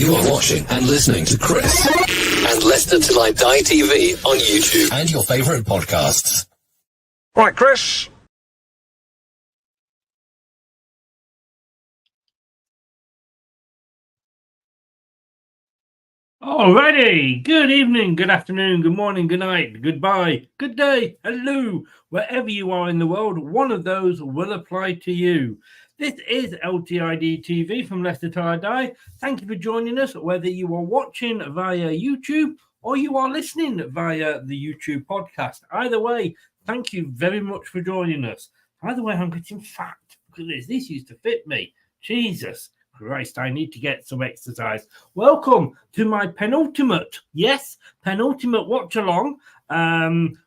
You are watching and listening to Chris and Leicester Till I Die TV on YouTube and your favourite podcasts. Right, Chris. Alrighty, good evening, good afternoon, good morning, good night, goodbye, good day, hello, wherever you are in the world, one of those will apply to you. This is LTID TV from Leicester Till I Die. Thank you for joining us, whether you are watching via YouTube or you are listening via the YouTube podcast. Either way, thank you very much for joining us. Either way, I'm getting fat because this used to fit me. Jesus Christ, I need to get some exercise. Welcome to my penultimate watch-along.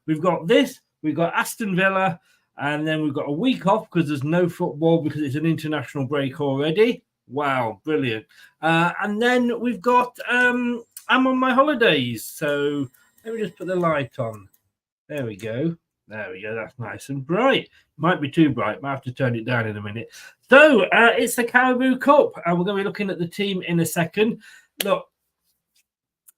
We've got this, we've got Aston Villa, and then we've got a week off because there's no football because it's an international break already. Wow, brilliant. And then we've got, I'm on my holidays, so let me just put the light on. There we go. There we go. That's nice and bright. Might be too bright. Might have to turn it down in a minute. So it's the Carabao Cup, and we're going to be looking at the team in a second. Look,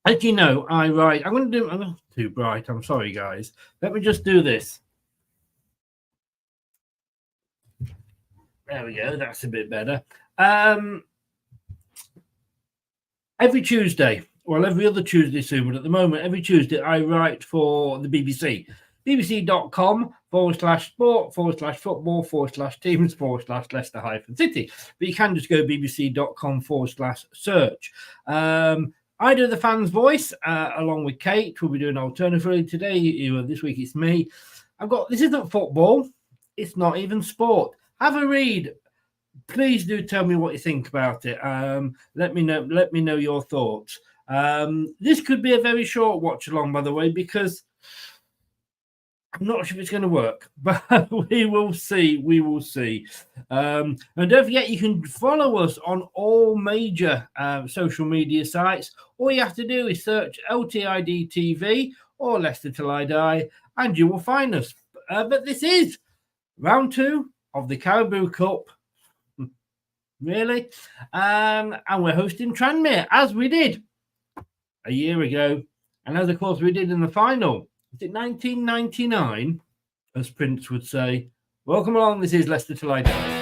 as you know, I'm going to do too bright. I'm sorry, guys. Let me just do this. There we go. That's a bit better. Every Tuesday, well, every other Tuesday soon, but at the moment, every Tuesday, I write for the BBC. bbc.com/sport/football/teams/Leicester-City. But you can just go bbc.com/search. I do the fan's voice along with Kate. We'll be doing alternatively today. This week it's me. This isn't football. It's not even sport. Have a read. Please do tell me what you think about it. Let me know your thoughts. This could be a very short watch along, by the way, because I'm not sure if it's going to work, but we will see. We will see. And don't forget, you can follow us on all major social media sites. All you have to do is search LTID TV or Leicester Till I Die, and you will find us. But this is round 2 of the Carabao Cup. Really? And we're hosting Tranmere, as we did a year ago, and as, of course, we did in the final. Is it 1999, as Prince would say? Welcome along. This is Leicester Till I Die.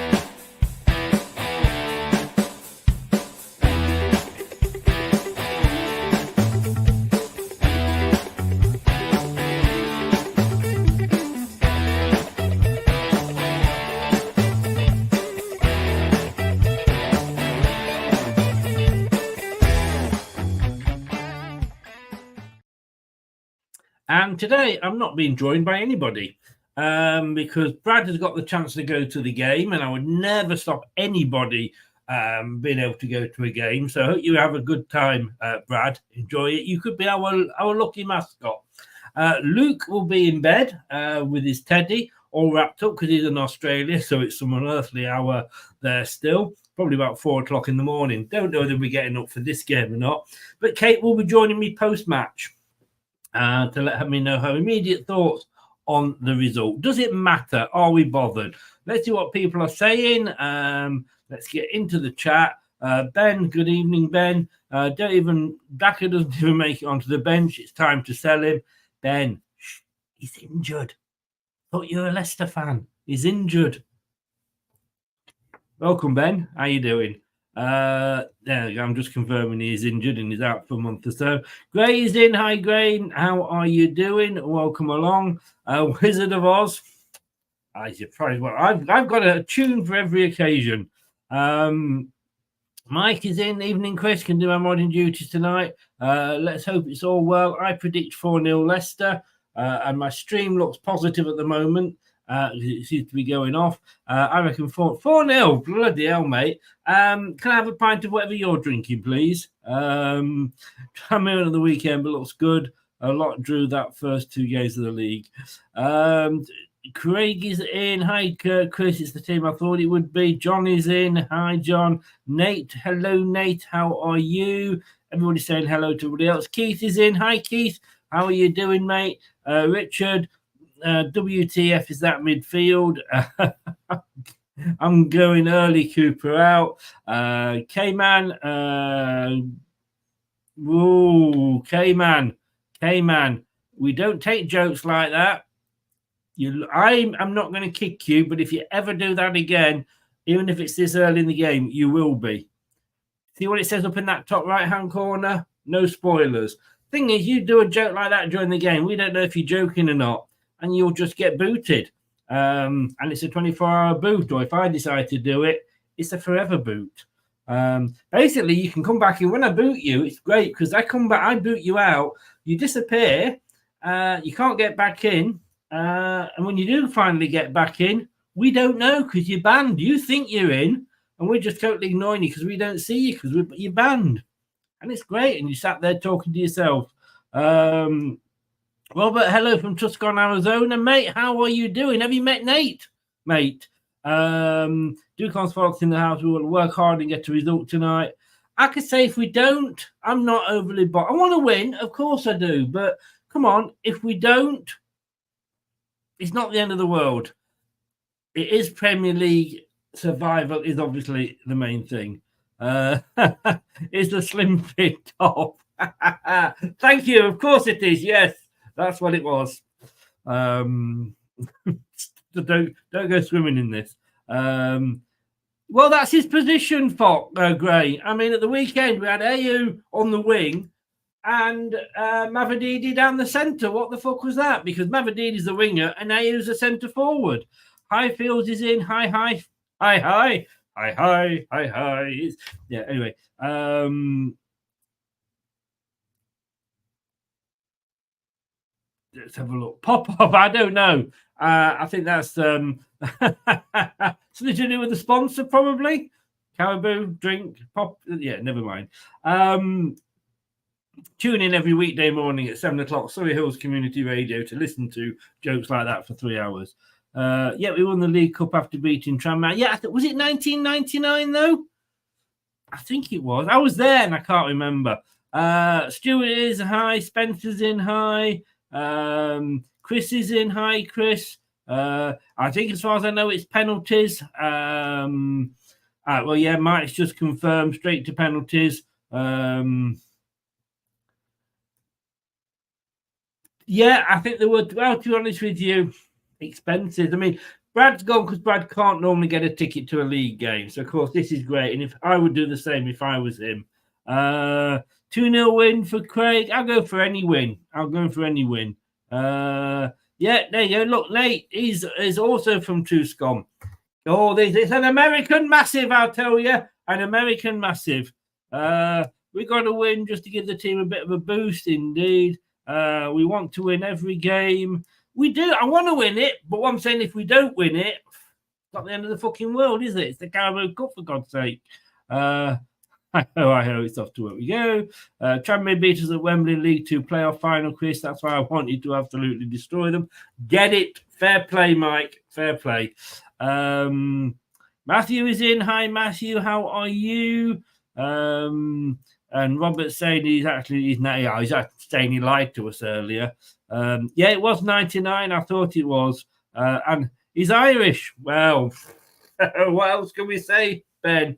And today, I'm not being joined by anybody because Brad has got the chance to go to the game, and I would never stop anybody being able to go to a game. So I hope you have a good time, Brad. Enjoy it. You could be our lucky mascot. Luke will be in bed with his teddy, all wrapped up because he's in Australia, so it's some unearthly hour there still. Probably about 4 o'clock in the morning. Don't know whether we're getting up for this game or not. But Kate will be joining me post-match to let me know her immediate thoughts on the result. Does it matter? Are we bothered? Let's see what people are saying. Let's get into the chat. Ben, good evening, Ben. Daka doesn't even make it onto the bench. It's time to sell him. Ben, he's injured. Thought you're a Leicester fan. He's injured. Welcome, Ben. How you doing? There we go. I'm just confirming he's injured and he's out for a month or so. Gray is in. Hi, Gray. How are you doing? Welcome along. Wizard of Oz. I surprised. Well, I've got a tune for every occasion. Mike is in. Evening, Chris. Can do my morning duties tonight. Let's hope it's all well. I predict 4-0 Leicester, and my stream looks positive at the moment. It seems to be going off. I reckon 4-0. Bloody hell, mate. Can I have a pint of whatever you're drinking, please? I'm here on the weekend, but looks good. A lot drew that first 2 games of the league. Craig is in. Hi, Chris. It's the team I thought it would be. John is in. Hi, John. Nate. Hello, Nate. How are you? Everybody's saying hello to everybody else. Keith is in. Hi, Keith. How are you doing, mate? Richard. WTF is that midfield? I'm going early. Cooper out. K-Man. Ooh, K-Man. We don't take jokes like that. I'm not going to kick you, but if you ever do that again, even if it's this early in the game, you will be. See what it says up in that top right-hand corner? No spoilers. Thing is, you do a joke like that during the game, we don't know if you're joking or not, and you'll just get booted. And it's a 24-hour boot, or if I decide to do it, it's a forever boot. Basically, you can come back in. When I boot you, it's great because I come back, I boot you out, you disappear, you can't get back in. And when you do finally get back in, we don't know because you're banned. You think you're in, and we're just totally ignoring you because we don't see you because you're banned. And it's great. And you sat there talking to yourself. Robert, hello from Tucson, Arizona. Mate, how are you doing? Have you met Nate? Mate. Ducon's Fox in the house. We will work hard and get a result tonight. I could say if we don't, I'm not overly I want to win. Of course I do. But come on, if we don't, it's not the end of the world. It is Premier League. Survival is obviously the main thing. Is the slim fit top? Thank you. Of course it is. Yes, that's what it was. Don't go swimming in this. Well, that's his position, Gray. I mean, at the weekend we had Ayew on the wing and Mavididi down the centre. What the fuck was that? Because Mavididi's the winger and Ayew's the centre forward. Highfields is in. Hi. Yeah, anyway. Let's have a look. Pop-up, I don't know. I think that's something to do with the sponsor, probably. Caribou, drink, pop. Yeah, never mind. Tune in every weekday morning at 7 o'clock, Surrey Hills Community Radio, to listen to jokes like that for 3 hours. Yeah, we won the League Cup after beating Tranmere. Yeah, was it 1999 though? I think it was. I was there and I can't remember. Stuart is hi. Spencer's in hi. Chris is in hi. Chris. I think as far as I know, it's penalties. Well, yeah, Mike's just confirmed straight to penalties. Yeah, I think they were. Well, to be honest with you, expensive. I mean, Brad's gone because Brad can't normally get a ticket to a league game. So, of course, this is great. And if I would do the same if I was him. 2-0 win for Craig. I'll go for any win. Yeah, there you go. Look, Nate is also from Tuscon. Oh, it's an American massive, I'll tell you. An American massive. We got to win just to give the team a bit of a boost, indeed. We want to win every game. We do. I want to win it, but what I'm saying, if we don't win it, it's not the end of the fucking world, is it? It's the Carabao Cup, for God's sake. I know it's off to where we go. Tranmere beat us at Wembley League 2 playoff final, Chris. That's why I want you to absolutely destroy them. Get it. Fair play, Mike. Fair play. Matthew is in. Hi, Matthew. How are you? And Robert's saying he's actually saying he lied to us earlier. Yeah, it was 99. I thought it was. And he's Irish. Well, what else can we say, Ben?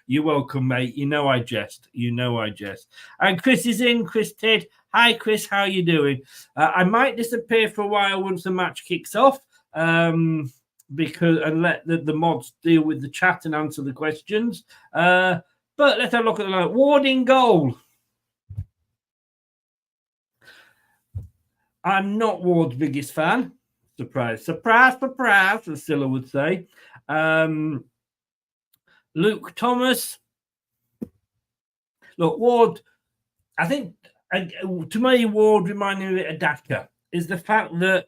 You're welcome, mate. You know I jest. And Chris is in. Chris Tidd. Hi, Chris. How you doing? I might disappear for a while once the match kicks off, because and let the mods deal with the chat and answer the questions. But let's have a look at the line. Ward in goal. I'm not Ward's biggest fan. Surprise, as Scylla would say. Luke Thomas. Look, Ward, I think, to me, Ward reminded me of Daka, is the fact that,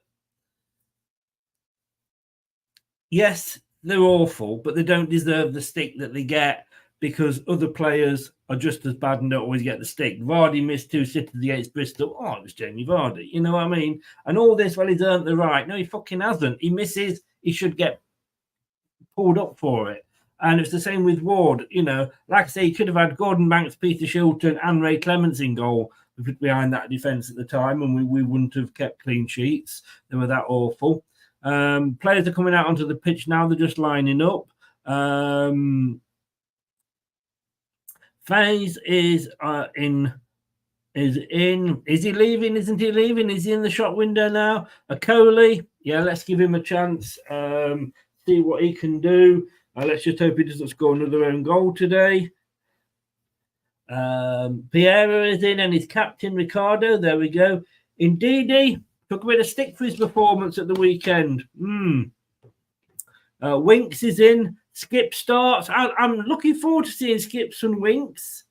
yes, they're awful, but they don't deserve the stick that they get because other players are just as bad and don't always get the stick. Vardy missed 2 sitters against Bristol. Oh, it was Jamie Vardy. You know what I mean? And all this, well, he's earned the right. No, he fucking hasn't. He misses. He should get pulled up for it. And it's the same with Ward. You know, like I say, he could have had Gordon Banks, Peter Shilton and Ray Clements in goal behind that defence at the time, and we wouldn't have kept clean sheets. They were that awful. Players are coming out onto the pitch now. They're just lining up. Faze is in. Is he leaving? Isn't he leaving? Is he in the shop window now? Coley, yeah, let's give him a chance. See what he can do. Let's just hope he doesn't score another own goal today. Piera is in and his captain Ricardo. There we go. Ndidi took a bit of stick for his performance at the weekend. Winks is in. Skip starts. I'm looking forward to seeing Skips and Winks.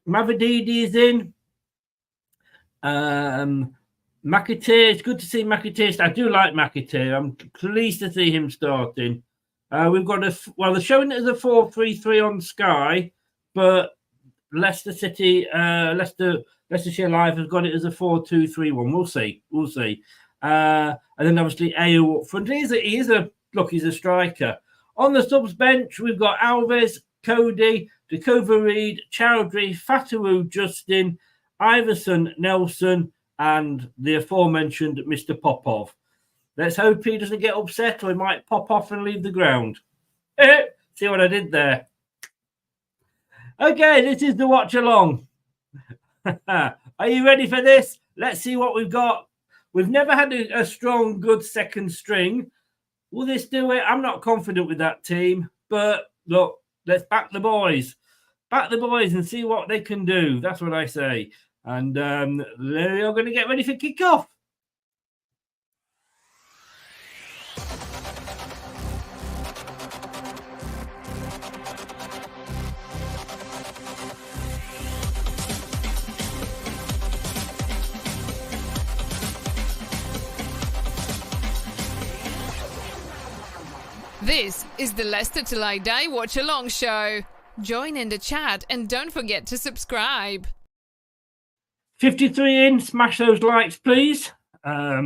Mavididi is in. McAteer, it's good to see McAteer. I do like McAteer. I'm pleased to see him starting. We've got they're showing it as a 4-3-3 on Sky, but Leicestershire Live has got it as a 4-2-3-1. We'll see. And then obviously Ayew up front. He's a striker. On the subs bench, we've got Alves, Cody, Dakova Reed, Chowdhury, Fatawu, Justin, Iverson, Nelson, and the aforementioned Mr. Popov. Let's hope he doesn't get upset or he might pop off and leave the ground. See what I did there? Okay, this is the watch along. Are you ready for this? Let's see what we've got. We've never had a strong, good second string. Will this do it? I'm not confident with that team. But look, let's back the boys. Back the boys and see what they can do. That's what I say. And they're going to get ready for kick-off. This is the Leicester Till I Die Watch Along show. Join in the chat and don't forget to subscribe. 53 in, smash those likes, please. They're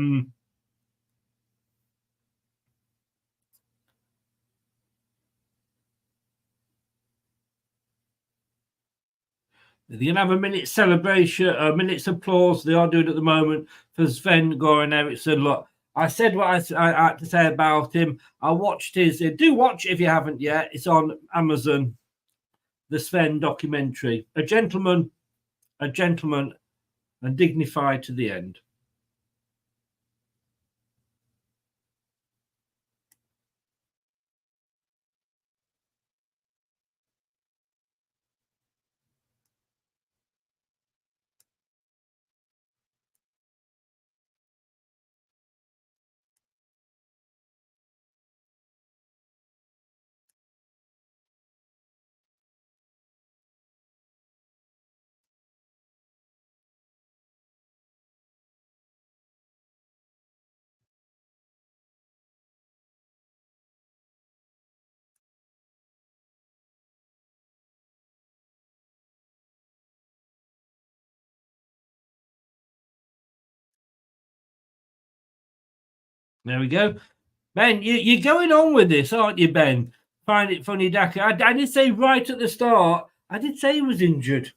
going to have a minute celebration, a minute's applause. They are doing it at the moment for Sven-G&ouml Eriksson. Look, I said what I had to say about him. I watched his. Do watch it if you haven't yet. It's on Amazon, the Sven documentary. A gentleman, and dignified to the end. There we go. Ben, you're going on with this, aren't you, Ben? Find it funny, Daka. I did say right at the start, I did say he was injured.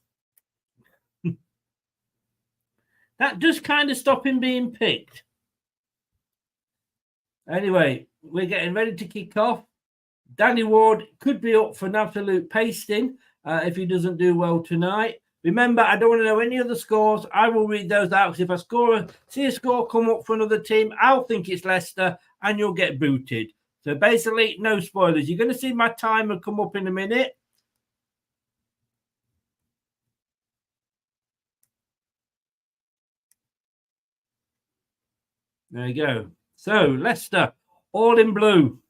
That does kind of stop him being picked. Anyway, we're getting ready to kick off. Danny Ward could be up for an absolute pasting if he doesn't do well tonight. Remember, I don't want to know any other scores. I will read those out. Because if I see a score come up for another team, I'll think it's Leicester and you'll get booted. So basically, no spoilers. You're going to see my timer come up in a minute. There you go. So, Leicester, all in blue.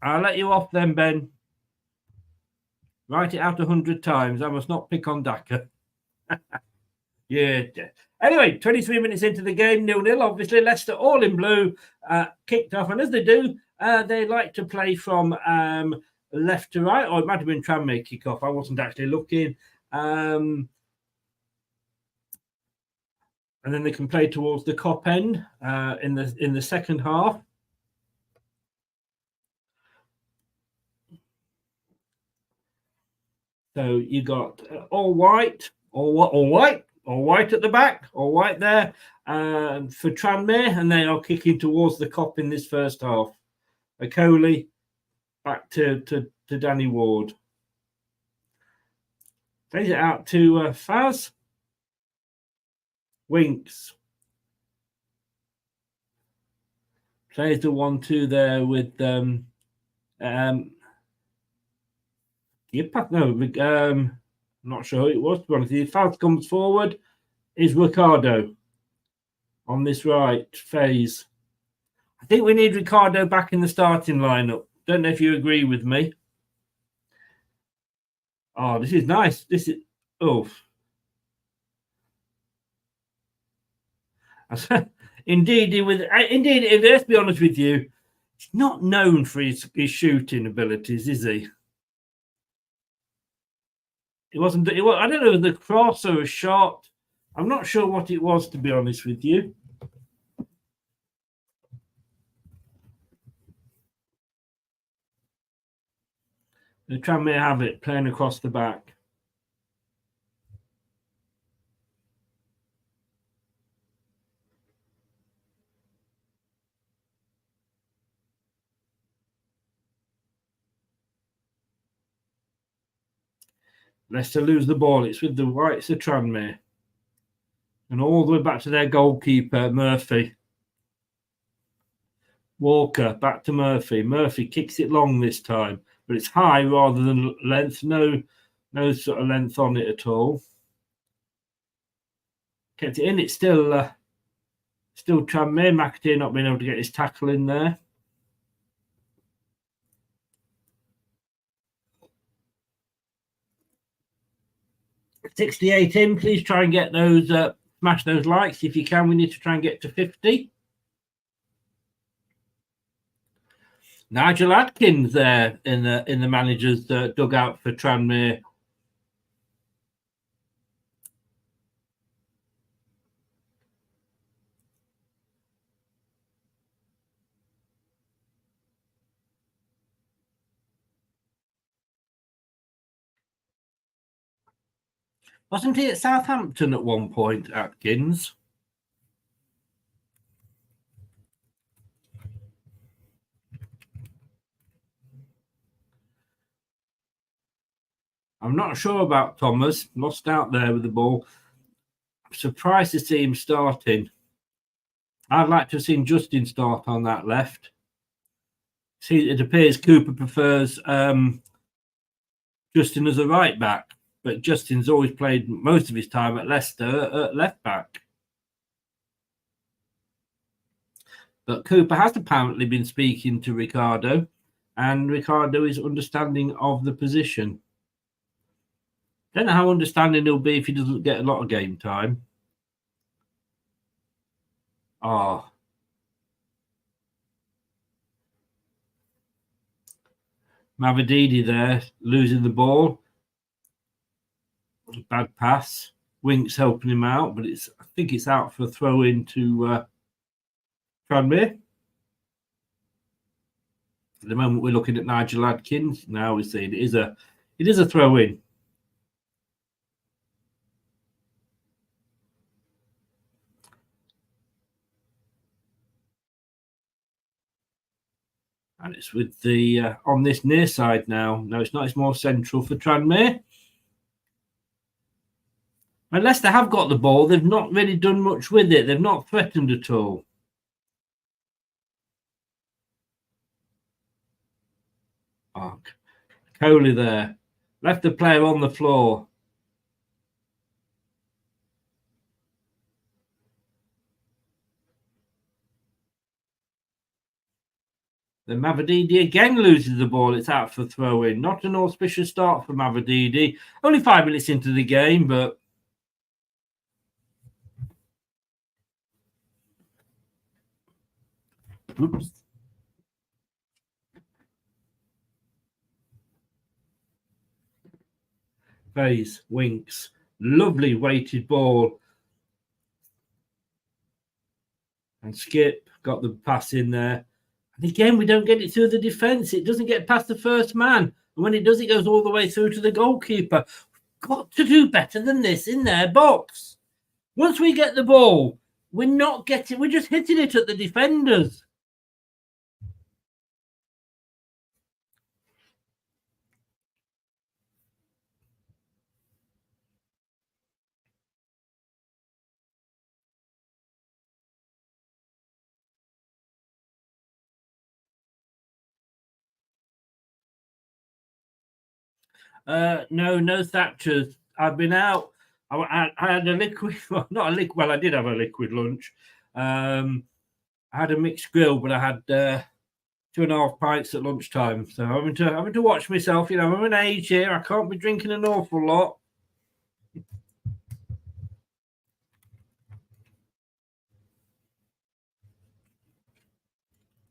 I'll let you off then, Ben. Write it out 100 times. I must not pick on Daka. Yeah. Anyway, 23 minutes into the game, 0-0. Obviously, Leicester all in blue, kicked off. And as they do, they like to play from left to right. Or it might have been Tranmere kick off. I wasn't actually looking. And then they can play towards the Kop end in the second half. So you got all white, All white at the back, all white there for Tranmere, and they are kicking towards the Kop in this first half. Coley back to Danny Ward. Plays it out to Faz. Winks. Plays the 1-2 there with not sure who it was, to be honest. The Faz comes forward. Is Ricardo on this right phase. I think we need Ricardo back in the starting lineup. Don't know if you agree with me. Oh, this is nice. This is Indeed, let's be honest with you, he's not known for his shooting abilities, is he? I don't know, if the cross or a shot. I'm not sure what it was, to be honest with you. The Tranmere have it, playing across the back. Leicester lose the ball. It's with the whites of Tranmere. And all the way back to their goalkeeper, Murphy. Walker, back to Murphy. Murphy kicks it long this time, but it's high rather than length. No sort of length on it at all. Kept it in. It's still Tranmere. McAtee not being able to get his tackle in there. $68 in. Please try and get those, smash those likes if you can. We need to try and get to 50. Nigel Adkins there in the manager's dugout for Tranmere. Wasn't he at Southampton at one point, Atkins? I'm not sure about Thomas. Lost out there with the ball. I'm surprised to see him starting. I'd like to have seen Justin start on that left. See, it appears Cooper prefers Justin as a right back, but Justin's always played most of his time at Leicester at left back. But Cooper has apparently been speaking to Ricardo, and Ricardo is understanding of the position. Don't know how understanding he'll be if he doesn't get a lot of game time. Oh. Mavididi there, losing the ball. Bad pass. Winks helping him out, but I think it's out for a throw in to Tranmere. At the moment, we're looking at Nigel Adkins. Now we're seeing it is a throw in. And it's with the on this near side now. No, it's not. It's more central for Tranmere. And Leicester have got the ball. They've not really done much with it. They've not threatened at all. Oh, Coley there. Left the player on the floor. Then Mavididi again loses the ball. It's out for throw in. Not an auspicious start for Mavididi. Only 5 minutes into the game, but oops. Face, Winks. Lovely weighted ball. And Skip got the pass in there. And again, we don't get it through the defence. It doesn't get past the first man. And when it does, it goes all the way through to the goalkeeper. We've got to do better than this in their box. Once we get the ball, we're just hitting it at the defenders. No Thatchers. I've been out. I had a liquid, well, not a liquid. Well, I did have a liquid lunch. I had a mixed grill, but I had 2.5 pints at lunchtime. So I'm having to watch myself. You know, I'm an age here. I can't be drinking an awful lot.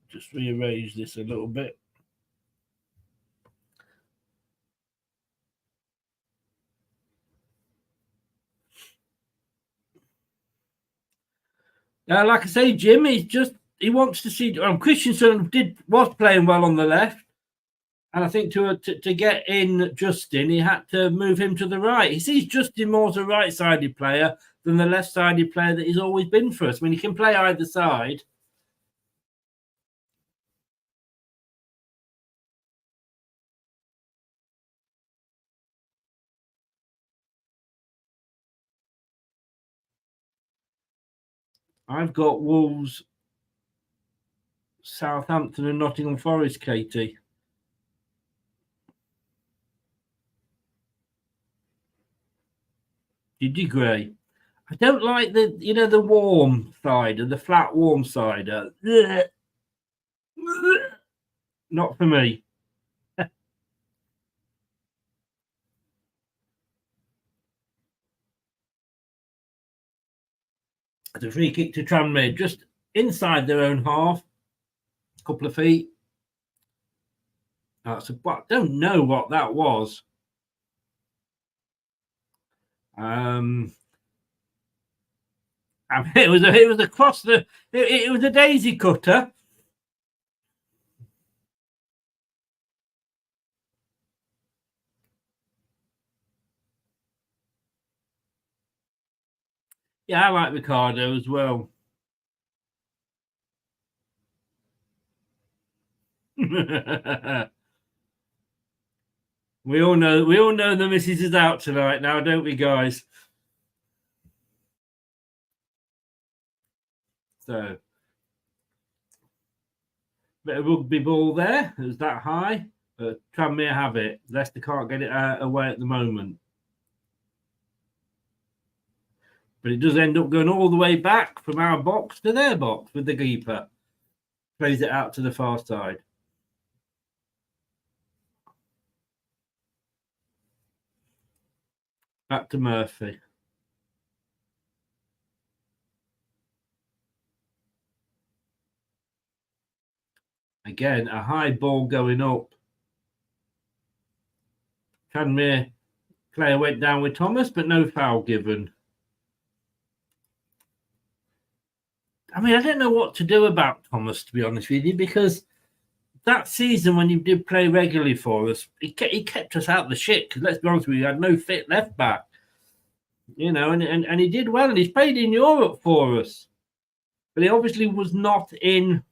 Just rearrange this a little bit. Like I say, Jim, he wants to see. Christensen was playing well on the left, and I think to get in Justin, he had to move him to the right. He sees Justin more as a right-sided player than the left-sided player that he's always been for us. I mean, he can play either side. I've got Wolves, Southampton, and Nottingham Forest, Katie. Did you agree? I don't like the warm side and the flat warm side. Not for me. The free kick to Tranmere, just inside their own half, a couple of feet. I don't know what that was. It was across the. It was a daisy cutter. Yeah, I like Ricardo as well. We all know the missus is out tonight now, don't we, guys? So, bit of rugby ball there. It was that high. But Tranmere have it. Leicester can't get it away at the moment. But it does end up going all the way back from our box to their box with the keeper. Plays it out to the far side. Back to Murphy. Again, a high ball going up. Tranmere player went down with Thomas, but no foul given. I mean, I don't know what to do about Thomas, to be honest with you, because that season when he did play regularly for us, he kept us out of the shit. Because let's be honest with you, he had no fit left back. You know, and he did well, and he's played in Europe for us. But he obviously was not in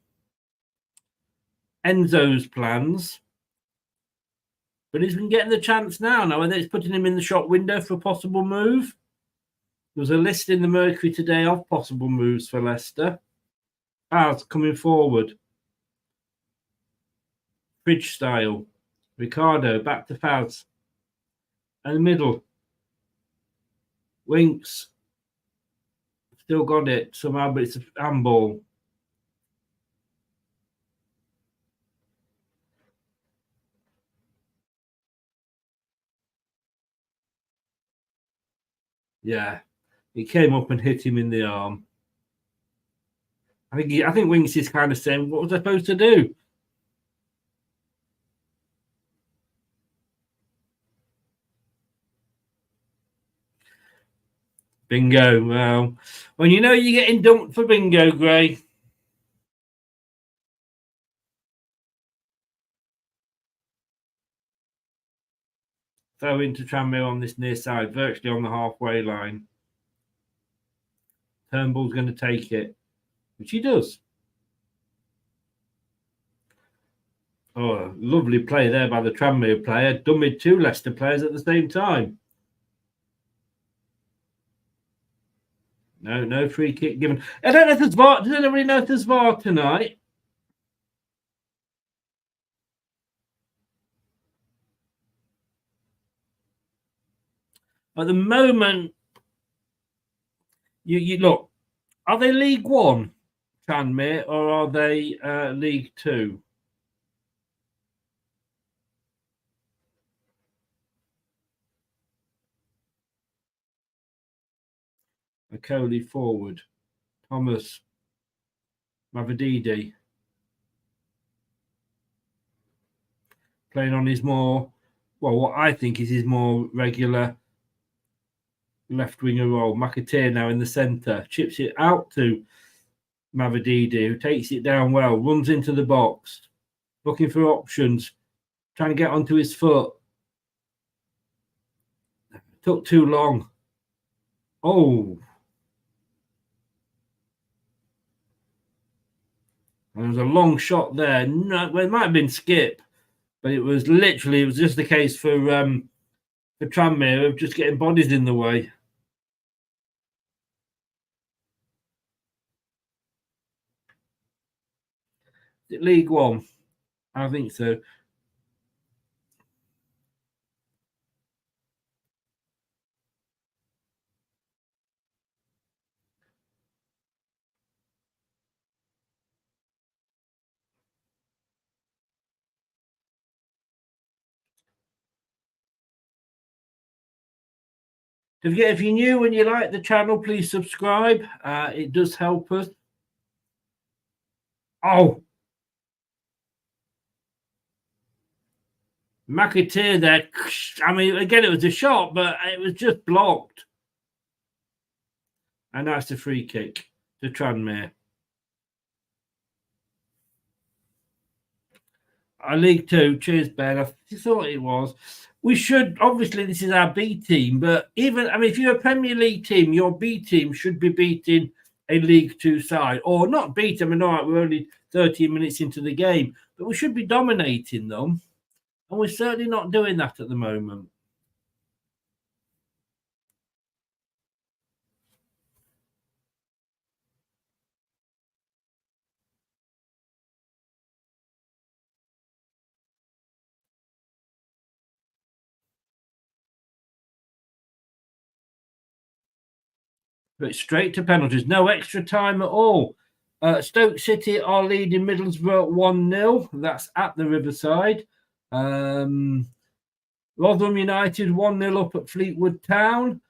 Enzo's plans. But he's been getting the chance now. Now, whether it's putting him in the shop window for a possible move. There was a list in the Mercury today of possible moves for Leicester. As coming forward. Bridge style. Ricardo back to Faz. And the middle. Winks. Still got it somehow, but it's a handball. Yeah. He came up and hit him in the arm. I think Winks is kind of saying, what was I supposed to do? Bingo. Well, when you know you're getting dumped for bingo, Gray. Throw into Tranmere on this near side, virtually on the halfway line. Turnbull's going to take it, which he does. Oh, lovely play there by the Tranmere player. Dummied 2 Leicester players at the same time. No free kick given. I don't know if there's VAR. Does anybody know if there's VAR tonight? At the moment, you look, are they League One, Tranmere, or are they League Two? Coley forward. Thomas. Mavididi. Playing on his more, well, what I think is his more regular left winger role. McAteer now in the centre. Chips it out to Mavididi, who takes it down well. Runs into the box. Looking for options. Trying to get onto his foot. Took too long. Oh. And there was a long shot there. No, well, it might have been skip, but it was just the case for Tranmere of just getting bodies in the way. Is it League One? I think so. Don't forget, if you're new and you like the channel, please subscribe. It does help us. Oh, McAteer there. I mean, again, it was a shot, but it was just blocked. And that's a free kick to Tranmere. League Two. Cheers, Ben. I thought it was. We should, obviously, this is our B team, but even, I mean, if you're a Premier League team, your B team should be beating a League Two side, or not beat them. And all right, we're only 13 minutes into the game, but we should be dominating them. And we're certainly not doing that at the moment. But straight to penalties. No extra time at all. Stoke City are leading Middlesbrough 1-0. That's at the Riverside. Rotherham United 1-0 up at Fleetwood Town.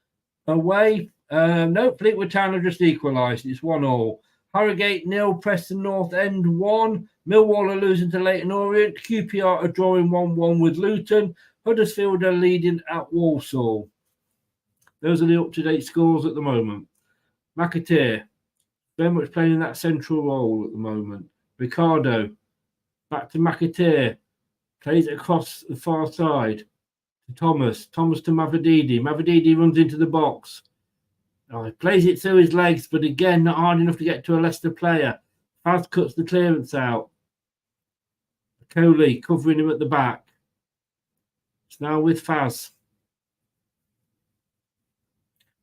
Away. No, Fleetwood Town have just equalised. It's 1-1. Harrogate 0, Preston North End 1. Millwall are losing to Leyton Orient. QPR are drawing 1-1 with Luton. Huddersfield are leading at Walsall. Those are the up-to-date scores at the moment. McAteer, very much playing in that central role at the moment. Ricardo, back to McAteer. Plays it across the far side to Thomas. Thomas to Mavididi. Mavididi runs into the box. Oh, he plays it through his legs, but again, not hard enough to get to a Leicester player. Faz cuts the clearance out. Coley covering him at the back. It's now with Faz.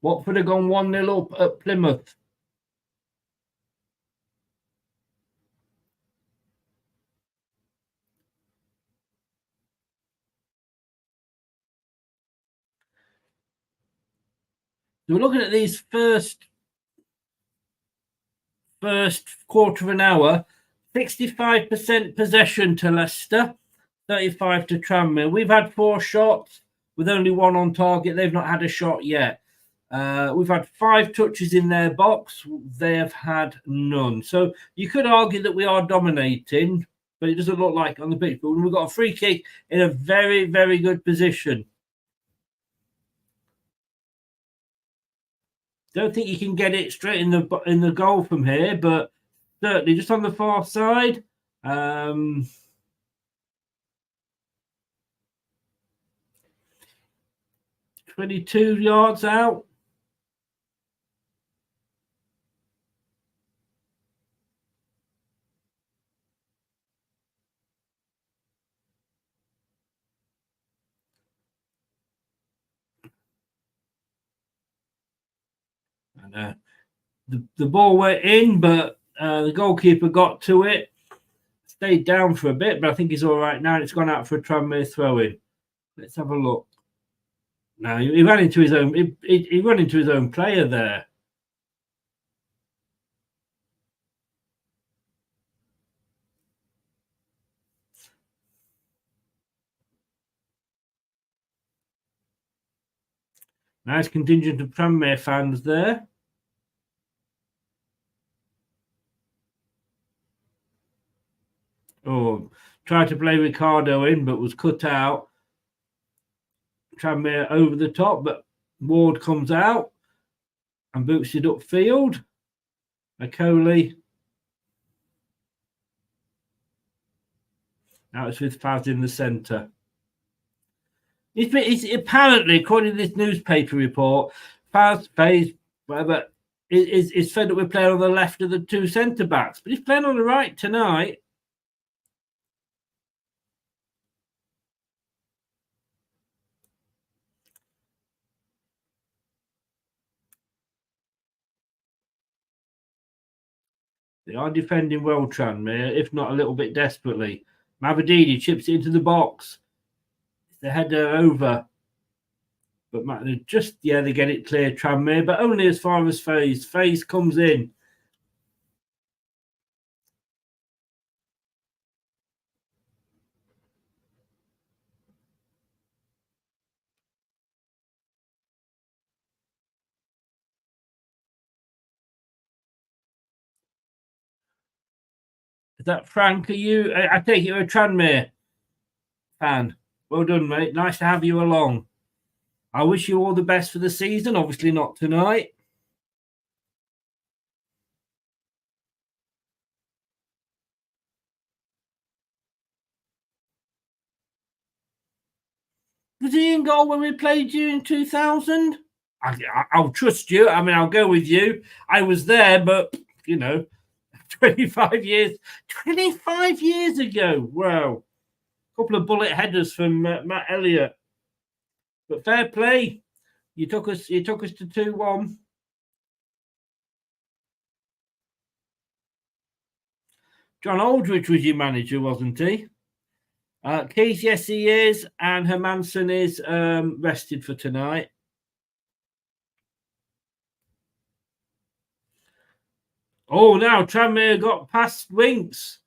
Watford have gone 1-0 up at Plymouth. So we're looking at these first quarter of an hour. 65% possession to Leicester, 35 to Tranmere. We've had 4 shots with only 1 on target. They've not had a shot yet. We've had 5 touches in their box. They have had none. So you could argue that we are dominating, but it doesn't look like on the pitch. But we've got a free kick in a very, very good position. Don't think you can get it straight in the goal from here, but certainly just on the far side. 22 yards out. And the ball went in, but the goalkeeper got to it. Stayed down for a bit, but I think he's all right now. It's gone out for a Tranmere throw-in. Let's have a look. Now he ran into his own. He ran into his own player there. Nice contingent of Tranmere fans there. Oh, tried to play Ricardo in, but was cut out. Tranmere over the top, but Ward comes out and boots it upfield. Akoli. Now it's with Faz in the centre. It's apparently, according to this newspaper report, Faz, whatever, is fed up with playing on the left of the two centre backs, but he's playing on the right tonight. They are defending well, Tranmere, if not a little bit desperately. Mavididi chips it into the box. It's the header over. But they get it clear, Tranmere, but only as far as Faze. Faze comes in. Is that Frank? Are you? I take you're a Tranmere fan. Well done, mate. Nice to have you along. I wish you all the best for the season. Obviously not tonight. Was he in goal when we played you in 2000? I'll trust you. I mean, I'll go with you. I was there, but, 25 years ago. Wow. A couple of bullet headers from Matt Elliott. But fair play. You took us to 2-1. John Aldridge was your manager, wasn't he? Keys, yes, he is. And Hermansen is rested for tonight. Oh, now Tranmere got past Winks.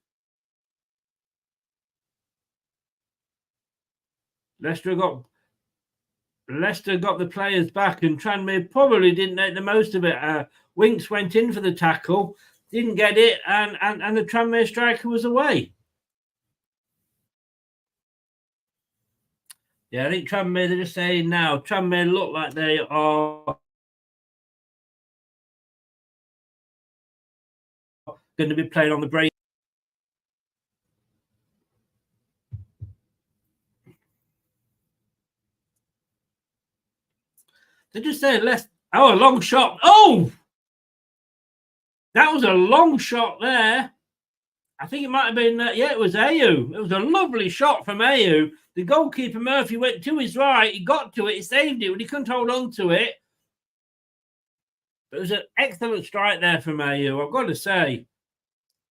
Leicester got the players back, and Tranmere probably didn't make the most of it. Winks went in for the tackle, didn't get it, and the Tranmere striker was away. Yeah, I think Tranmere, they're just saying now, Tranmere look like they are going to be playing on the break. They just say a long shot. Oh, that was a long shot there. I think it might have been, it was Ayew. It was a lovely shot from Ayew. The goalkeeper, Murphy, went to his right. He got to it. He saved it, but he couldn't hold on to it. But it was an excellent strike there from Ayew, I've got to say.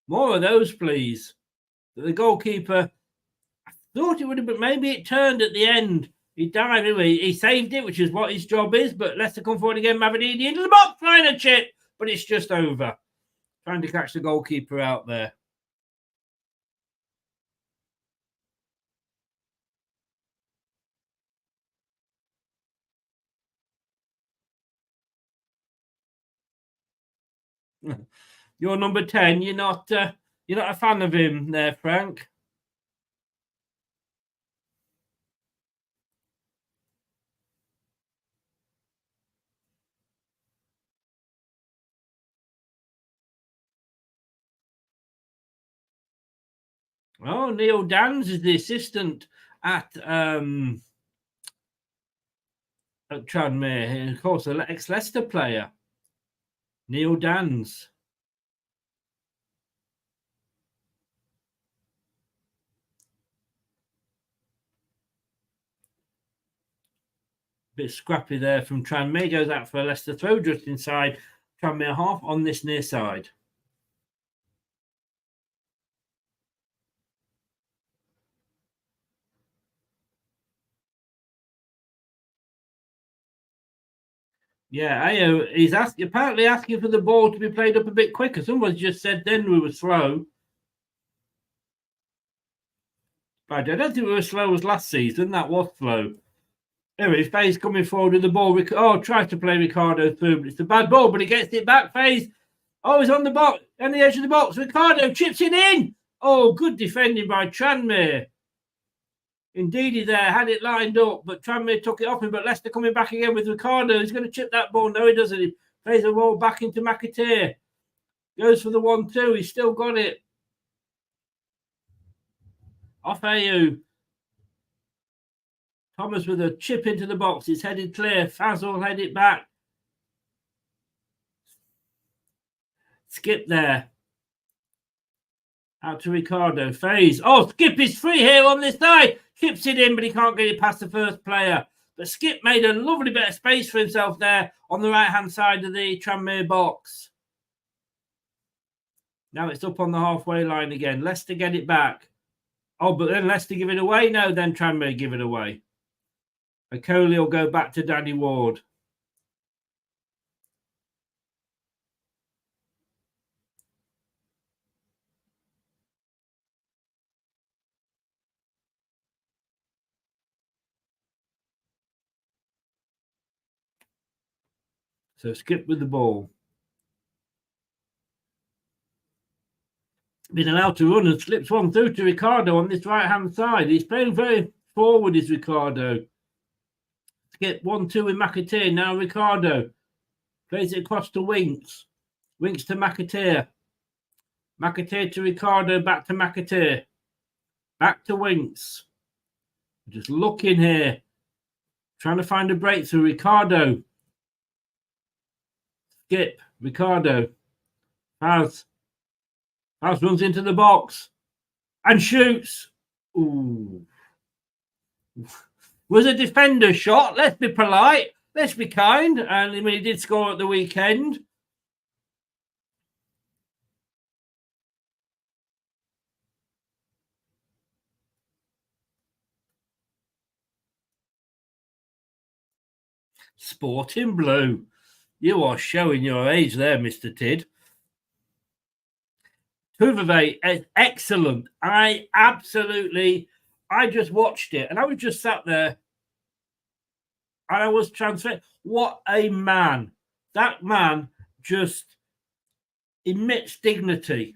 More of those, please. But the goalkeeper, I thought it would have been, maybe it turned at the end. He dived anyway. He saved it, which is what his job is. But Leicester come forward again. Mavididi into the box, trying a chip, but it's just over. Trying to catch the goalkeeper out there. You're number 10. You're not a fan of him there, Frank. Oh, Neil Dans is the assistant at Tranmere, and of course, an ex-Leicester player, Neil Dans. Bit scrappy there from Tranmere. Goes out for a Leicester throw just inside Tranmere half on this near side. Yeah, Ayew, he's apparently asking for the ball to be played up a bit quicker. Someone just said then we were slow. But I don't think we were slow as last season. That was slow. Anyway, Faye's coming forward with the ball. Oh, tries to play Ricardo through, but it's a bad ball, but he gets it back. Faye's he's on the box, on the edge of the box. Ricardo chips it in. Oh, good defending by Tranmere. Ndidi there had it lined up, but Tranmere took it off him. But Leicester coming back again with Ricardo. He's going to chip that ball. No, he doesn't. He plays the ball back into McAteer. Goes for the 1-2. He's still got it. Off Ayew. Thomas with a chip into the box. It's headed clear. Fazal head it back. Skip there. Out to Ricardo. Faze. Oh, Skip is free here on this side. Chips it in, but he can't get it past the first player. But Skip made a lovely bit of space for himself there on the right-hand side of the Tranmere box. Now it's up on the halfway line again. Leicester get it back. Oh, but then Leicester give it away? No, then Tranmere give it away. Okoli will go back to Danny Ward. So Skip with the ball. Been allowed to run and slips one through to Ricardo on this right-hand side. He's playing very forward, is Ricardo. Skip 1-2 with McAteer. Now Ricardo plays it across to Winks. Winks to McAteer. McAteer to Ricardo. Back to McAteer. Back to Winks. Just looking here. Trying to find a breakthrough. Ricardo. Skip. Ricardo. Paz runs into the box. And shoots. Ooh. Was a defender shot. Let's be polite. Let's be kind. And I mean, he did score at the weekend. Sporting blue. You are showing your age there, Mr. Tid. Tuvave, excellent. I just watched it and I was just sat there and I was transferred. What a man. That man just emits dignity.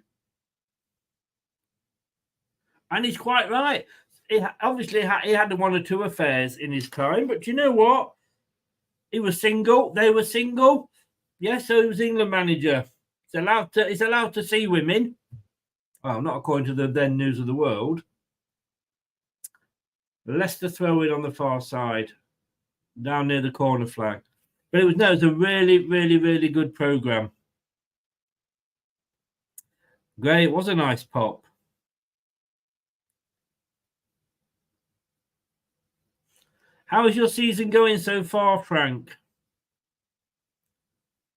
And he's quite right. Obviously, he had one or two affairs in his time, but you know what? He was single. They were single. Yes, so he was England manager. He's allowed to see women. Well, not according to the then News of the World. Leicester throw in on the far side, down near the corner flag. But it was a really, really, really good programme. Great, it was a nice pop. How is your season going so far, Frank?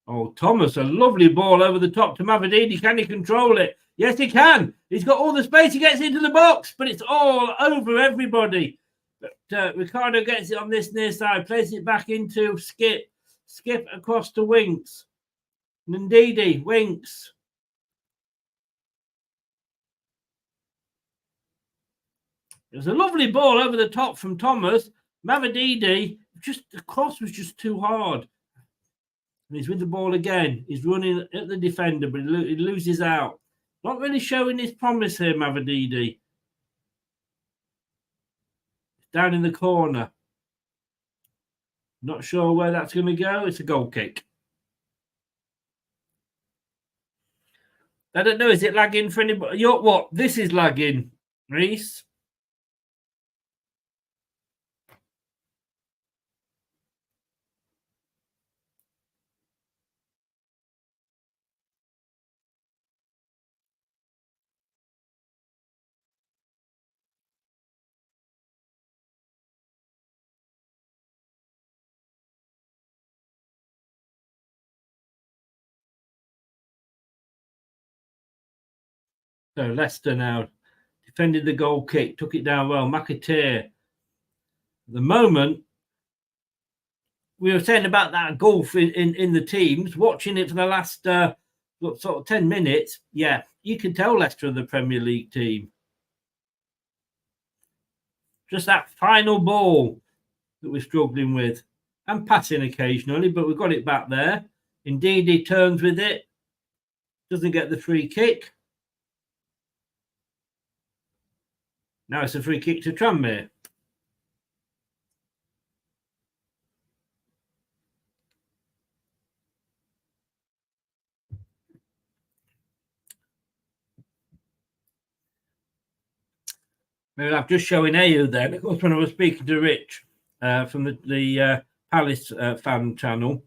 Oh, Thomas, a lovely ball over the top to Mavididi. Can he control it? Yes, he can. He's got all the space. He gets into the box, but it's all over everybody. But Ricardo gets it on this near side, plays it back into Skip. Skip across to Winks. Ndidi, Winks. It was a lovely ball over the top from Thomas. Mavididi, the cross was just too hard. And he's with the ball again. He's running at the defender, but he loses out. Not really showing his promise here, Mavididi. Down in the corner. Not sure where that's going to go. It's a goal kick. I don't know. Is it lagging for anybody? What? This is lagging, Reese. So Leicester now defended the goal kick, took it down well. McAteer. At the moment, we were saying about that gulf in the teams, watching it for the last sort of 10 minutes. Yeah, you can tell Leicester are the Premier League team. Just that final ball that we're struggling with, and passing occasionally, but we've got it back there. Ndidi turns with it, doesn't get the free kick. Now it's a free kick to Tranmere. Maybe I'm just showing Ayew then. Of course, when I was speaking to Rich from the Palace fan channel,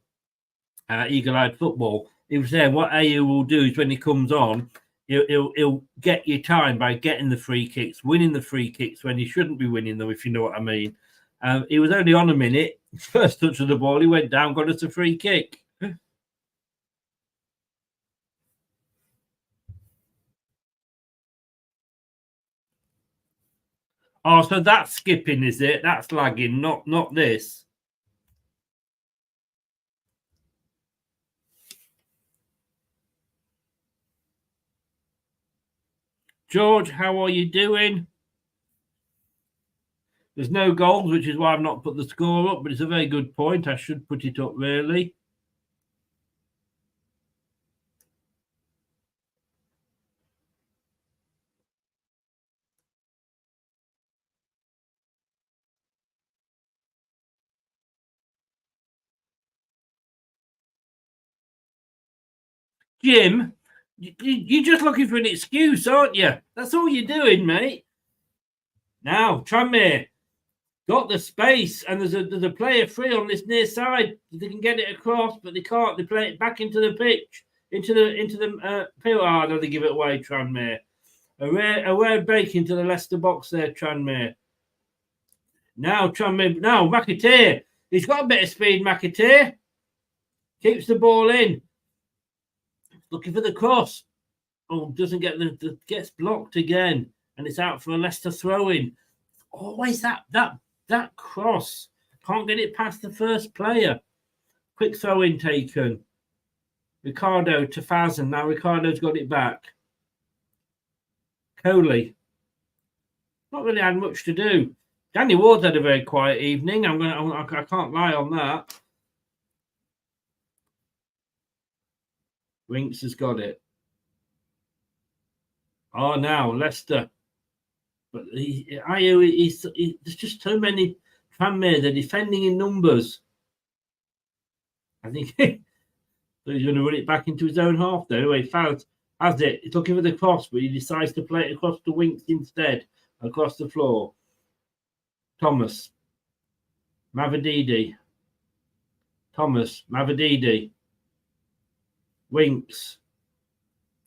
Eagle Eyed Football, he was saying what Ayew will do is when he comes on, he'll get you time by getting the free kicks, winning the free kicks when he shouldn't be winning them, if you know what I mean. He was only on a minute. First touch of the ball, he went down, got us a free kick. Oh, so that's skipping, is it? That's lagging, not this. George, how are you doing? There's no goals, which is why I've not put the score up, but it's a very good point. I should put it up, really. Jim, you're just looking for an excuse, aren't you? That's all you're doing, mate. Now, Tranmere got the space, and there's a player free on this near side. They can get it across, but they can't. They play it back into the pitch, into the field. Oh, no, they give it away, Tranmere. A rare break into the Leicester box there, Tranmere. Now, Tranmere. Now, McAteer. He's got a bit of speed, McAteer. Keeps the ball in. Looking for the cross. Oh, doesn't get gets blocked again, and it's out for a Leicester throw-in. Always that cross. Can't get it past the first player. Quick throw-in taken. Ricardo to Fazen. Now Ricardo's got it back. Coley. Not really had much to do. Danny Ward's had a very quiet evening. I can't lie on that. Winks has got it. Oh, now Leicester. But Ayew, there's just so many Tranmere. They're defending in numbers. I think he's going to run it back into his own half there. Anyway, Faz has it. He's looking for the cross, but he decides to play it across to Winks instead, across the floor. Thomas. Mavididi. Thomas. Mavididi. Winks.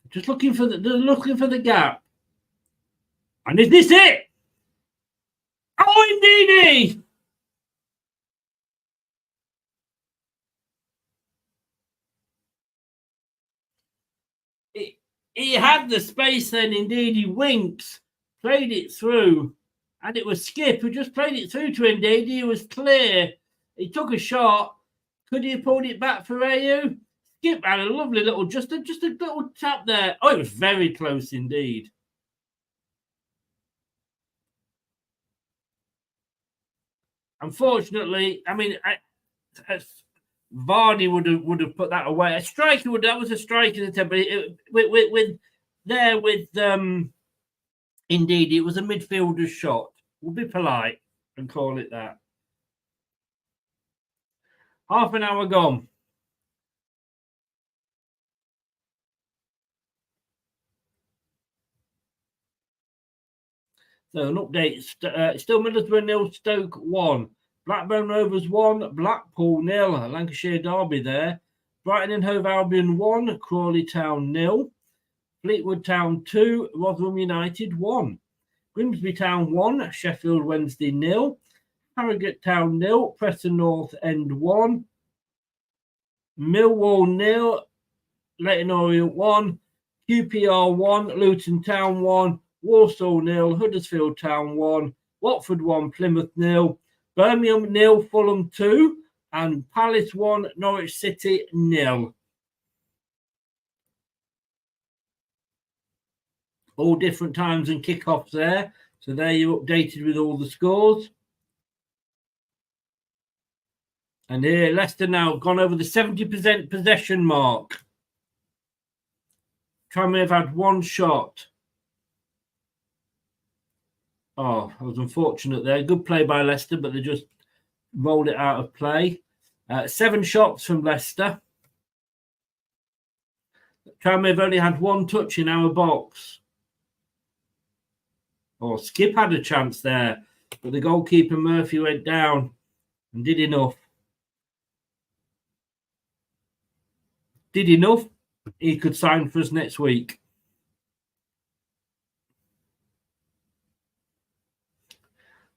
Just looking for the gap. And is this it? Oh, Ndidi! He had the space then, Ndidi. Winks played it through, and it was Skip who just played it through to Ndidi. It was clear. He took a shot. Could he have pulled it back for Ayew? Skip had a lovely little, just a little tap there. Oh, it was very close indeed. Unfortunately, I mean, Vardy would have put that away. A striker would. That was a striker attempt, but indeed, it was a midfielder's shot. We'll be polite and call it that. Half an hour gone. So an update, still Middlesbrough 0, Stoke 1. Blackburn Rovers 1, Blackpool 0. Lancashire derby there. Brighton and Hove Albion 1, Crawley Town 0. Fleetwood Town 2, Rotherham United 1. Grimsby Town 1, Sheffield Wednesday 0. Harrogate Town 0, Preston North End 1. Millwall 0, Leyton Orient 1. QPR 1, Luton Town 1, Walsall 0, Huddersfield Town 1, Watford 1, Plymouth 0, Birmingham 0, Fulham 2, and Palace 1, Norwich City 0. All different times and kickoffs there. So there you're updated with all the scores. And here, Leicester now gone over the 70% possession mark. Tranmere have had one shot. Oh, I was unfortunate there. Good play by Leicester, but they just rolled it out of play. 7 shots from Leicester. Tranmere have only had one touch in our box. Oh, Skip had a chance there, but the goalkeeper Murphy went down and did enough. He could sign for us next week.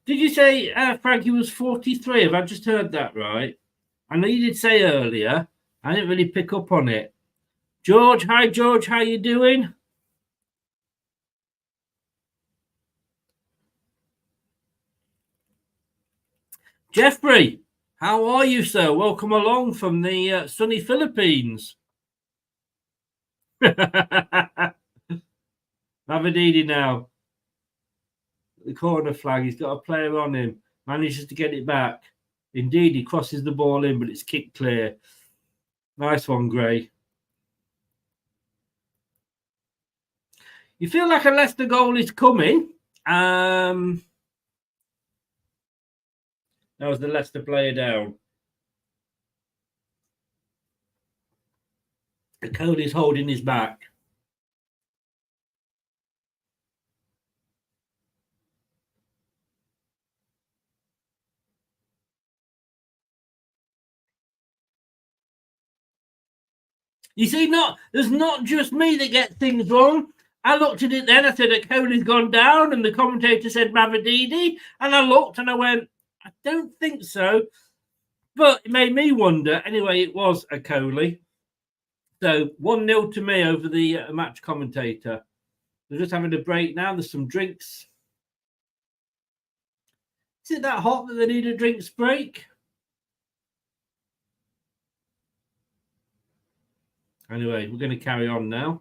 Did you say Frankie was 43? Have I just heard that right? I know you did say earlier. I didn't really pick up on it. George, hi George, how you doing? Jeffrey, how are you, sir? Welcome along from the sunny Philippines. Mavididi now. The corner flag. He's got a player on him. Manages to get it back. Indeed, he crosses the ball in, but it's kicked clear. Nice one, Gray. You feel like a Leicester goal is coming. That was the Leicester player down. Cody's holding his back. You see, there's not just me that gets things wrong. I looked at it then. I said that Cody's gone down, and the commentator said Mavididi, and I looked and I went, I don't think so. But it made me wonder. Anyway, it was a Coley. So 1-0 to me over the match commentator. They're just having a break now. There's some drinks. Is it that hot that they need a drinks break? Anyway, we're going to carry on now.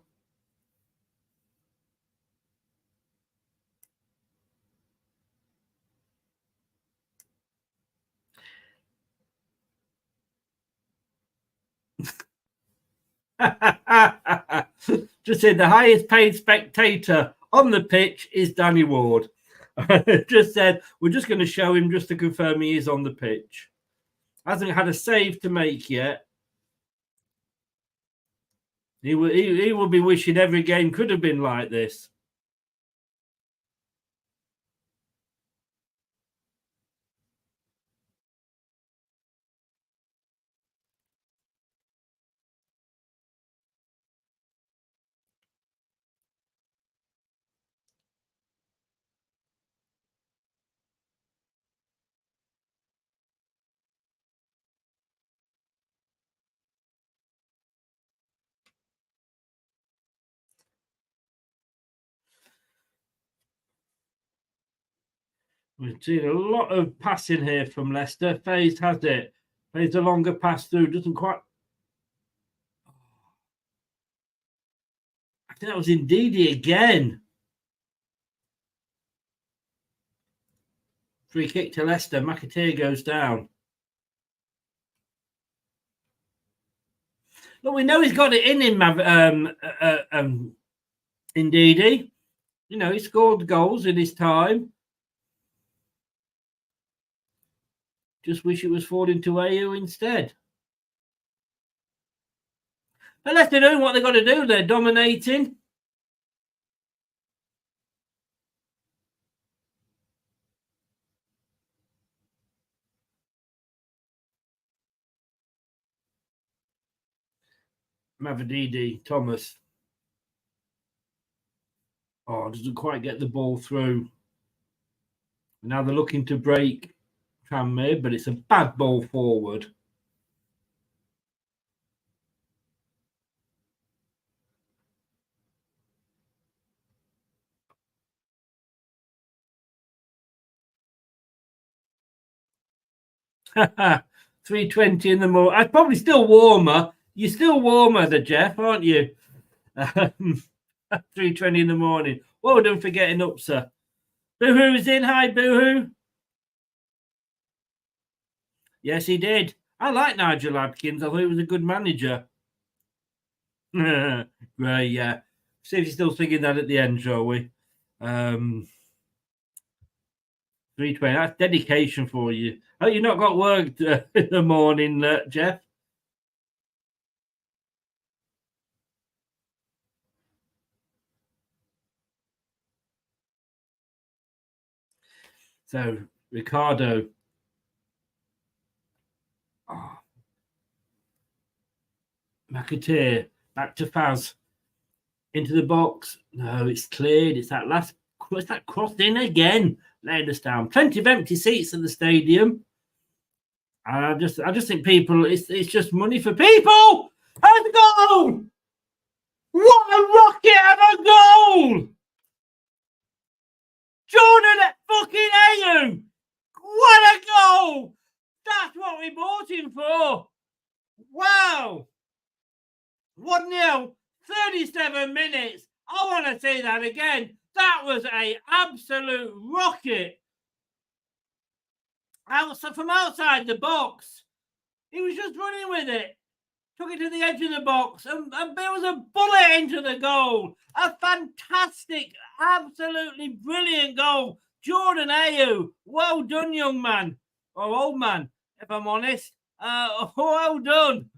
Just said the highest paid spectator on the pitch is Danny Ward. Just said we're just going to show him just to confirm he is on the pitch. Hasn't had a save to make yet. He will be wishing every game could have been like this. We've seen a lot of passing here from Leicester. Faze has it. Faze a longer pass through. Doesn't quite. I think that was Ndidi again. Free kick to Leicester. McAteer goes down. Look, we know he's got it in him, Ndidi. You know, he scored goals in his time. Just wish it was falling to Ayew instead. But Leicester doing what they've got to do. They're dominating. Mavididi, Thomas. Oh, doesn't quite get the ball through. Now they're looking to break Tranmere, but it's a bad ball forward. 3:20 in the morning. I'm probably still warmer. You're still warmer than Jeff, aren't you? 3:20 in the morning. Well done for getting up, sir. Boohoo's in. Hi, Boohoo. Yes, he did. I like Nigel Adkins. I thought he was a good manager. Right, yeah. See if you're still thinking that at the end, shall we? 3:20. That's dedication for you. Oh, you've not got work in the morning, Jeff? So, Ricardo. Oh. McAteer. Back to Faz. Into the box. No, it's cleared. It's that last. It's that crossed in again. Laying us down. Plenty of empty seats at the stadium. I just think people. It's just money for people. And a goal! What a rocket of a goal! Jordan fucking Ayew! What a goal! That's what we bought him for. Wow! 1-0, 37 minutes. I want to say that again. That was an absolute rocket. From outside the box, he was just running with it. Took it to the edge of the box, and there was a bullet into the goal. A fantastic, absolutely brilliant goal. Jordan Ayew, well done, young man. Or old man, if I'm honest. Well done.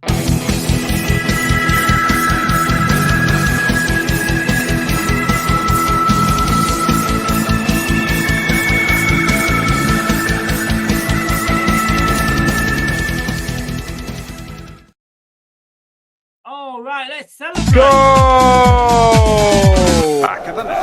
All right, let's celebrate. Go! Back of the net.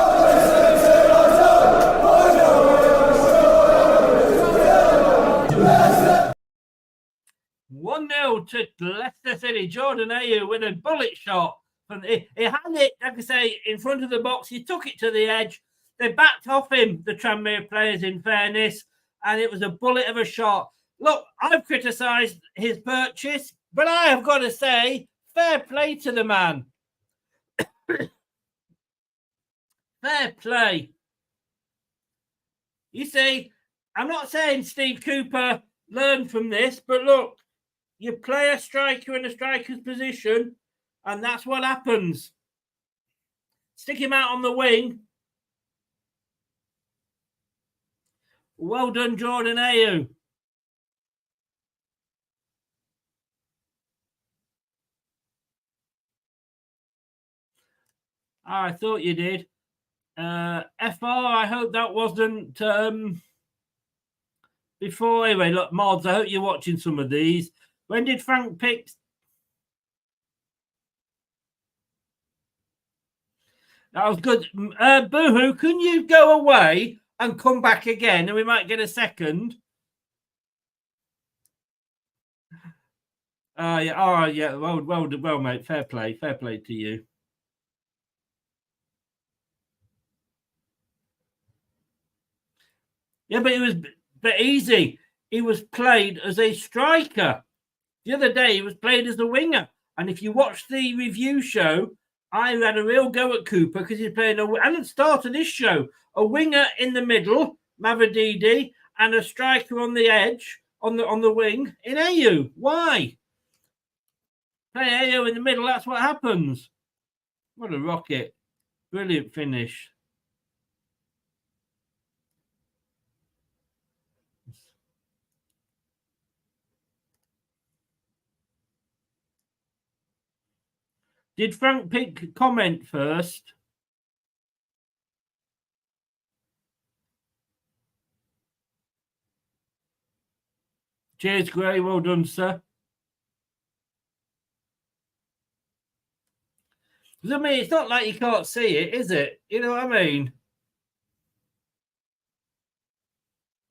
1-0 to Leicester City. Jordan Ayew with a bullet shot. He had it, like I say, in front of the box. He took it to the edge. They backed off him, the Tranmere players, in fairness, and it was a bullet of a shot. Look, I've criticised his purchase, but I have got to say, fair play to the man. Fair play. You see, I'm not saying Steve Cooper learned from this, but look, you play a striker in a striker's position, and that's what happens. Stick him out on the wing. Well done, Jordan Ayew. I thought you did. FR, I hope that wasn't before. Anyway, look, mods, I hope you're watching some of these. When did Frank pick? That was good. Boohoo, can you go away and come back again, and we might get a second? Yeah. Oh, yeah. Well, mate. Fair play to you. Yeah, but it was easy. He was played as a striker. The other day, he was played as a winger. And if you watch the review show, I had a real go at Cooper because he's playing and at the start of this show, a winger in the middle, Mavididi, and a striker on the edge, on the wing in Ayew. Why? Play Ayew in the middle, that's what happens. What a rocket. Brilliant finish. Did Frank Pick comment first? Cheers, Gray. Well done, sir. I mean, it's not like you can't see it, is it? You know what I mean?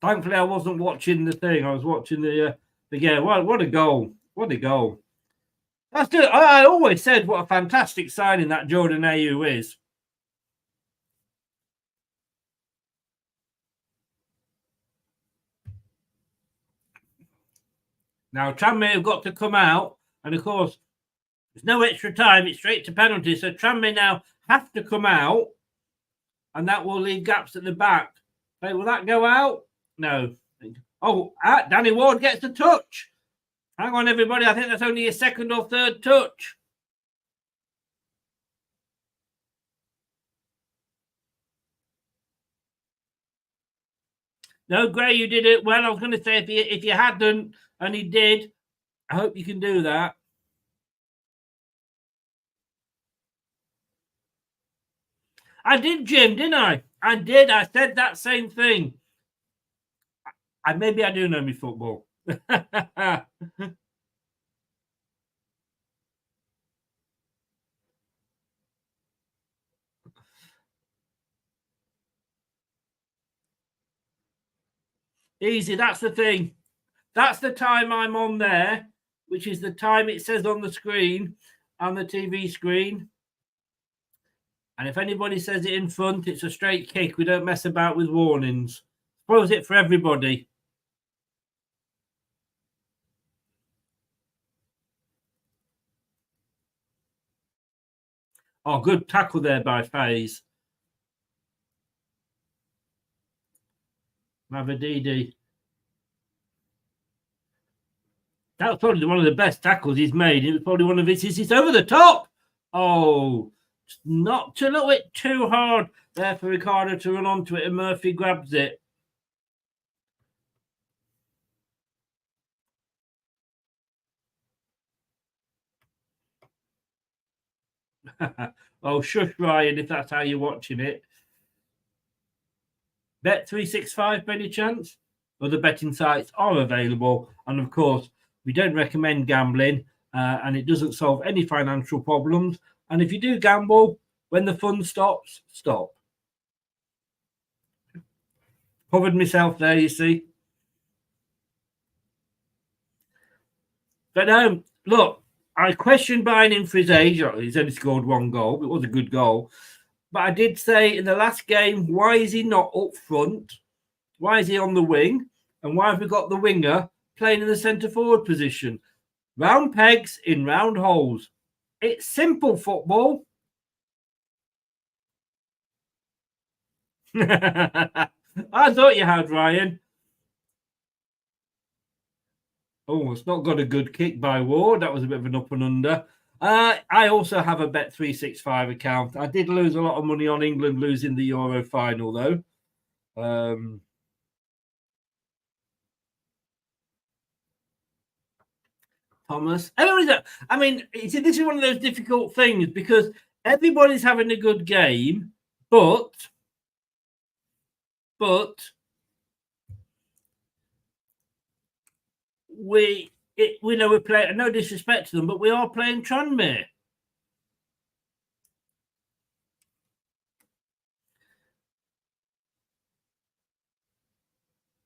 Thankfully, I wasn't watching the thing. I was watching the game. What a goal. What a goal. That's good. I always said what a fantastic signing that Jordan Ayew is. Now, Tranmere have got to come out, and of course, there's no extra time. It's straight to penalties. So Tranmere now have to come out, and that will leave gaps at the back. So will that go out? No. Oh, Danny Ward gets the touch. Hang on, everybody. I think that's only a second or third touch. No, Gray, you did it well. I was going to say if you hadn't, and he did, I hope you can do that. I did, Jim, didn't I? I did. I said that same thing. Maybe I do know me football. Easy. That's the thing. That's the time I'm on there, which is the time it says on the screen, on the TV screen. And if anybody says it in front, it's a straight kick. We don't mess about with warnings. Spoils it for everybody. Oh, good tackle there by Faze. Mavididi. That was probably one of the best tackles he's made. It was probably one of his. It's over the top. Oh, not a little bit too hard there for Ricardo to run onto it, and Murphy grabs it. Oh, shush, Ryan, if that's how you're watching it. Bet365, by any chance? Other betting sites are available. And of course, we don't recommend gambling, and it doesn't solve any financial problems. And if you do gamble, when the fun stops, stop. Covered myself there, you see. But look, I questioned buying him for his age. He's only scored one goal. It was a good goal. But I did say in the last game, why is he not up front? Why is he on the wing? And why have we got the winger playing in the centre forward position? Round pegs in round holes. It's simple football. I thought you had, Ryan. Oh, it's not got a good kick by Ward. That was a bit of an up and under. I also have a Bet365 account. I did lose a lot of money on England losing the Euro final, though. Thomas. I mean, this is one of those difficult things because everybody's having a good game, but we know we're playing. No disrespect to them, but we are playing Tranmere.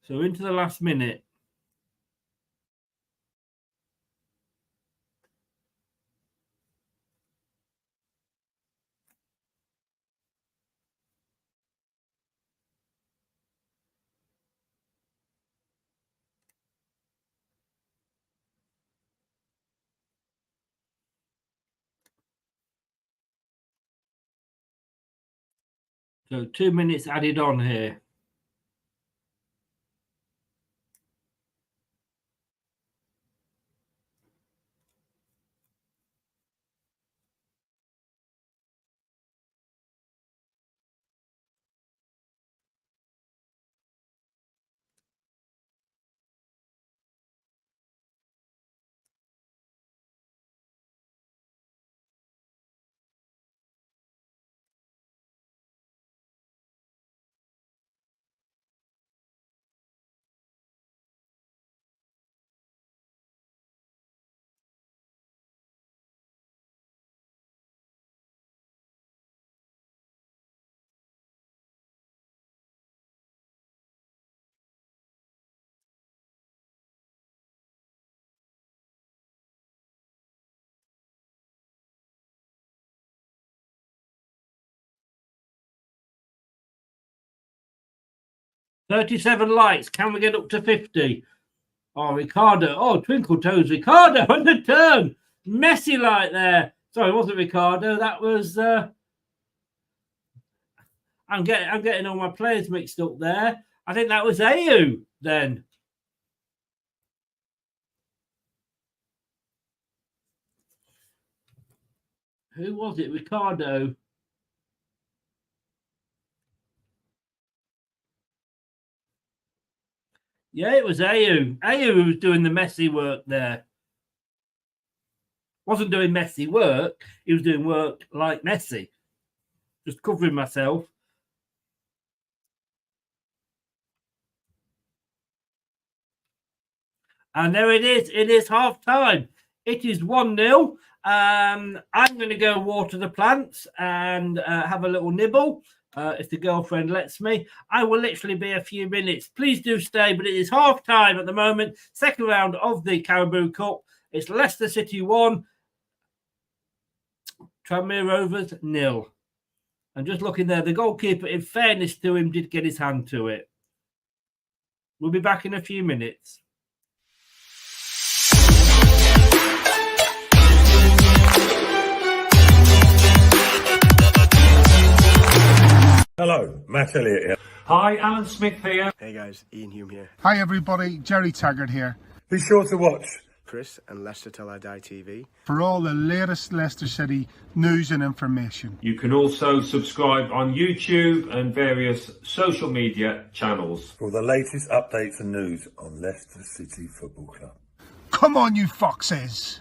So into the last minute. So 2 minutes added on here. $37 likes. Can we get up to 50? Oh, Ricardo. Oh, twinkle toes, Ricardo on the turn. Messi like there. Sorry, it wasn't Ricardo. That was. I'm getting all my players mixed up there. I think that was Ayew then. Who was it? Ricardo. Yeah, it was Ayew. Ayew who was doing the messy work there. Wasn't doing messy work. He was doing work like Messi. Just covering myself. And there it is. It is half time. It is 1-0. I'm going to go water the plants and have a little nibble. If the girlfriend lets me. I will literally be a few minutes. Please do stay, but it is half time at the moment. Second round of the Carabao Cup. It's Leicester City 1, Tranmere Rovers 0. And just looking there, the goalkeeper, in fairness to him, did get his hand to it. We'll be back in a few minutes. Hello, Matt Elliott here. Hi, Alan Smith here. Hey guys, Ian Hume here. Hi everybody, Jerry Taggart here. Be sure to watch Chris and Leicester Till I Die TV. For all the latest Leicester City news and information. You can also subscribe on YouTube and various social media channels. for the latest updates and news on Leicester City Football Club. Come on, you foxes!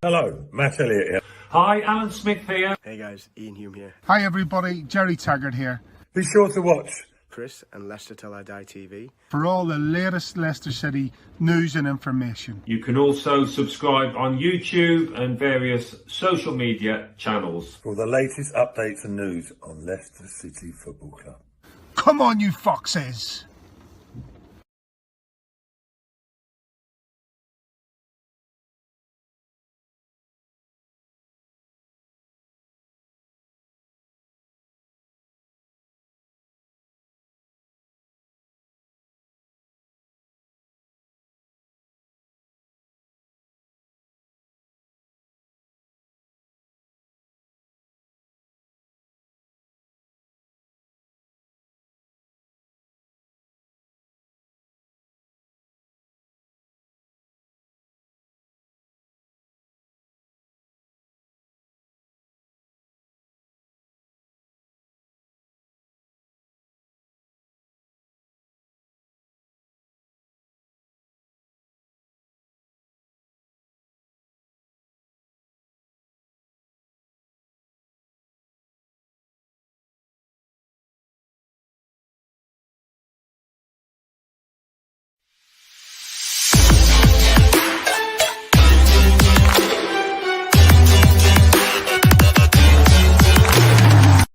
Hello, Matt Elliott here. Hi, Alan Smith here. Hey guys, Ian Hume here. Hi everybody, Jerry Taggart here. Be sure to watch Chris and Leicester Till I Die TV. For all the latest Leicester City news and information. You can also subscribe on YouTube and various social media channels. for the latest updates and news on Leicester City Football Club. Come on, you foxes!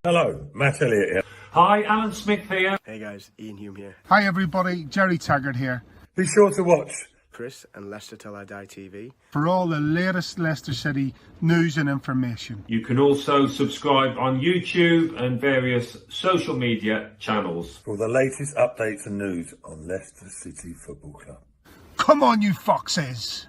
Hello, Matt Elliott here. Hi, Alan Smith here. Hey guys, Ian Hume here. Hi everybody, Jerry Taggart here. Be sure to watch Chris and Leicester Till I Die TV. For all the latest Leicester City news and information. You can also subscribe on YouTube and various social media channels. for the latest updates and news on Leicester City Football Club. Come on, you foxes!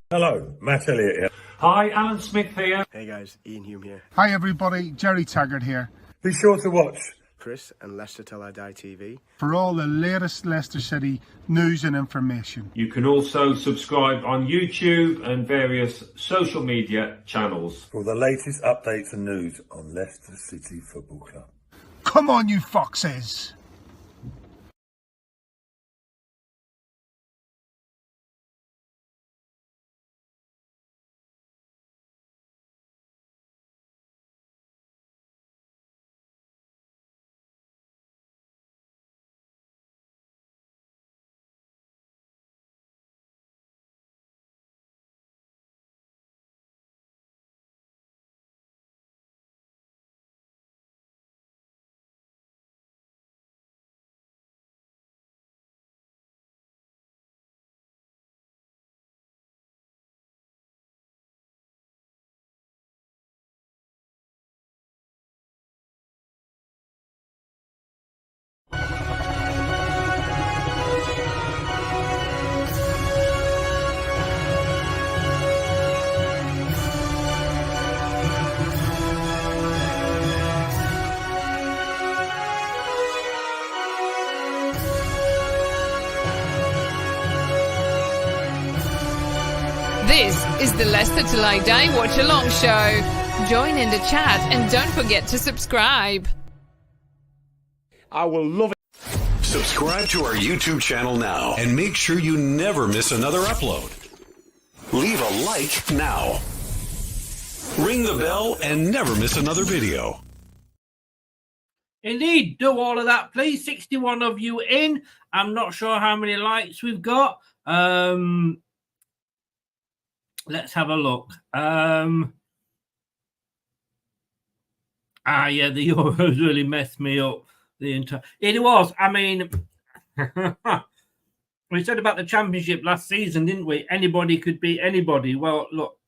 Hello, Matt Elliott here. Hi, Alan Smith here. Hey guys, Ian Hume here. Hi everybody, Jerry Taggart here. Be sure to watch Chris and Leicester Till I Die TV. For all the latest Leicester City news and information. You can also subscribe on YouTube and various social media channels. for the latest updates and news on Leicester City Football Club. Come on, you foxes! This is the Leicester Till I Die Watchalong show. Join in the chat and don't forget to subscribe. I will love it. Subscribe to our YouTube channel now and make sure you never miss another upload. Leave a like now. Ring the bell and never miss another video. Indeed, do all of that, please. 61 of you in. I'm not sure how many likes we've got. Let's have a look. Yeah, the Euros really messed me up. It was. I mean, we said about the Championship last season, didn't we? Anybody could beat anybody. Well, look,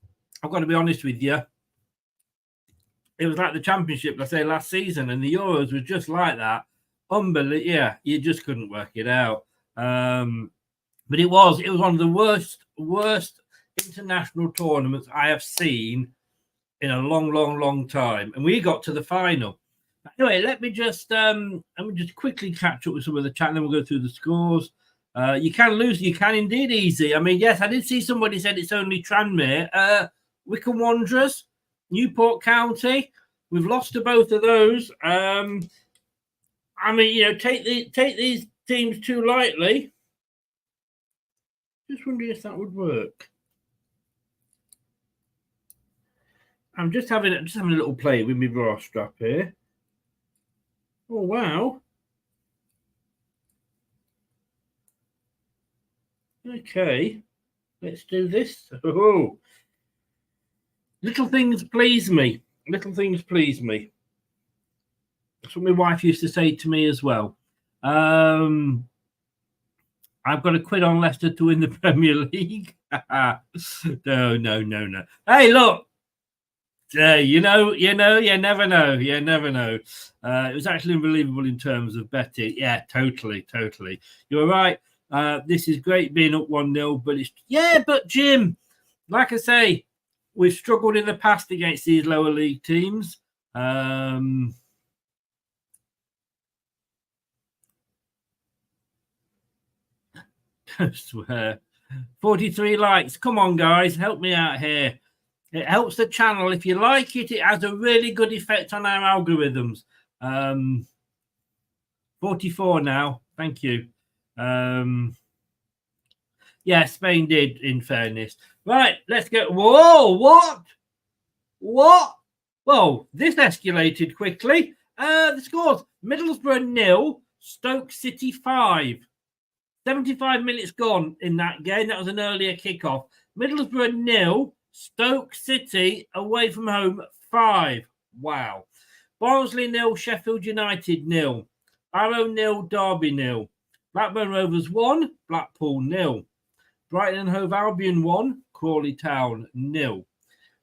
I've got to be honest with you. It was like the Championship, let's say, last season, and the Euros was just like that. Unbelievable. Yeah, you just couldn't work it out. But it was one of the worst international tournaments I have seen in a long time, and we got to the final. Anyway, let me just quickly catch up with some of the chat, and then we'll go through the scores. You can lose, you can indeed easy. I mean, yes, I did see somebody said it's only Tranmere, Wycombe Wanderers, Newport County. We've lost to both of those. I mean, you know, take these teams too lightly. Just wondering if that would work. I'm just having a little play with my bra strap here. Oh wow! Okay, let's do this. Oh, little things please me. Little things please me. That's what my wife used to say to me as well. I've got to quit on Leicester to win the Premier League. No. Hey, look. You never know. It was actually unbelievable in terms of betting. Yeah, totally. You're right. This is great being up 1-0, but Jim, like I say, we've struggled in the past against these lower league teams. I swear. 43 likes. Come on, guys, help me out here. It helps the channel. If you like it, it has a really good effect on our algorithms. 44 now. Thank you. Yeah, Spain did, in fairness. Right, let's go. Whoa, what? Whoa, this escalated quickly. The scores. Middlesbrough 0, Stoke City 5. 75 minutes gone in that game. That was an earlier kickoff. Middlesbrough 0, Stoke City away from home 5. Wow. Barnsley 0, Sheffield United 0. Barrow 0, Derby 0. Blackburn Rovers 1, Blackpool 0. Brighton and Hove Albion 1, Crawley Town 0.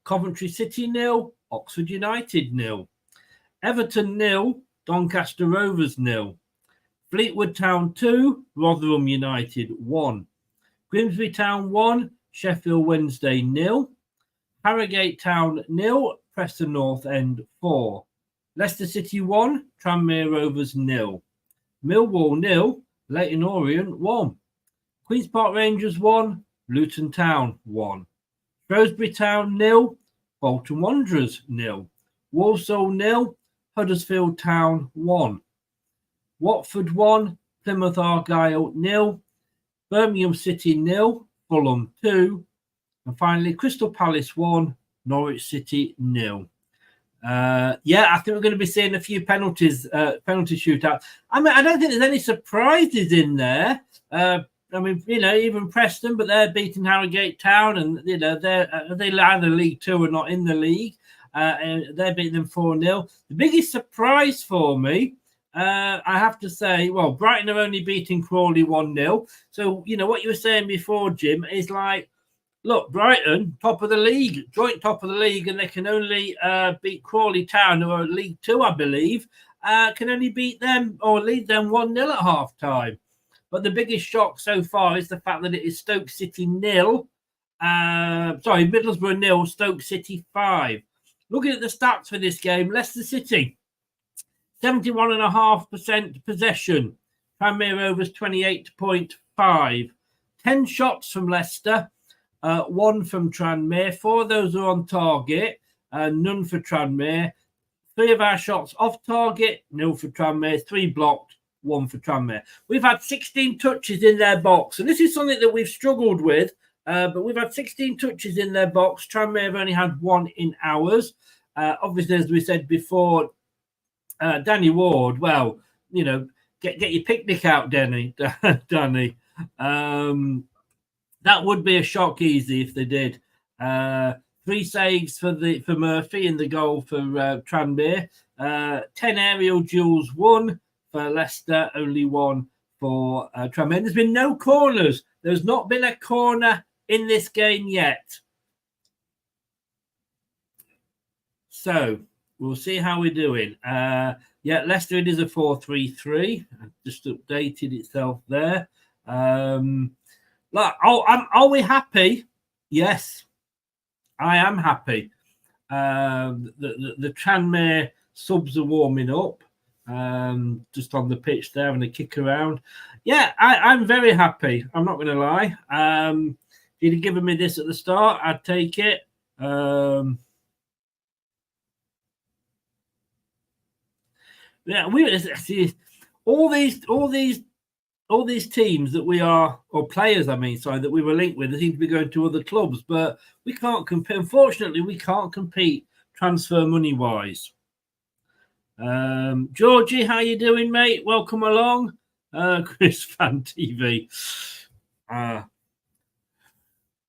Coventry City 0, Oxford United 0. Everton 0, Doncaster Rovers 0. Fleetwood Town 2, Rotherham United 1. Grimsby Town 1, Sheffield Wednesday 0. Harrogate Town 0. Preston North End 4. Leicester City 1. Tranmere Rovers 0. Millwall 0. Leyton Orient 1. Queen's Park Rangers 1. Luton Town 1. Shrewsbury Town 0. Bolton Wanderers 0. Walsall 0. Huddersfield Town 1. Watford 1. Plymouth Argyle 0. Birmingham City 0. Fulham 2. And finally, Crystal Palace 1. Norwich City 0. I think we're going to be seeing a few penalty shootout. I mean, I don't think there's any surprises in there. Even Preston, but they're beating Harrogate Town, and they're either League Two or not in the league. They're beating them 4-0. The biggest surprise for me, I have to say, well, Brighton are only beating Crawley 1-0. So what you were saying before, Jim, is like, look, Brighton, top of the league, joint top of the league, and they can only beat Crawley Town, who are League Two, I believe, can only beat them or lead them 1-0 at half time. But the biggest shock so far is the fact that it is Stoke City 0. Middlesbrough 0, Stoke City 5. Looking at the stats for this game, Leicester City, 71.5% possession. Tranmere Rovers 28.5. 10 shots from Leicester, 1 from Tranmere. 4 of those are on target, none for Tranmere. 3 of our shots off target, 0 for Tranmere. 3 blocked, 1 for Tranmere. We've had 16 touches in their box, and this is something that we've struggled with, but we've had 16 touches in their box. Tranmere have only had 1 in ours. Obviously, as we said before, Danny Ward, well, get your picnic out, Danny. That would be a shock easy if they did. 3 saves for Murphy in the goal for Tranmere. 10 aerial duels, 1 for Leicester, only 1 for Tranmere. There's been no corners. There's not been a corner in this game yet. So we'll see how we're doing. Leicester, it is a 4-3-3. Just updated itself there. Are we happy? Yes, I am happy. The Tranmere subs are warming up. Just on the pitch there and a kick around. Yeah, I'm very happy. I'm not going to lie. If you'd have given me this at the start, I'd take it. All these teams that we are, or players, that we were linked with, they seem to be going to other clubs, but we can't compete. Unfortunately, we can't compete transfer money wise. Georgie, how you doing, mate? Welcome along. Chris Fan TV.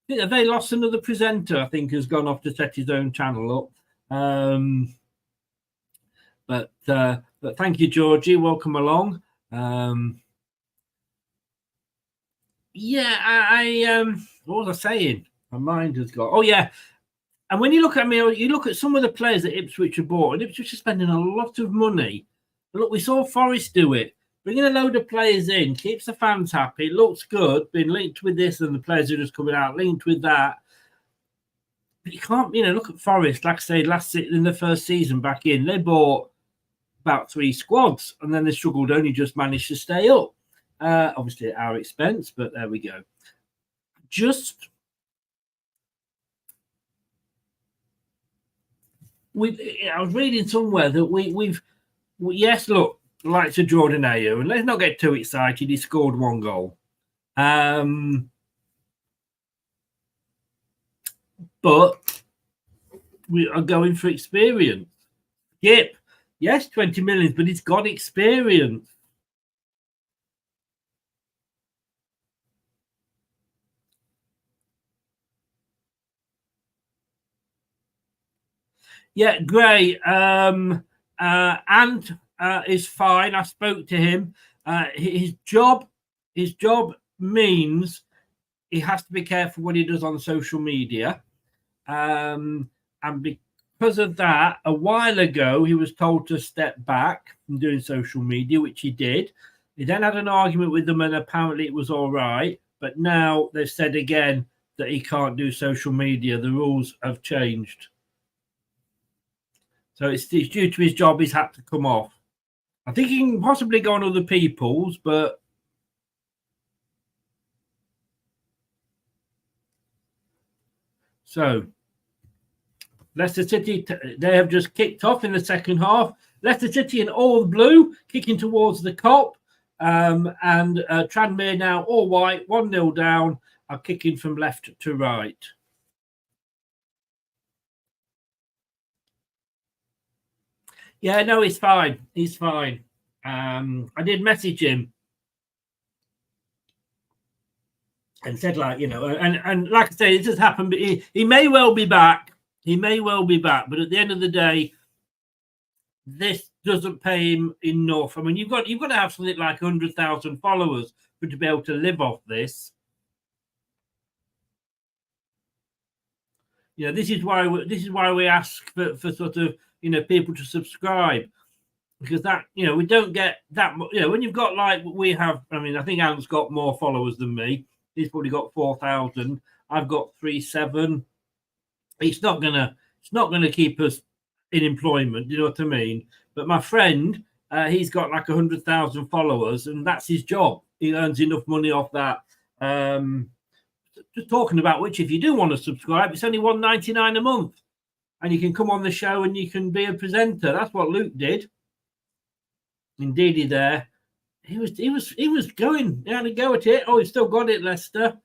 Have they lost another presenter? I think has gone off to set his own channel up. But thank you, Georgie. Welcome along. What was I saying? My mind has got. Oh yeah. And when you look at me, you look at some of the players that Ipswich have bought, and Ipswich are spending a lot of money. But look, we saw Forest do it. Bringing a load of players in keeps the fans happy. It looks good. Being linked with this and the players are just coming out, linked with that. But you can't, look at Forest. Like I say, in the first season back in, they bought about 3 squads, and then they struggled, only just managed to stay up. Obviously at our expense, but there we go. I was reading somewhere that we've look, like to Jordan Ayew, and let's not get too excited. He scored 1 goal. But we are going for experience. Yep. Yes, 20 million, but he's got experience. Yeah, Gray. And is fine. I spoke to him. His job means he has to be careful what he does on social media. And because of that, a while ago, he was told to step back from doing social media, which he did. He then had an argument with them, and apparently it was all right. But now they've said again that he can't do social media. The rules have changed. So it's due to his job, he's had to come off. I think he can possibly go on other people's, but so Leicester City, they have just kicked off in the second half. Leicester City in all blue, kicking towards the Kop. And Tranmere now all white, 1-0 down, are kicking from left to right. Yeah, no, he's fine. He's fine. I did message him and said, like, you know, and like I say, it just happened, but he may well be back. He may well be back, but at the end of the day, this doesn't pay him enough. I mean, you've got to have something like 100,000 followers for to be able to live off this. You know, this is why we ask for sort of, you know, people to subscribe, because that, you know, we don't get that much. You know, when you've got like we have, I mean, I think Ant's got more followers than me. He's probably got 4,000. I've got 3,700. It's not gonna keep us in employment. You know what I mean? But my friend, he's got like 100,000 followers, and that's his job. He earns enough money off that. Just talking about which, if you do want to subscribe, it's only $1.99 a month, and you can come on the show and you can be a presenter. That's what Luke did. Ndidi there, he was going. He had a go at it. Oh, he's still got it, Leicester.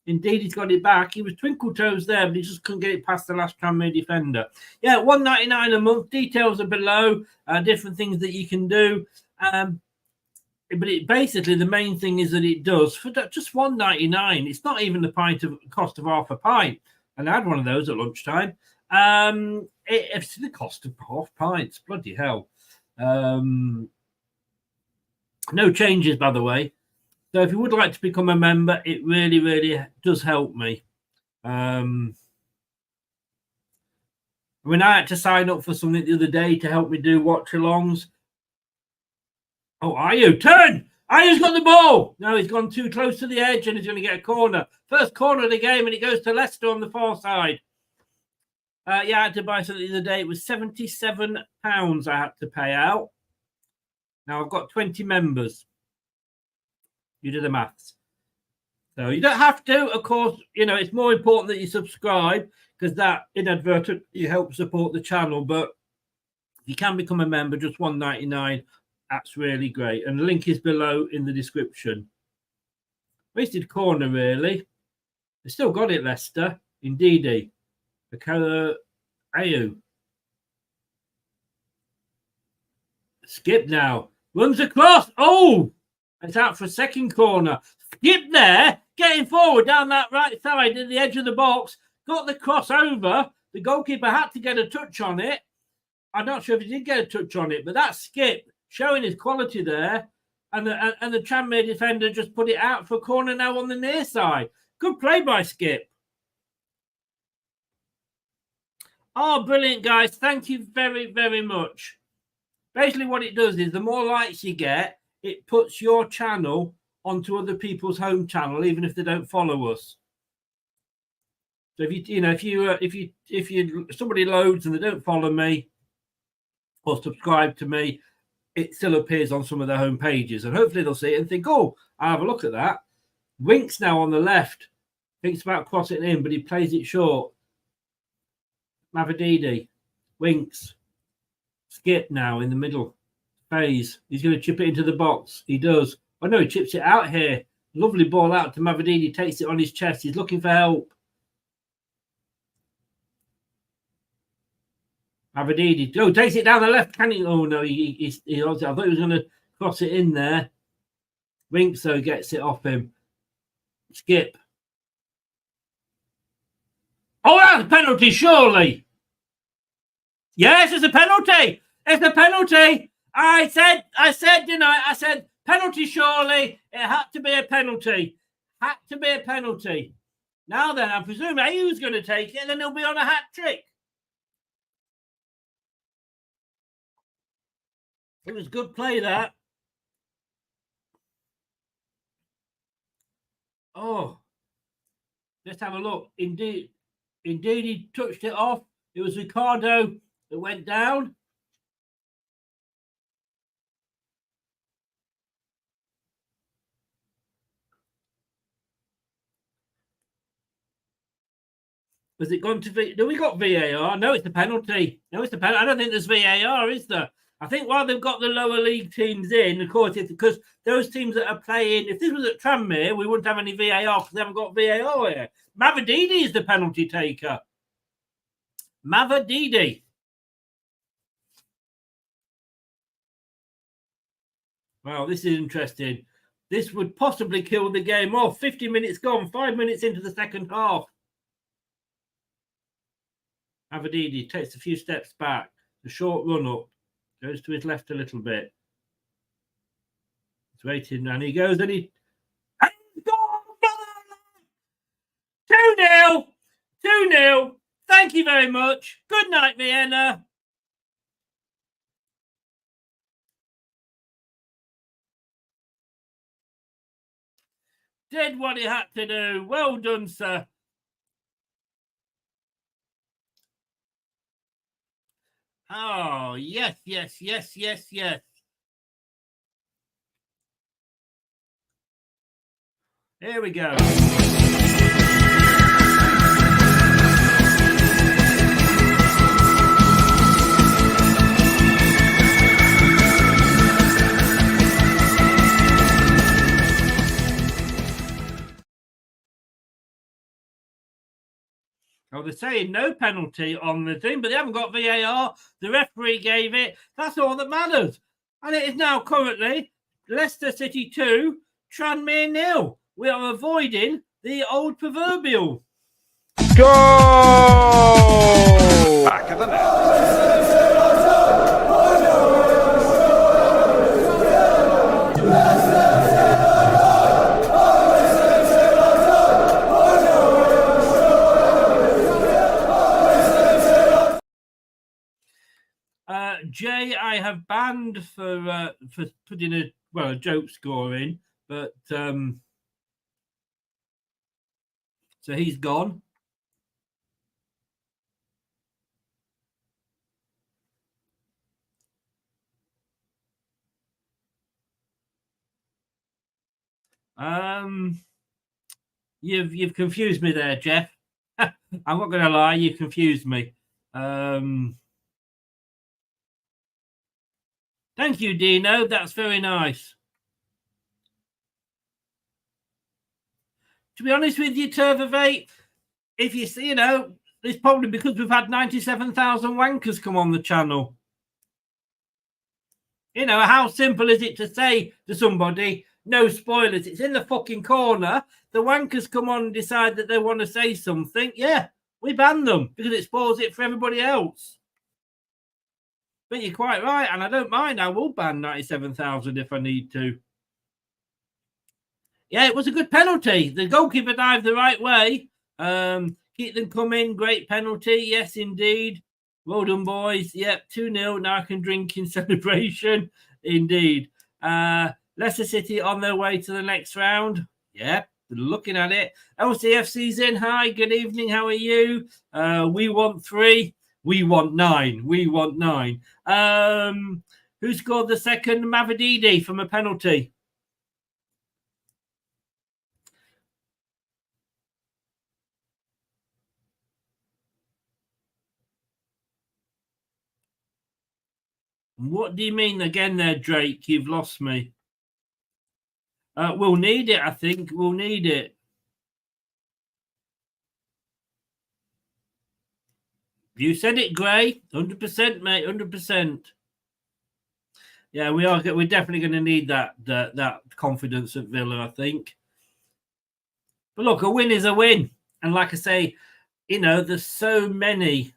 Ndidi's got it back. He was twinkle toes there, but he just couldn't get it past the last Tranmere defender. Yeah, $1.99 a month. Details are below. Different things that you can do. But it basically, the main thing is that it does for just $1.99. It's not even the cost of half a pint. And I had one of those at lunchtime. It's the cost of half pints. Bloody hell. No changes, by the way. So if you would like to become a member, it really, really does help me. I mean, I had to sign up for something the other day to help me do watch-alongs. Oh, Ayew, turn! Ayew's got the ball! No, he's gone too close to the edge and he's going to get a corner. First corner of the game, and it goes to Leicester on the far side. Yeah, I had to buy something the other day. It was £77 I had to pay out. Now I've got 20 members. You do the maths. So you don't have to, of course. You know, it's more important that you subscribe, because that inadvertently helps support the channel. But if you can become a member, just $1.99, that's really great. And the link is below in the description. Wasted corner, really. They still got it, Leicester. Ndidi. Ayew. Skip now. Runs across. Oh! It's out for a second corner. Skip there. Getting forward down that right side at the edge of the box. Got the cross over. The goalkeeper had to get a touch on it. I'm not sure if he did get a touch on it, but that Skip showing his quality there. And the Tranmere defender just put it out for a corner now on the near side. Good play by Skip. Oh, brilliant, guys. Thank you very, very much. Basically, what it does is the more likes you get, it puts your channel onto other people's home channel, even if they don't follow us. So if somebody loads and they don't follow me or subscribe to me, it still appears on some of their home pages, and hopefully they'll see it and think, "Oh, I'll have a look at that." Winks now on the left, thinks about crossing it in, but he plays it short. Mavididi, Winks, Skip now in the middle. Phase. He's going to chip it into the box. He does. Oh no, he chips it out here. Lovely ball out to Mavididi. Takes it on his chest. He's looking for help. Mavididi. Oh, takes it down the left. Can he? Oh no, he I thought he was going to cross it in there. Winks though gets it off him. Skip. Oh, that's a penalty, surely. Yes, it's a penalty. It's a penalty. I said, penalty, surely. It had to be a penalty. Had to be a penalty. Now then, I presume Ayew's going to take it, and then he'll be on a hat trick. It was good play, that. Oh. Let's have a look. Indeed, he touched it off. It was Ricardo that went down. Was it gone to V? No, we got VAR. No, it's a penalty. No, it's a penalty. I don't think there's VAR, is there? I think while they've got the lower league teams in, of course, it's because those teams that are playing, if this was at Tranmere, we wouldn't have any VAR because they haven't got VAR here. Mavididi is the penalty taker. Mavididi. Wow, this is interesting. This would possibly kill the game off. 50 minutes gone, 5 minutes into the second half. Mavididi takes a few steps back. The short run up. Goes to his left a little bit. He's waiting, and he goes, and he... And he's gone! 2-0! 2-0! Thank you very much. Good night, Vienna. Did what he had to do. Well done, sir. Oh, yes, yes, yes, yes, yes. Here we go. Oh, they're saying no penalty on the thing, but they haven't got VAR. The referee gave it. That's all that matters. And it is now currently Leicester City 2, Tranmere 0. We are avoiding the old proverbial. Go! Back of the net. Jay, I have banned for putting a joke score in, but so he's gone. You've confused me there, Jeff. I'm not going to lie, you confused me. Thank you, Dino. That's very nice. To be honest with you, Turvavate, if you see, it's probably because we've had 97,000 wankers come on the channel. How simple is it to say to somebody, no spoilers, it's in the fucking corner. The wankers come on and decide that they want to say something. Yeah, we ban them because it spoils it for everybody else. But you're quite right, and I don't mind. I will ban 97,000 if I need to. Yeah, it was a good penalty. The goalkeeper dived the right way. Keep them coming. Great penalty. Yes, indeed. Well done, boys. Yep, 2-0. Now I can drink in celebration. Indeed. Leicester City on their way to the next round. Yep, looking at it. LCFC's in. Hi, good evening. How are you? We want 3. We want 9. We want 9. Who scored the second? Mavididi from a penalty. What do you mean again there, Drake? You've lost me. We'll need it, I think. We'll need it. You said it, Gray. 100%, mate. 100%. Yeah, we are. We're definitely going to need that confidence at Villa, I think. But look, a win is a win. And like I say, there's so many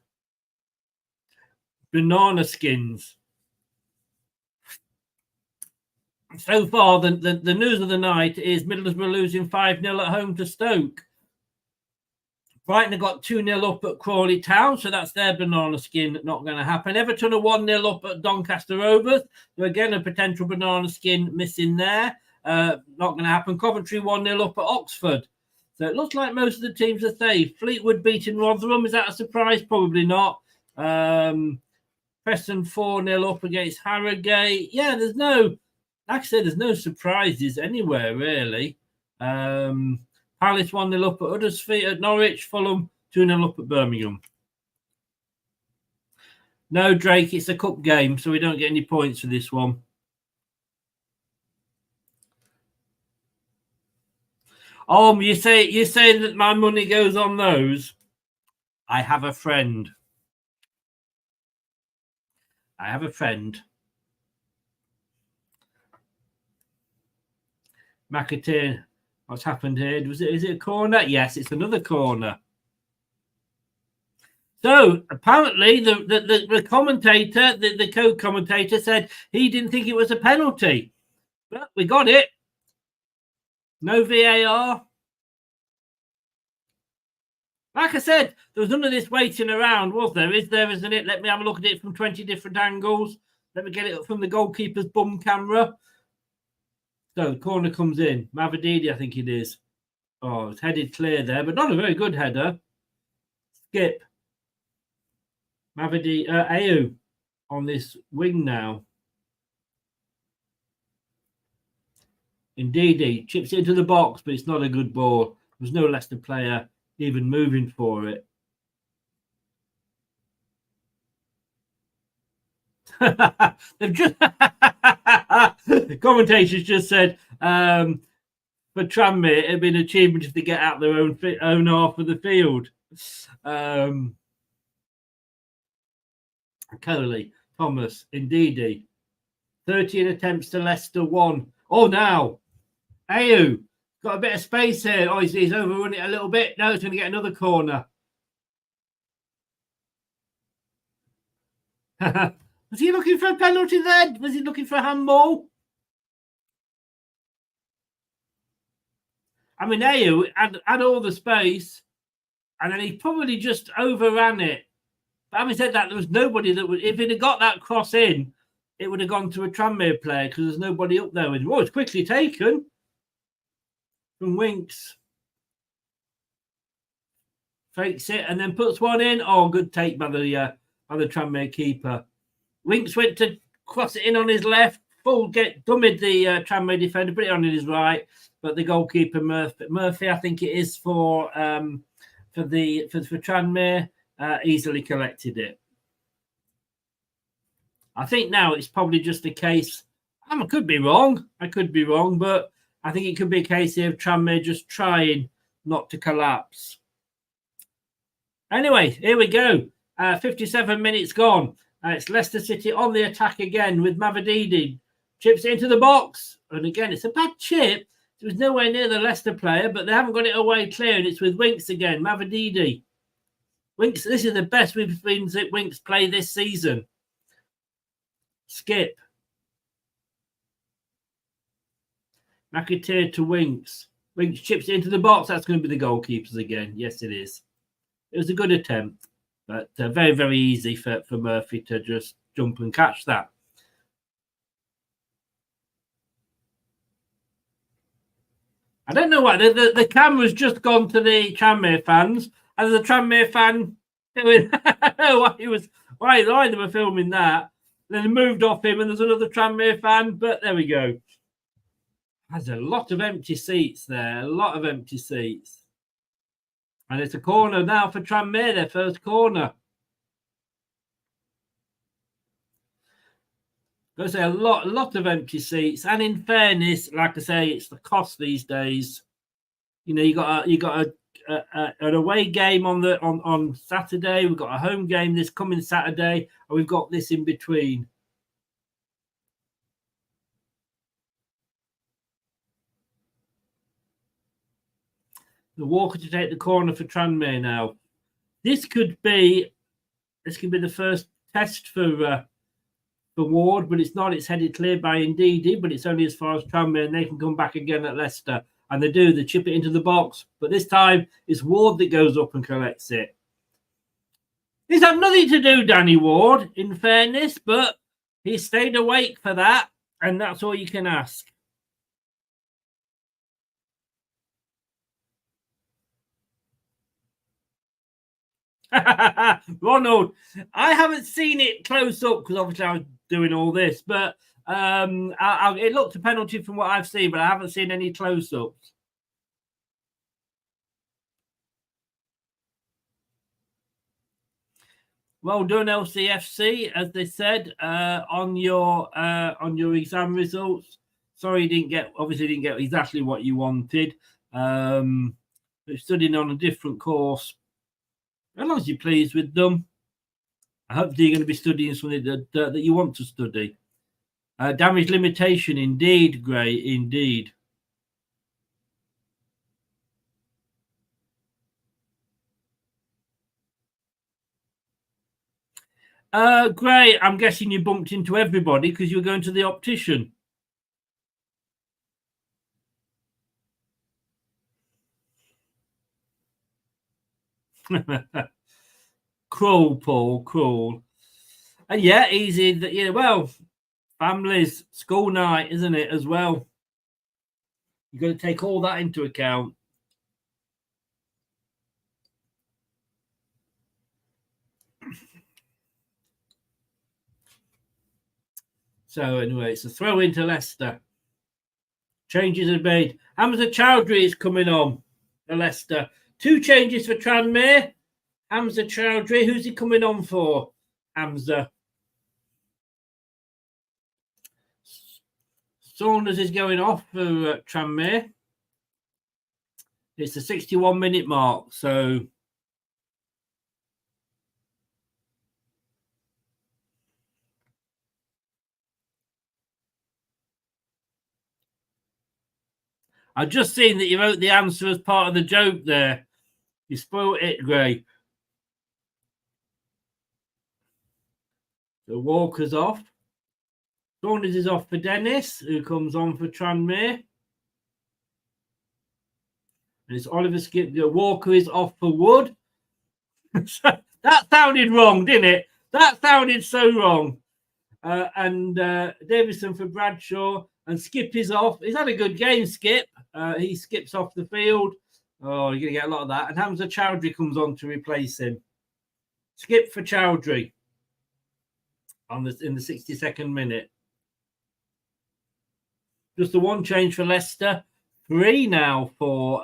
banana skins. So far, the news of the night is Middlesbrough losing 5-0 at home to Stoke. Brighton have got 2-0 up at Crawley Town, so that's their banana skin not going to happen. Everton are 1-0 up at Doncaster Rovers. So again, a potential banana skin missing there. Not going to happen. Coventry 1-0 up at Oxford. So it looks like most of the teams are safe. Fleetwood beating Rotherham. Is that a surprise? Probably not. Preston 4-0 up against Harrogate. Yeah, there's no, like I said, there's no surprises anywhere, really. Palace 1-0 up at Huddersfield at Norwich. Fulham 2-0 up at Birmingham. No, Drake, it's a cup game, so we don't get any points for this one. Oh, you're saying that my money goes on those? I have a friend. McAteer, what's happened here? Is it a corner? Yes, it's another corner. So apparently the commentator, the co-commentator said he didn't think it was a penalty. But we got it. No VAR. Like I said, there was none of this waiting around, was there? Is there, isn't it? Let me have a look at it from 20 different angles. Let me get it up from the goalkeeper's bum camera. So the corner comes in. Mavididi, I think it is. Oh, it's headed clear there, but not a very good header. Skip. Mavididi, Ayew on this wing now. Ndidi chips it into the box, but it's not a good ball. There's no Leicester player even moving for it. They've just the commentators just said for Tranmere it'd be an achievement if they get out their own half of the field. Coley, Thomas, Ndidi, 13 attempts to Leicester 1. Oh, now Ayew got a bit of space here. Oh, he's overrun it a little bit. Now he's going to get another corner. Was he looking for a penalty there? Was he looking for a handball? I mean, Ayew had all the space, and then he probably just overran it. But having said that, there was nobody that would, if he'd have got that cross in, it would have gone to a Tranmere player because there's nobody up there with him. Oh, it's quickly taken from Winks. Fakes it and then puts one in. Oh, good take by the Tranmere keeper. Winks went to cross it in on his left. Dummied the Tranmere defender, put it on his right. But the goalkeeper Murphy, I think it is for Tranmere, easily collected it. I think now it's probably just a case. I could be wrong, but I think it could be a case here of Tranmere just trying not to collapse. Anyway, here we go. 57 minutes gone. It's Leicester City on the attack again with Mavididi. Chips it into the box. And again, it's a bad chip. It was nowhere near the Leicester player, but they haven't got it away clear. And it's with Winks again. Mavididi. Winks, this is the best we've seen Winks play this season. Skip. McAteer to Winks. Winks chips it into the box. That's going to be the goalkeepers again. Yes, it is. It was a good attempt, but very, very easy for Murphy to just jump and catch that. I don't know why. The camera's just gone to the Tranmere fans, and there's a Tranmere fan doing why they were filming that. Then they moved off him, and there's another Tranmere fan. But there we go. There's a lot of empty seats there. A lot of empty seats. And it's a corner now for Tranmere, their first corner. There's a lot of empty seats. And in fairness, like I say, it's the cost these days. You know, you got an away game on Saturday. We've got a home game this coming Saturday, and we've got this in between. The Walker to take the corner for Tranmere now. This could be the first test for Ward, but it's not. It's headed clear by Ndidi, but it's only as far as Tranmere, and they can come back again at Leicester. And they do. They chip it into the box. But this time, it's Ward that goes up and collects it. He's had nothing to do, Danny Ward, in fairness, but he stayed awake for that, and that's all you can ask. Ronald, I haven't seen it close up because obviously I was doing all this, but it looked a penalty from what I've seen, but I haven't seen any close-ups. Well done, LCFC, as they said on your exam results. Sorry you didn't get exactly what you wanted. But studying on a different course, as long as you're pleased with them, I hope you're going to be studying something that you want to study. Damage limitation, indeed, Gray, indeed. Gray, I'm guessing you bumped into everybody because you were going to the optician. Cruel, Paul, cruel. And yeah, easy. Yeah, well, families, school night, isn't it, as well? You've got to take all that into account. So anyway, it's a throw into Leicester. Changes are made. Hamza Chowdhury is coming on for Leicester. 2 changes for Tranmere. Hamza Chowdhury, who's he coming on for? Hamza. Saunders is going off for Tranmere. It's the 61-minute mark, so I've just seen that you wrote the answer as part of the joke there. You spoiled it, Gray. So Walker's off. Saunders is off for Dennis, who comes on for Tranmere. And it's Oliver Skip. Walker is off for Wood. That sounded wrong, didn't it? That sounded so wrong. And Davison for Bradshaw. And Skip is off. He's had a good game, Skip. He skips off the field. Oh, you're going to get a lot of that. And Hamza Chowdhury comes on to replace him. Skip for Chowdhury in the 62nd minute. Just the 1 change for Leicester. 3 now for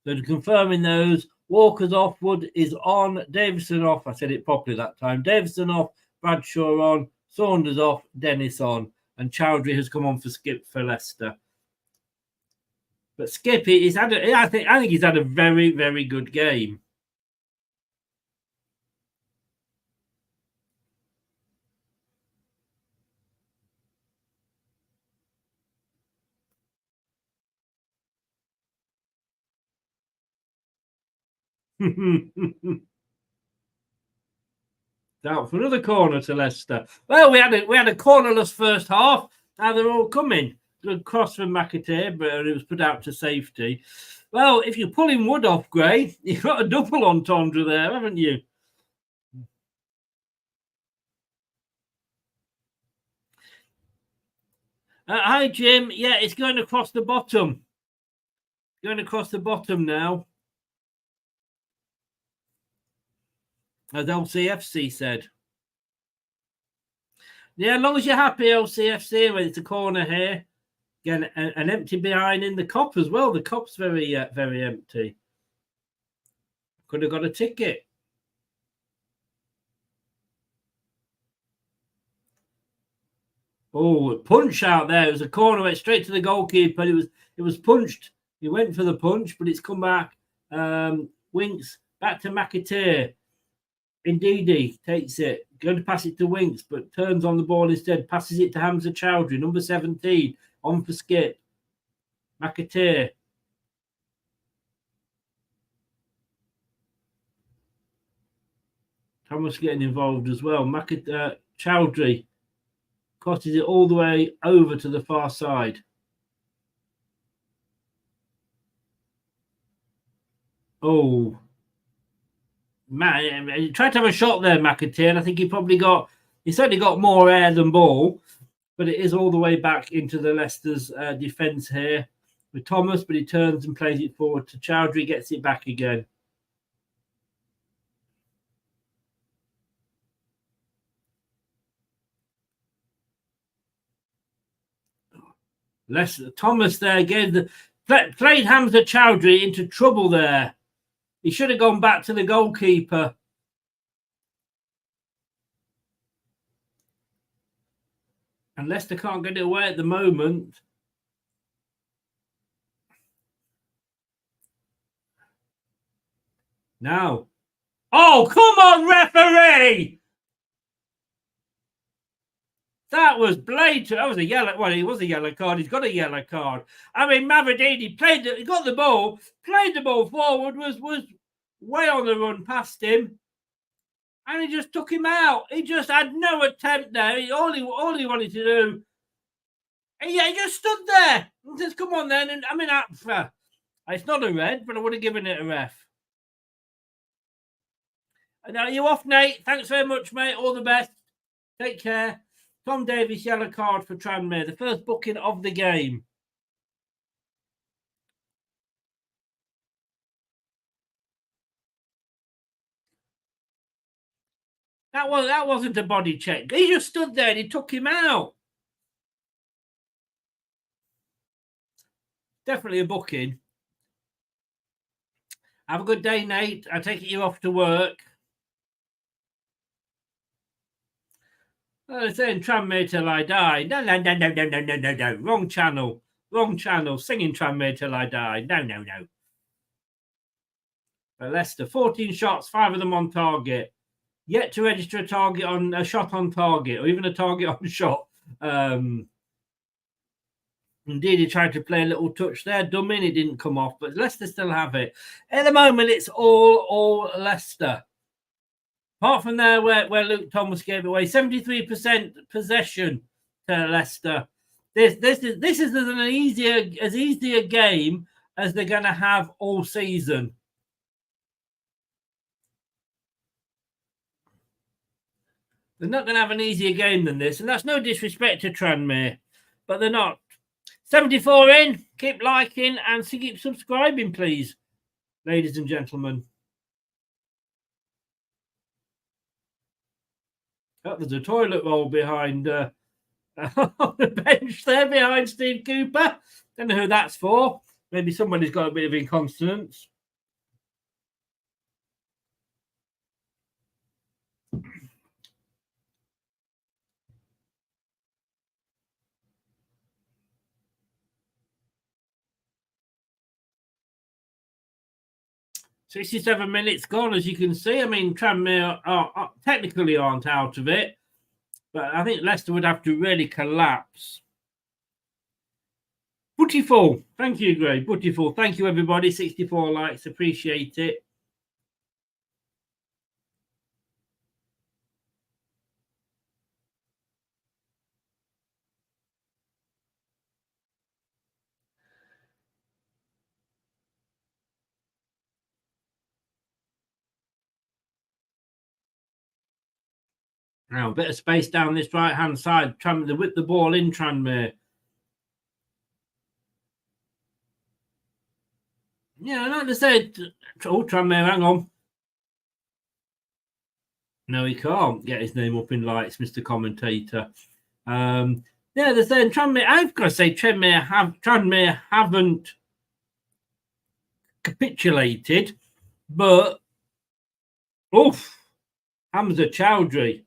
so confirming those. Walker's off, Wood is on, Davison off. I said it properly that time. Davison off, Bradshaw on, Saunders off, Dennis on, and Chowdhury has come on for Skip for Leicester. But Skip, I think he's had a very, very good game. Out for another corner to Leicester. Well, we had a cornerless first half. Now they're all coming. Good cross from McAteer, but it was put out to safety. Well, if you're pulling Wood off, Gray, you've got a double entendre there, haven't you? Hi, Jim. Yeah, it's going across the bottom. Going across the bottom now. As LCFC said. Yeah, as long as you're happy, LCFC, when it's a corner here. Again, an empty behind in the Kop as well. The Kop's very, very empty. Could have got a ticket. Oh, punch out there. It was a corner, went straight to the goalkeeper. It was punched. He went for the punch, but it's come back. Winks back to McAteer. Ndidi takes it. Going to pass it to Winks, but turns on the ball instead. Passes it to Hamza Chowdhury, number 17, on for Skip. McAteer. Thomas getting involved as well. Chowdhury crosses it all the way over to the far side. Oh, man, he tried to have a shot there, McAteer, and I think he certainly got more air than ball, but it is all the way back into the Leicester's defence here with Thomas, but he turns and plays it forward to Chowdhury, gets it back again. Leicester, Thomas there played Hamza Chowdhury into trouble there. He should have gone back to the goalkeeper. And Leicester can't get it away at the moment. Now. Oh, come on, referee! That was blatant. That was a yellow. Well, he was a yellow card. He's got a yellow card. I mean, Mavididi he got the ball, played the ball forward, was way on the run past him, and he just took him out. He just had no attempt there. All he wanted to do. And yeah, he just stood there and says, "Come on, then." And I mean, it's not a red, but I would have given it a ref. And now you off, Nate. Thanks very much, mate. All the best. Take care. Tom Davis, yellow card for Tranmere. The first booking of the game. That wasn't a body check. He just stood there and he took him out. Definitely a booking. Have a good day, Nate. I take it you're off to work. They're saying Tranmere till I die. No. Wrong channel. Wrong channel. Singing Tranmere till I die. No. But Leicester, 14 shots, 5 of them on target. Yet to register a shot on target, or even a target on shot. Ndidi tried to play a little touch there. Dummin, it didn't come off, but Leicester still have it. At the moment, it's all Leicester. Apart from there, where Luke Thomas gave away 73% possession to Leicester. This is as easy a game as they're going to have all season. They're not going to have an easier game than this, and that's no disrespect to Tranmere, but they're not. 74 in. Keep liking and keep subscribing, please, ladies and gentlemen. Oh, there's a toilet roll behind on the bench there behind Steve Cooper. Don't know who that's for. Maybe somebody's got a bit of incontinence. "67 minutes gone, as you can see. I mean, Tranmere technically aren't out of it, but I think Leicester would have to really collapse. Bootyful. Thank you, Gray. Bootyful. Thank you, everybody. 64 likes. Appreciate it. Now, a bit of space down this right-hand side. They whip the ball in, Tranmere. Yeah, like I said, Tranmere, hang on. No, he can't get his name up in lights, Mr. Commentator. Yeah, they're saying Tranmere. I've got to say Tranmere haven't capitulated, but Hamza Chowdhury.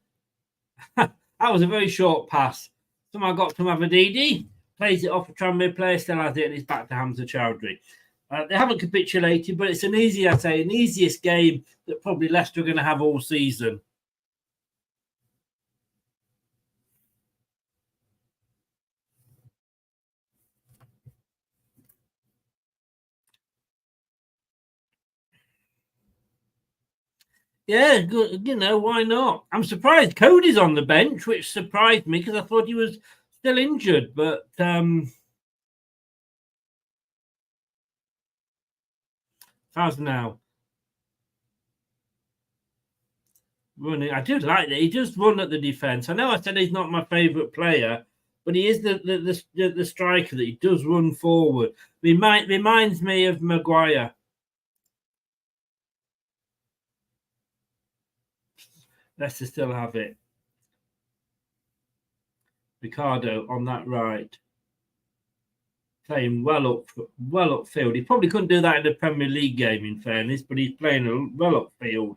That was a very short pass. Somehow got to Mavididi, plays it off a Tranmere player, still has it, and it's back to Hamza Chowdhury. They haven't capitulated, but it's an easiest game that probably Leicester are going to have all season. Yeah, good. Why not? I'm surprised Cody's on the bench, which surprised me because I thought he was still injured. But how's now? Running. I do like that. He does run at the defence. I know I said he's not my favourite player, but he is the striker that he does run forward. Reminds me of Maguire. Leicester still have it. Ricardo on that right. playing well upfield. He probably couldn't do that in the Premier League game, in fairness, but he's playing well upfield.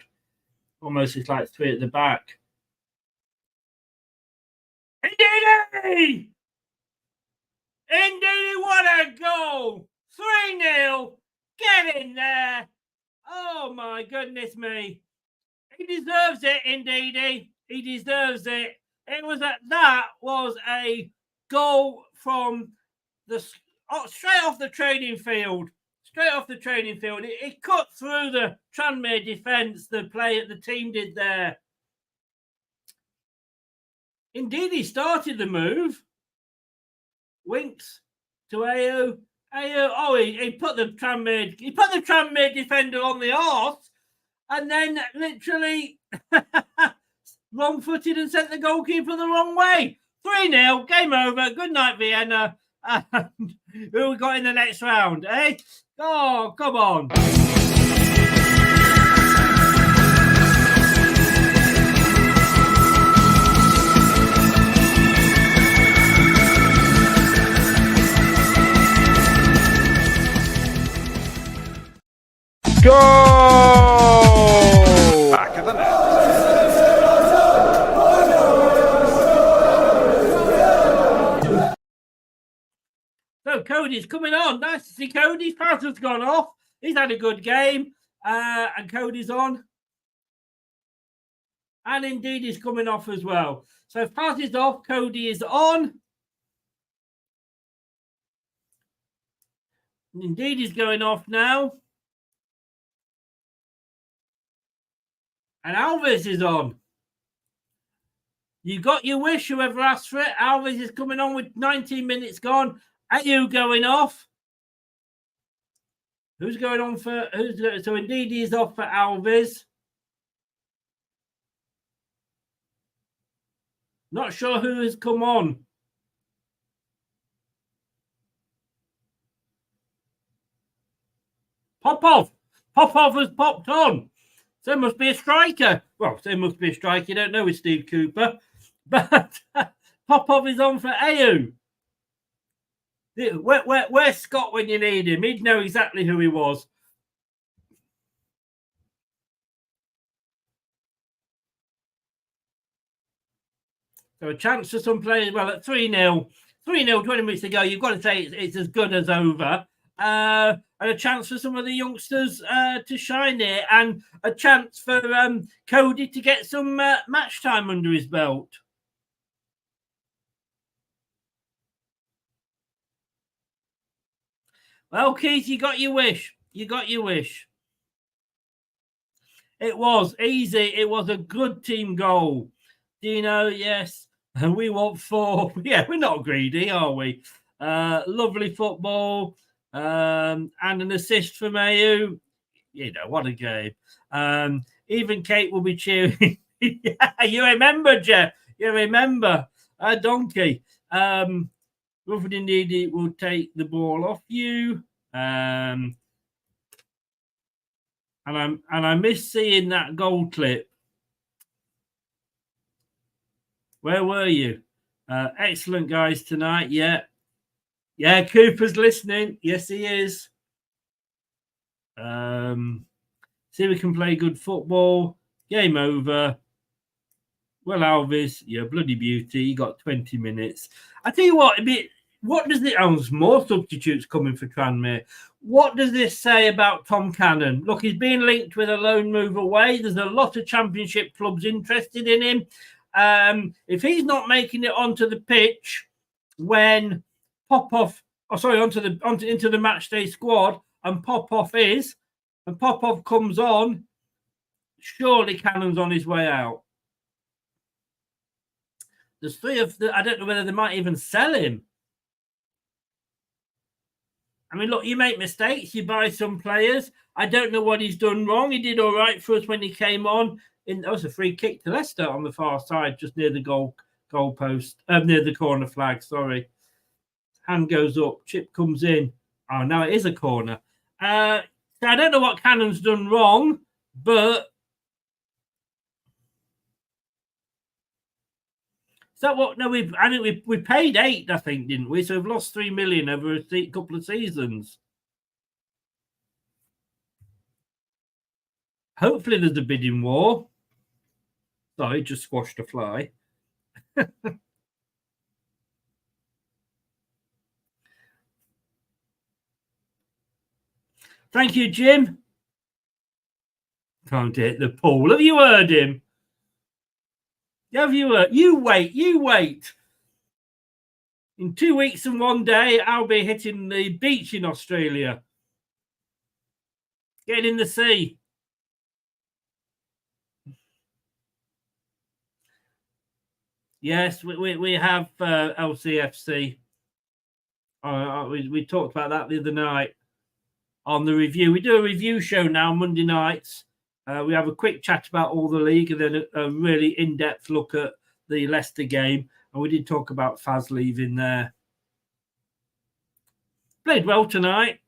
Almost it's like 3 at the back. Ndidi! Ndidi, what a goal! 3-0. Get in there. Oh, my goodness me. He deserves it, Ndidi. He deserves it. That was a goal from straight off the training field. Straight off the training field. It cut through the Tranmere defence, the play that the team did there. Ndidi started the move. Winks to Ayew. Ayew, he put the Tranmere defender on the arse, and then literally wrong-footed and sent the goalkeeper the wrong way. 3-0, game over. Good night, Vienna. And who we got in the next round, eh? Oh, come on. Goal! Back of the net. So Cody's coming on. Nice to see Cody. Farther's gone off. He's had a good game. And Cody's on. And indeed he's coming off as well. So Farther's off. Cody is on. Indeed he's going off now. And Alves is on. You got your wish, whoever asked for it. Alves is coming on with 19 minutes gone. Ayew going off. Who's going on for... So indeed he's off for Alves. Not sure who has come on. Popov has popped on. So it must be a striker. Well, so it must be a striker. You don't know with Steve Cooper. But Popov is on for Ayew. Where's Scott when you need him? He'd know exactly who he was. So a chance for some players. Well, at 3-0, 20 minutes to go, you've got to say it's as good as over. And a chance for some of the youngsters to shine here, and a chance for Cody to get some match time under his belt. Well, Keith, you got your wish. You got your wish. It was easy. It was a good team goal. Dino, yes. And we want 4. Yeah, we're not greedy, are we? Lovely football. And an assist from Ayew. You know, what a game. Even Kate will be cheering. Yeah, you remember, Jeff. You remember. Donkey. Rutherford Ndidi will take the ball off you. And I miss seeing that goal clip. Where were you? Excellent guys tonight. Yeah. Yeah, Cooper's listening. Yes, he is. See if we can play good football. Game over. Well, Alves, you're a bloody beauty. You got 20 minutes. I tell you what, what does it... Oh, there's more substitutes coming for Tranmere. What does this say about Tom Cannon? Look, he's being linked with a loan move away. There's a lot of championship clubs interested in him. If he's not making it onto the pitch when... Popov, into the Matchday squad, and Popov is, and Popov comes on, surely Cannon's on his way out. There's 3 of the, I don't know whether they might even sell him. I mean, look, you make mistakes, you buy some players. I don't know what he's done wrong. He did all right for us when he came on. That was a free kick to Leicester on the far side, just near the goal post, near the corner flag, sorry. Hand goes up, chip comes in. Oh, now it is a corner. So I don't know what Cannon's done wrong, but that what? No, we paid 8, I think, didn't we? So we've lost 3 million over a couple of seasons. Hopefully, there's a bidding war. Sorry, just squashed a fly. Thank you, Jim. Can't hit the pool. Have you heard him? Have you heard? You wait. In 2 weeks and 1 day, I'll be hitting the beach in Australia. Getting in the sea. Yes, we have LCFC. We talked about that the other night on the review. We do a review show now Monday nights. We have a quick chat about all the league and then a really in-depth look at the Leicester game. And we did talk about Faz leaving there. Played well tonight.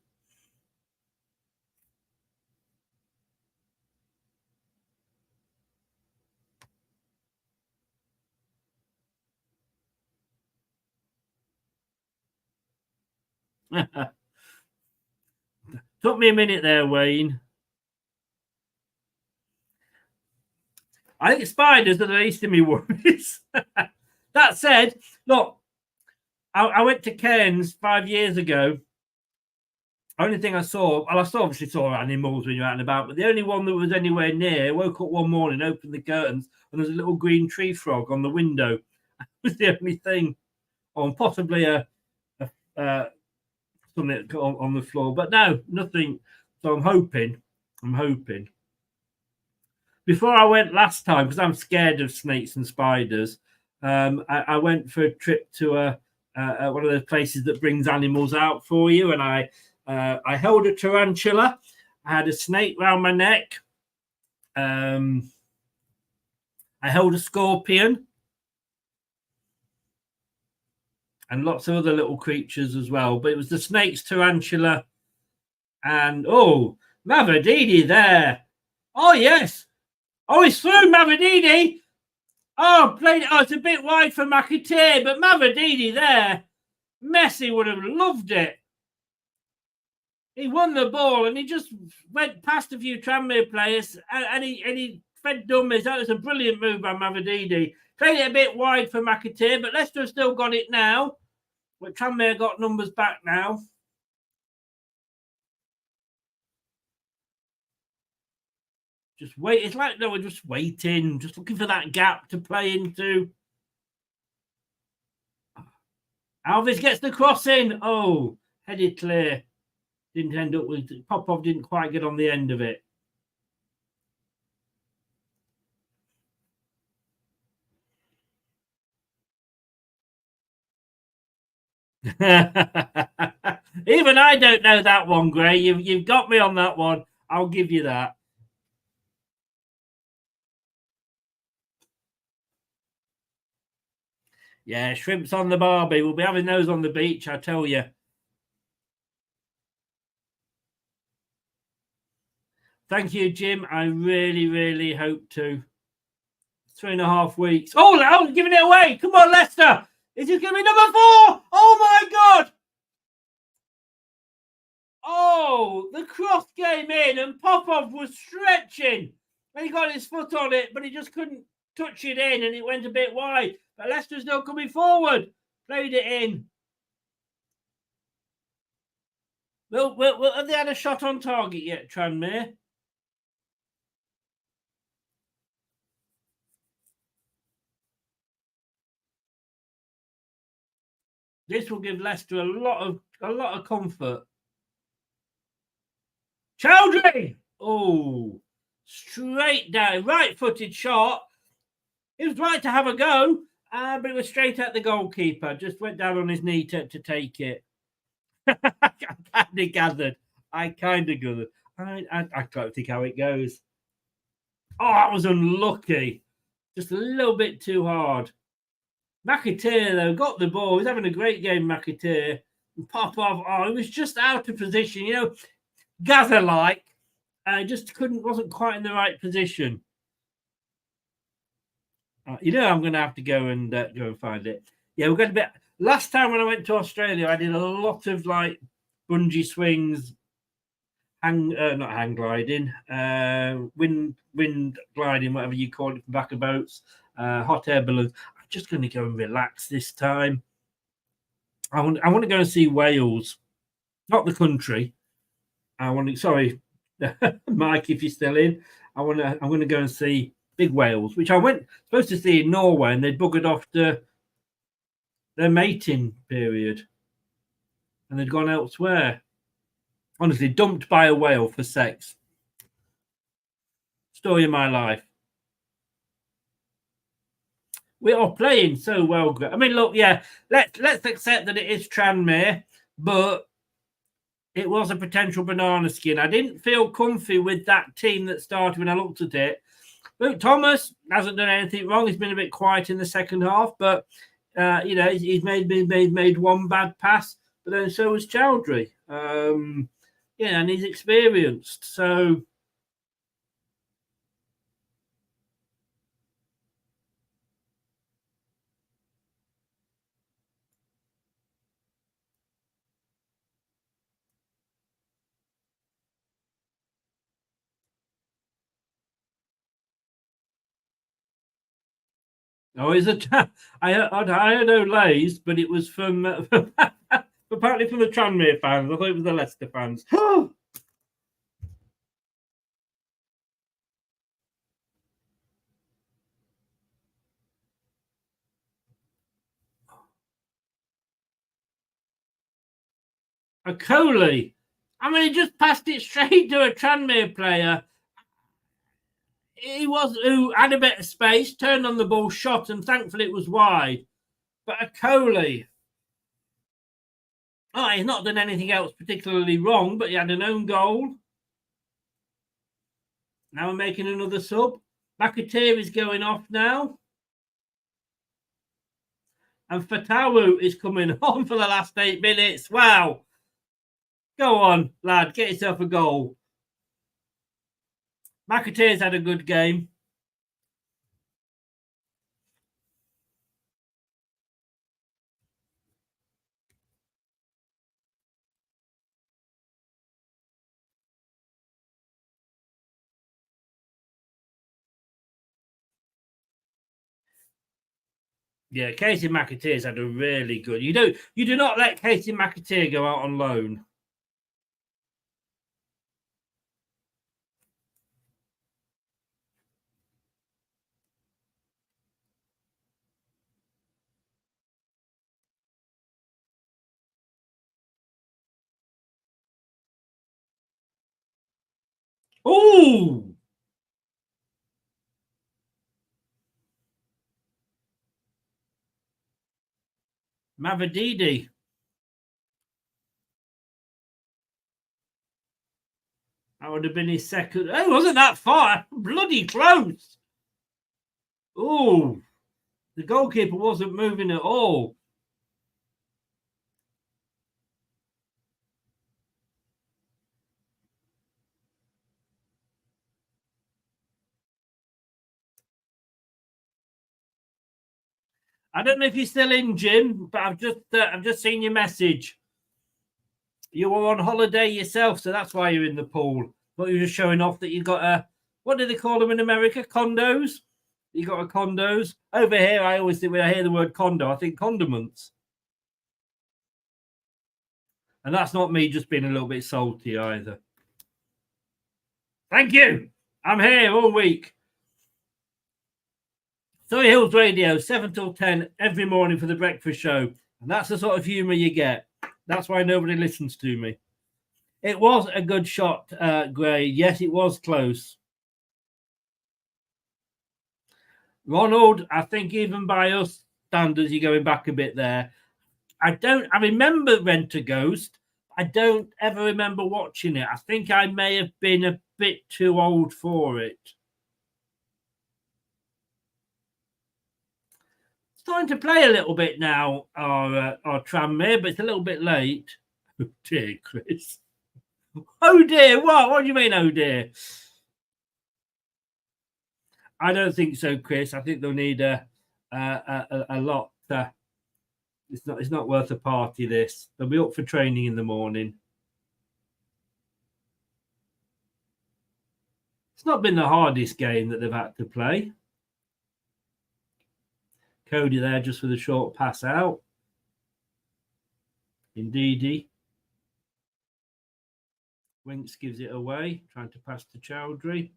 Took me a minute there, Wayne. I think spiders are the least of me worries. That said, look, I went to Cairns 5 years ago. Only thing I obviously saw animals when you're out and about, but the only one that was anywhere near, woke up one morning, opened the curtains, and there's a little green tree frog on the window. That was the only thing. Or possibly something on the floor. But no, nothing. So I'm hoping. Before I went last time, because I'm scared of snakes and spiders, I went for a trip to one of those places that brings animals out for you, and I held a tarantula. I had a snake round my neck. I held a scorpion and lots of other little creatures as well. But it was the snakes, tarantula, and Mavididi there. Oh yes. Oh, he's through, Mavididi. Oh, played it. Oh, it's a bit wide for McAteer, but Mavididi there. Messi would have loved it. He won the ball and he just went past a few Tranmere players and he fed dummies. That was a brilliant move by Mavididi. Played it a bit wide for McAteer, but Leicester have still got it now. But Tranmere got numbers back now. Just wait. It's like we're just waiting, just looking for that gap to play into. Alves gets the cross in. Oh, headed clear. Didn't end up with Popov. Didn't quite get on the end of it. Even I don't know that one, Gray. You've got me on that one. I'll give you that. Yeah, shrimps on the barbie. We'll be having those on the beach, I tell you. Thank you, Jim. I really, really hope to. 3.5 weeks. Oh, giving it away. Come on, Leicester. Is it going to be number 4? Oh, my God. Oh, the cross came in and Popov was stretching. And he got his foot on it, but he just couldn't touch it in and it went a bit wide. But Leicester's still coming forward. Played it in. Well, have they had a shot on target yet, Tranmere? This will give Leicester a lot of comfort. Chowdhury! Oh, straight down, right-footed shot. It was right to have a go, but it was straight at the goalkeeper. Just went down on his knee to take it. I kind of gathered. I can't think how it goes. Oh, that was unlucky. Just a little bit too hard. McAteer, though, got the ball. He's having a great game, McAteer. And Popov, he was just out of position, Gather-like. Just wasn't quite in the right position. I'm going to have to go and find it. Yeah, we're going to be. Last time when I went to Australia, I did a lot of like bungee swings, not hang gliding, wind gliding, whatever you call it, from back of boats, hot air balloons. I'm just going to go and relax this time. I want to go and see Wales, not the country. Sorry, Mike, if you're still in. I'm going to go and see big Wales, which I supposed to see in Norway, and they buggered off their mating period, and they'd gone elsewhere. Honestly, dumped by a whale for sex. Story of my life. We are playing so well. I mean, look, yeah, let's accept that it is Tranmere, but it was a potential banana skin. I didn't feel comfy with that team that started when I looked at it. Luke Thomas hasn't done anything wrong. He's been a bit quiet in the second half, but he's made one bad pass, but then so was Chowdhury. And he's experienced. So is it? I heard Olays, but it was from apparently from the Tranmere fans. I thought it was the Leicester fans. A Coley. I mean, he just passed it straight to a Tranmere player. Who had a bit of space, turned on the ball, shot, and thankfully it was wide. But a Coley. He's not done anything else particularly wrong, but he had an own goal. Now we're making another sub. McAteer is going off now. And Fatawu is coming on for the last 8 minutes. Wow. Go on, lad. Get yourself a goal. McAteer's had a good game. Yeah, Casey McAteer's had a really good. You do not let Casey McAteer go out on loan. Ooh! Mavididi. That would have been his second. It wasn't that far. Bloody close. Ooh. The goalkeeper wasn't moving at all. I don't know if you're still in, Jim, but I've just seen your message. You were on holiday yourself, so that's why you're in the pool. But you're just showing off that you got what do they call them in America? Condos? You got a condos. Over here, I always think when I hear the word condo, I think condiments. And that's not me just being a little bit salty either. Thank you. I'm here all week. Surrey Hills Radio, 7 till 10 every morning for the breakfast show. And that's the sort of humour you get. That's why nobody listens to me. It was a good shot, Gray. Yes, it was close. Ronald, I think even by us standards, you're going back a bit there. I remember Rent a Ghost. I don't ever remember watching it. I think I may have been a bit too old for it. Starting to play a little bit now, our Tranmere, but it's a little bit late. Oh dear, Chris. Oh dear, what? What do you mean, oh dear? I don't think so, Chris. I think they'll need a lot. It's not worth a party, this. They'll be up for training in the morning. It's not been the hardest game that they've had to play. Cody there just with a short pass out. Ndidi. Winks gives it away, trying to pass to Chowdhury.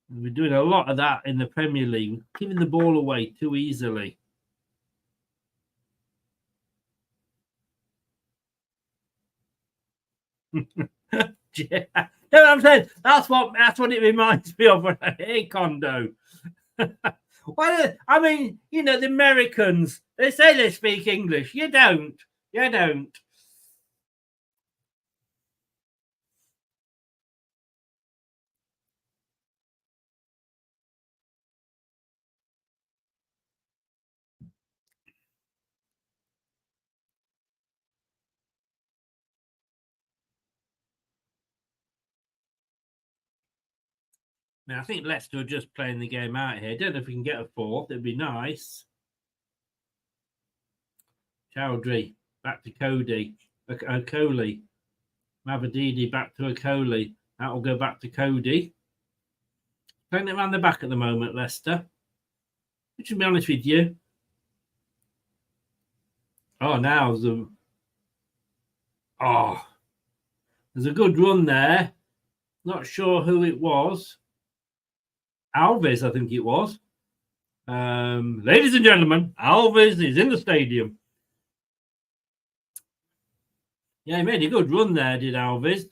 And we're doing a lot of that in the Premier League, giving the ball away too easily. Yeah. No, I'm saying that's what it reminds me of when I hear Kondo. I mean, you know, the Americans, they say they speak English. You don't. You don't. Now, I think Leicester are just playing the game out here. Don't know if we can get a fourth. It'd be nice. Chowdhury back to Cody. Okoli. Mavididi back to Okoli. That will go back to Cody. Playing it around the back at the moment, Leicester. Which, to be honest with you. Oh, now there's a good run there. Not sure who it was. Alves, I think it was. Ladies and gentlemen, Alves is in the stadium. Yeah, he made a good run there, did Alves.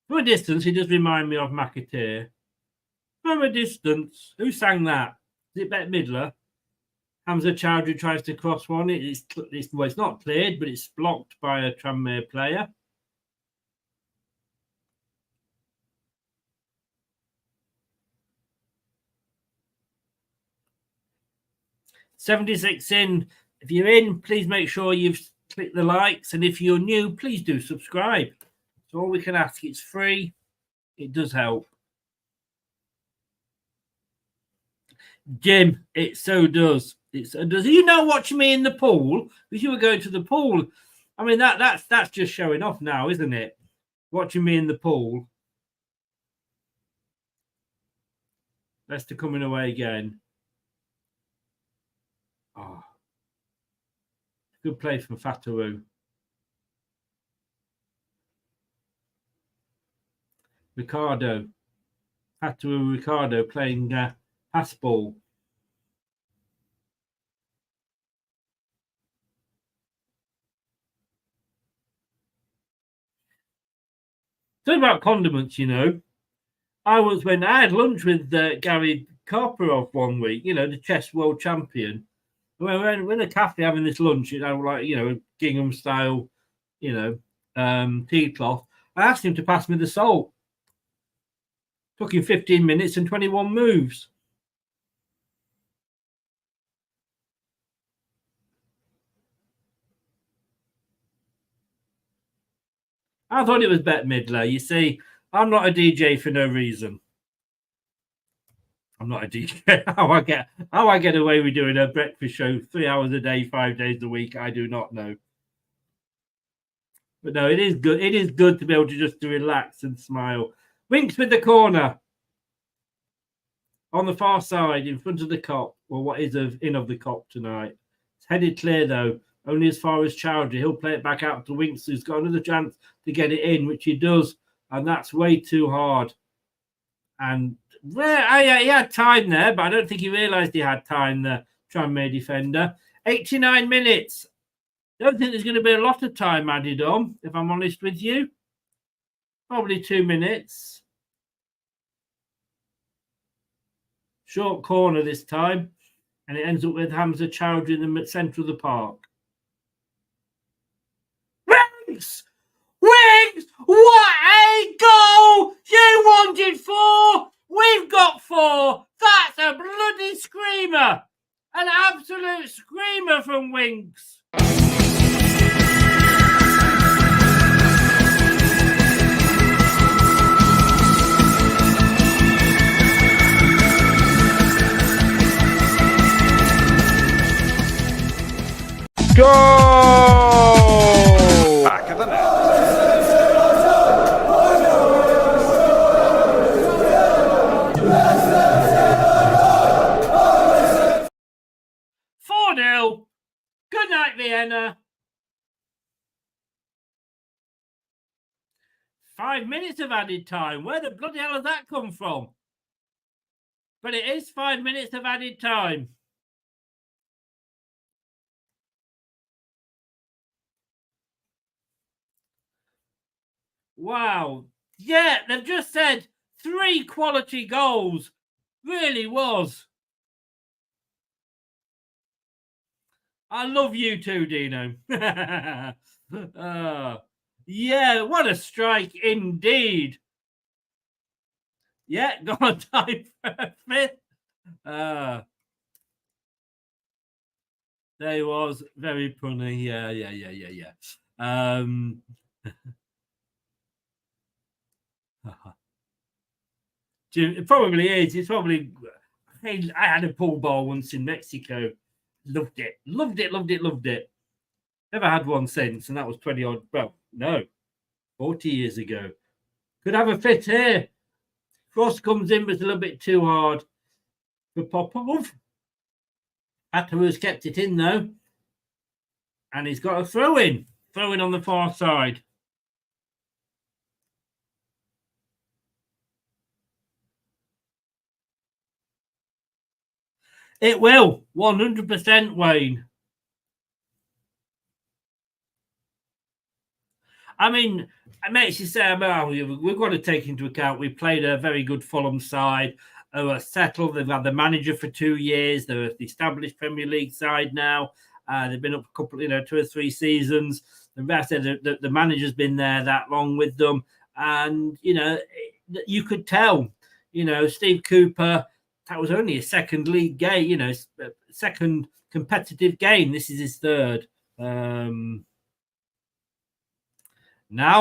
From a distance, he does remind me of McAteer. From a distance, who sang that? Is it Bette Midler? Hamza Chowdhury tries to cross one. It's not cleared, but it's blocked by a Tranmere player. $76 in. If you're in, please make sure you've clicked the likes. And if you're new, please do subscribe. That's all we can ask. It's free. It does help. Jim, it so does. It so does. You know, watching me in the pool, because you were going to the pool. I mean, that's just showing off now, isn't it? Watching me in the pool. Leicester coming away again. Oh, good play from Fatawu. Ricardo playing pass ball. Talking about condiments, you know, when I had lunch with Gary Karparov one week, you know, the chess world champion. We're in a cafe having this lunch, you know, like, you know, gingham style, you know, tea cloth. I asked him to pass me the salt. Took him 15 minutes and 21 moves. I thought it was Bette Midler. You see, I'm not a DJ for no reason. I'm not a DJ. How I get away with doing a breakfast show 3 hours a day, 5 days a week, I do not know. But no, it is good. It is good to be able to just to relax and smile. Winks with the corner. On the far side, in front of the Cop, or what is of the Cop tonight. It's headed clear, though. Only as far as Chowdhury. He'll play it back out to Winks, who's got another chance to get it in, which he does. And that's way too hard. And he had time there, but I don't think he realised he had time, the Tranmere defender. 89 minutes. Don't think there's going to be a lot of time added on, if I'm honest with you. Probably 2 minutes. Short corner this time. And it ends up with Hamza Chowdhury in the centre of the park. Winks! Winks! What a goal! You wanted 4! We've got 4! That's a bloody screamer! An absolute screamer from Winks! Goal! Back of the net. 4-0. Good night, Vienna. 5 minutes of added time. Where the bloody hell has that come from? But it is 5 minutes of added time. Wow. Yeah, they've just said 3 quality goals. Really was. I love you too, Dino. Yeah, what a strike indeed. Yeah, got on time for a fifth. There was very funny. Yeah. It probably is. It's probably. Hey, I had a pool ball once in Mexico. Loved it. Never had one since, and that was 20 odd. Well, no, 40 years ago. Could have a fit here. Cross comes in, but it's a little bit too hard for Popov. Ayew kept it in though, and he's got a throw in on the far side. It will 100%, Wayne. I mean, it makes you say, well, we've got to take into account we played a very good Fulham side. They were settled. They've had the manager for 2 years. They're the established Premier League side now. They've been up a couple, 2 or 3 seasons. The rest of the manager's been there that long with them, and you could tell. Steve Cooper. That was only a second league game. Second competitive game. This is his third. Now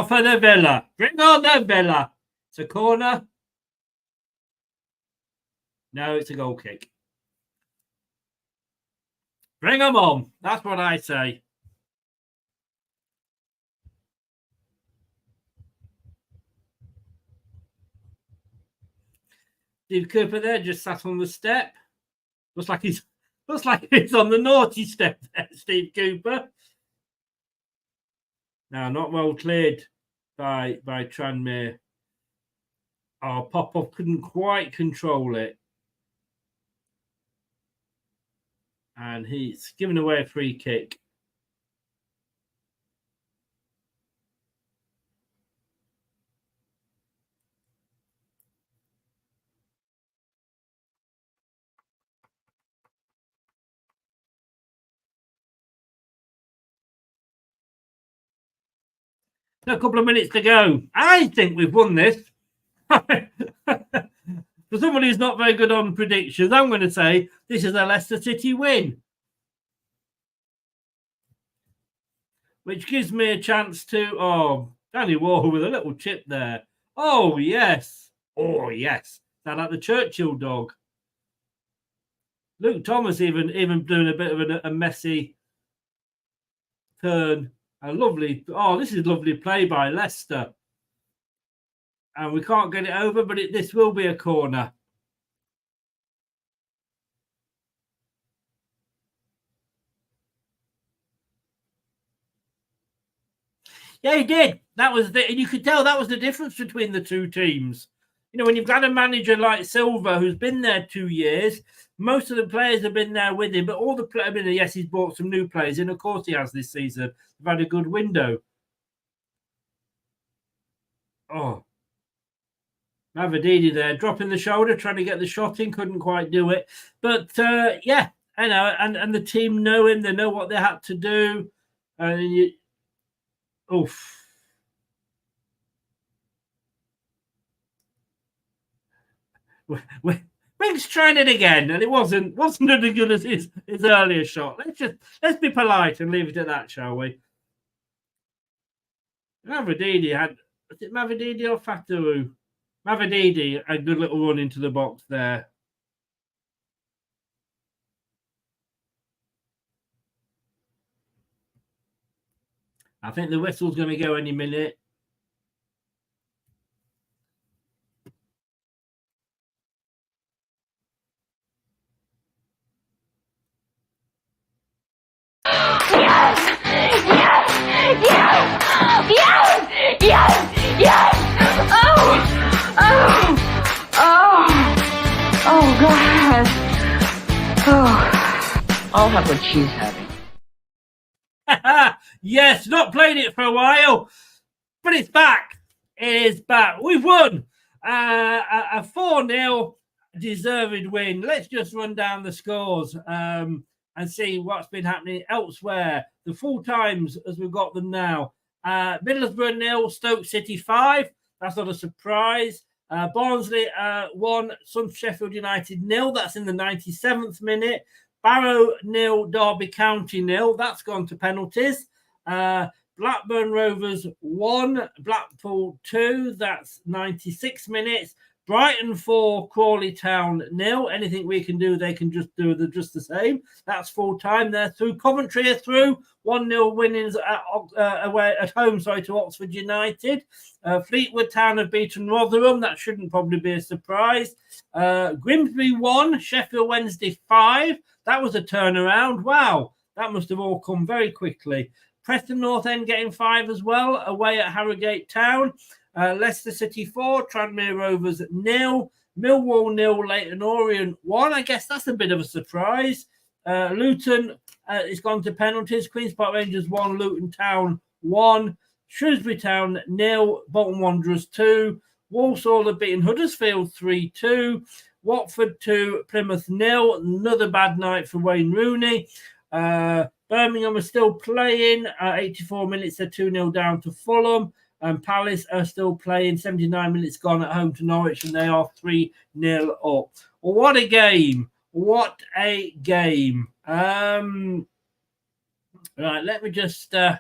for the Villa. Bring on the Villa. It's a corner. No, it's a goal kick. Bring them on. That's what I say. Steve Cooper there just sat on the step. Looks like he's on the naughty step there, Steve Cooper. Now, not well cleared by Tranmere. Oh, Popov couldn't quite control it. And he's given away a free kick. A couple of minutes to go. I think we've won this. For somebody who's not very good on predictions, I'm going to say this is a Leicester City win. Which gives me a chance to... Oh, Danny Warhol with a little chip there. Oh, yes. Oh, yes. Sound like the Churchill dog. Luke Thomas even doing a bit of a messy turn. A lovely... Oh, this is lovely play by Leicester. And we can't get it over, but this will be a corner. Yeah, he did. That was and you could tell that was the difference between the two teams. When you've got a manager like Silva who's been there 2 years, most of the players have been there with him, but all the players, yes, he's brought some new players in. Of course, he has this season. They've had a good window. Oh, Mavididi there, dropping the shoulder, trying to get the shot in, couldn't quite do it. But yeah, I know, and the team know him. They know what they had to do. And oof. Wings trying it again, and it wasn't as good as his earlier shot. Let's be polite and leave it at that, shall we? Mavididi had, was it Mavididi or Fatawu? Mavididi, a good little run into the box there. I think the whistle's going to go any minute. Yes! Oh, God. Oh, I'll have what she's having. Yes, not played it for a while, but it's back. It is back. We've won a 4-0 deserved win. Let's just run down the scores and see what's been happening elsewhere. The full times as we've got them now. Middlesbrough 0, Stoke City 5. That's not a surprise. Barnsley 1, Sheffield United 0. That's in the 97th minute. Barrow 0, Derby County 0. That's gone to penalties. Blackburn Rovers 1, Blackpool 2. That's 96 minutes. Brighton 4, Crawley Town 0. Anything we can do, they can just do just the same. That's full time. They're through. Coventry are through. 1-0 winnings away at home. To Oxford United. Fleetwood Town have beaten Rotherham. That shouldn't probably be a surprise. Grimsby 1, Sheffield Wednesday 5. That was a turnaround. Wow, that must have all come very quickly. Preston North End getting 5 as well, away at Harrogate Town. Leicester City 4, Tranmere Rovers 0, Millwall 0, Leyton Orient 1. I guess that's a bit of a surprise. Luton has gone to penalties. Queen's Park Rangers 1, Luton Town 1, Shrewsbury Town 0, Bolton Wanderers 2, Walsall have beaten Huddersfield 3-2, Watford 2, Plymouth 0. Another bad night for Wayne Rooney. Birmingham are still playing. 84 minutes, they're 2-0 down to Fulham. And Palace are still playing. 79 minutes gone at home to Norwich, and they are 3-0 up. Well, what a game. What a game. Right, let me just tell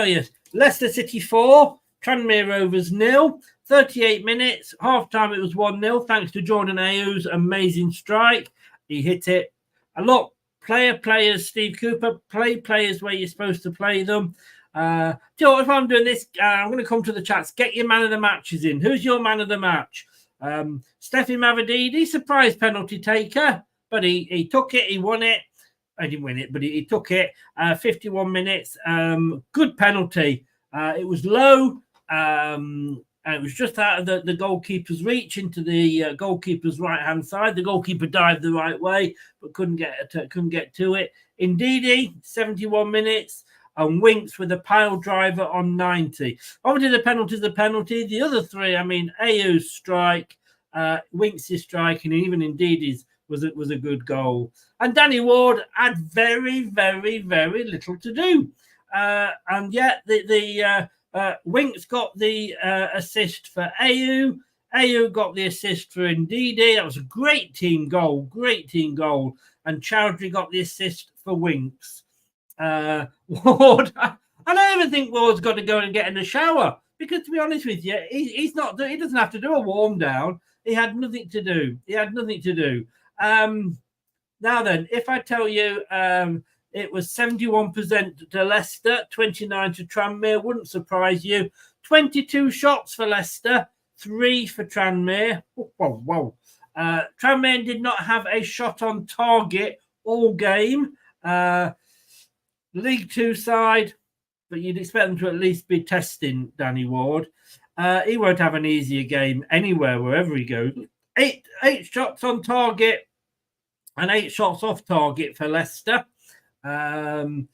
you. Leicester City 4, Tranmere Rovers 0. 38 minutes. Half-time it was 1-0 thanks to Jordan Ayew's amazing strike. He hit it. And look, players, Steve Cooper, play players where you're supposed to play them. Do you know what, if I'm doing this, I'm going to come to the chats. Get your man of the matches in. Who's your man of the match? Steffi Mavididi, surprise penalty taker, but he took it, he won it. I didn't win it, but he took it. 51 minutes, good penalty. It was low, and it was just out of the goalkeeper's reach into the goalkeeper's right-hand side. The goalkeeper dived the right way, but couldn't get to it. Ndidi, 71 minutes. And Winks with a pile driver on 90. Obviously, the penalty's the penalty. The other three, I mean, Ayew's strike, Winks' strike, and even Ndidi's was a good goal. And Danny Ward had very, very, very little to do. And yet, the Winks got the assist for Ayew. Ayew got the assist for Ndidi. That was a great team goal. And Chowdhury got the assist for Winks. Ward, I don't even think Ward's got to go and get in the shower because, to be honest with you, he doesn't have to do a warm down. He had nothing to do. Now then, if I tell you it was 71% to Leicester, 29 to Tranmere, wouldn't surprise you. 22 shots for Leicester, 3 for Tranmere. Whoa. Tranmere did not have a shot on target all game. League Two side, but you'd expect them to at least be testing Danny Ward. He won't have an easier game anywhere, wherever he goes. Eight shots on target and 8 shots off target for Leicester. And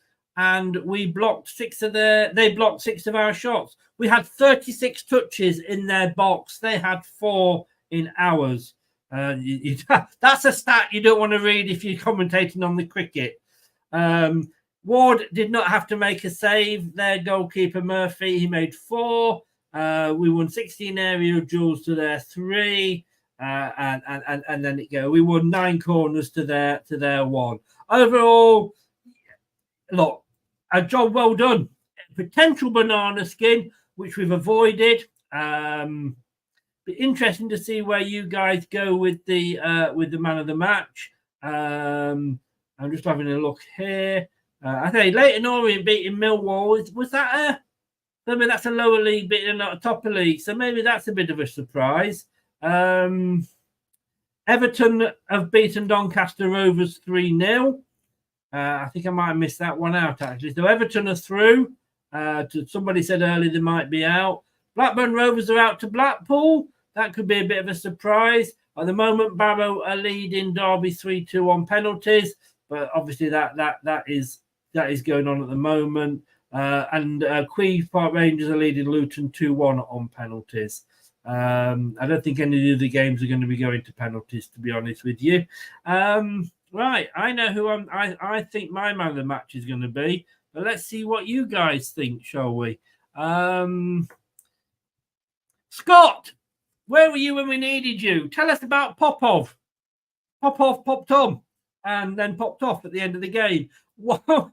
we blocked 6 of they blocked 6 of our shots. We had 36 touches in their box. They had 4 in ours. That's a stat you don't want to read if you're commentating on the cricket. Ward did not have to make a save. Their goalkeeper, Murphy, he made 4. We won 16 aerial duels to their 3. And then it go. We won 9 corners to their 1. Overall, look, a job well done. Potential banana skin, which we've avoided. Be interesting to see where you guys go with the man of the match. I'm just having a look here. I say Leighton Orient beating Millwall. Was that I mean, that's a lower league beating and not a top league, so maybe that's a bit of a surprise. Everton have beaten Doncaster Rovers 3-0. I think I might have missed that one out, actually. So Everton are through. Somebody said earlier they might be out. Blackburn Rovers are out to Blackpool. That could be a bit of a surprise. At the moment, Barrow are leading Derby 3-2 on penalties, but obviously that is going on at the moment. And Queen's Park Rangers are leading Luton 2-1 on penalties. I don't think any of the other games are going to be going to penalties, to be honest with you. Right, I know who I think my man of the match is going to be, but let's see what you guys think, shall we? Scott, where were you when we needed you? Tell us about Popov. Popov popped on and then popped off at the end of the game. Whoa.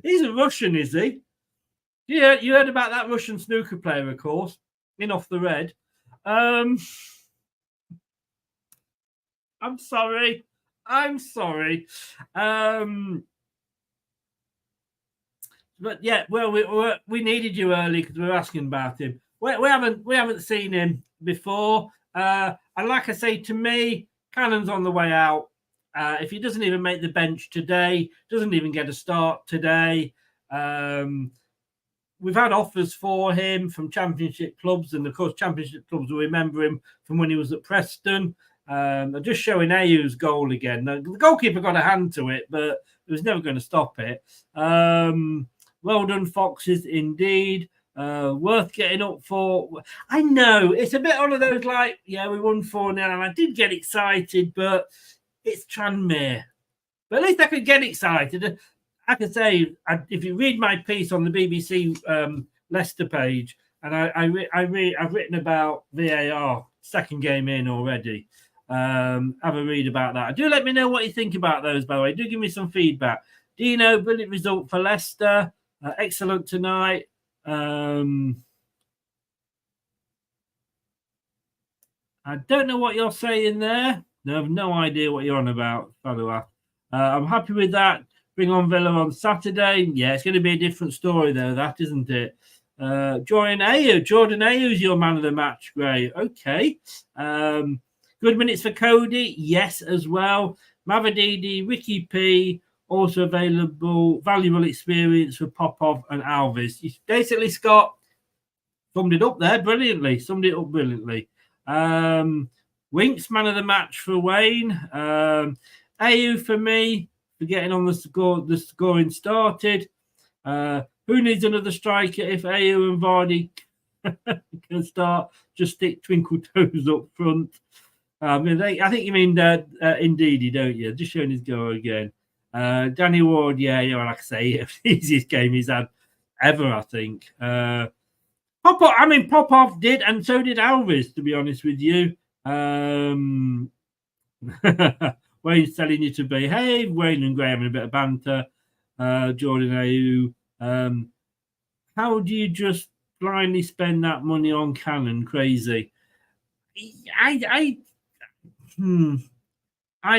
He's a Russian, is he? Yeah, you heard about that Russian snooker player, of course, in Off the Red. I'm sorry. But yeah, well, we needed you early because we were asking about him. We haven't seen him before. And like I say, to me, Cannon's on the way out. If he doesn't even make the bench today, doesn't even get a start today. We've had offers for him from Championship clubs, and of course, Championship clubs will remember him from when he was at Preston. They're just showing Ayew's goal again. The goalkeeper got a hand to it, but it was never going to stop it. Well done, Foxes, indeed. Worth getting up for. I know it's a bit one of those like, yeah, we won 4-0, and I did get excited, but it's Tranmere. But at least I could get excited. I could say, if you read my piece on the BBC Leicester page, and I've written about VAR, second game in already. Have a read about that. Do let me know what you think about those, by the way. Do give me some feedback. Dino, brilliant result for Leicester. Excellent tonight. I don't know what you're saying there. I have no idea what you're on about, Falua. I'm happy with that. Bring on Villa on Saturday. Yeah, it's going to be a different story, though, that, isn't it? Jordan Ayew is your man of the match. Great. Okay. Good minutes for Cody. Yes, as well. Mavididi, Ricky P. Also available. Valuable experience for Popov and Alves. You basically, Scott, summed it up there brilliantly. Winks, man of the match for Wayne. Ayew for me, for getting on the scoring started. Who needs another striker if Ayew and Vardy can start? Just stick twinkle toes up front. I think you mean Ndidi, don't you? Just showing his goal again. Danny Ward, yeah, like I say, easiest game he's had ever, I think. Popov did, and so did Alves, to be honest with you. Wayne's telling you to behave. Wayne and Gray having a bit of banter. Jordan Ayew. How do you just blindly spend that money on Cannon? Crazy. I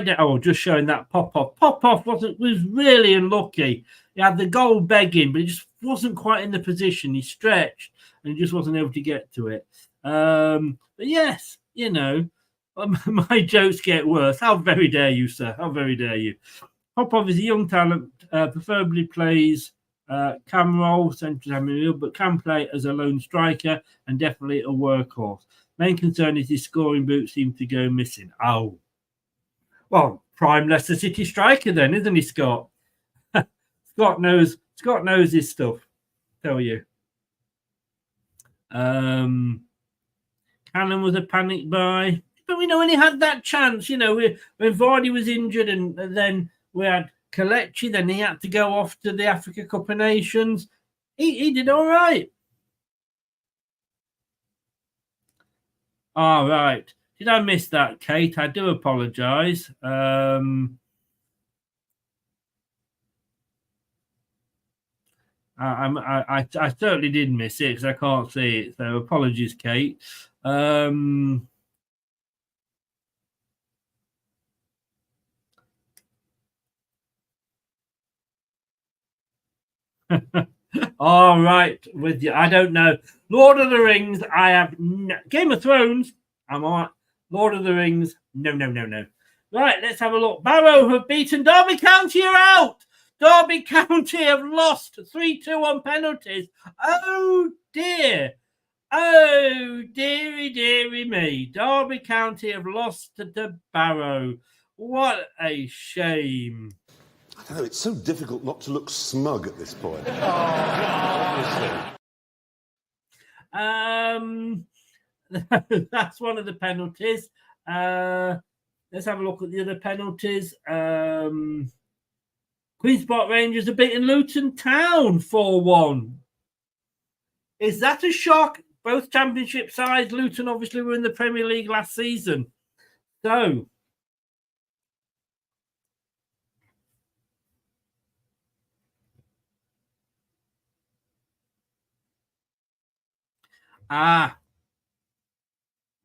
don't. Oh, just showing that Popov. Popov was really unlucky. He had the goal begging, but he just wasn't quite in the position. He stretched and he just wasn't able to get to it. But yes, my jokes get worse. How very dare you, sir? How very dare you? Popov is a young talent, preferably plays cam role, central midfield, but can play as a lone striker and definitely a workhorse. Main concern is his scoring boots seem to go missing. Oh, well, prime Leicester City striker then, isn't he, Scott? Scott knows his stuff. Tell you. Cannon was a panic buy. But we know when he had that chance, when Vardy was injured and then we had Kelechi, then he had to go off to the Africa Cup of Nations. He did all right. All right. Did I miss that, Kate? I do apologise. I certainly did miss it because I can't see it. So apologies, Kate. All right, with you. I don't know. Lord of the Rings, I have Game of Thrones. I'm all right. Lord of the Rings, no. Right, let's have a look. Barrow have beaten Derby County. Are out. Derby County have lost 3-2 on penalties. Oh dear. Oh dearie me. Derby County have lost to Barrow. What a shame. I don't know, it's so difficult not to look smug at this point. That's one of the penalties. Let's have a look at the other penalties. Queen's Park Rangers have beaten Luton Town 4-1. Is that a shock? Both championship sides. Luton obviously were in the Premier League last season. So,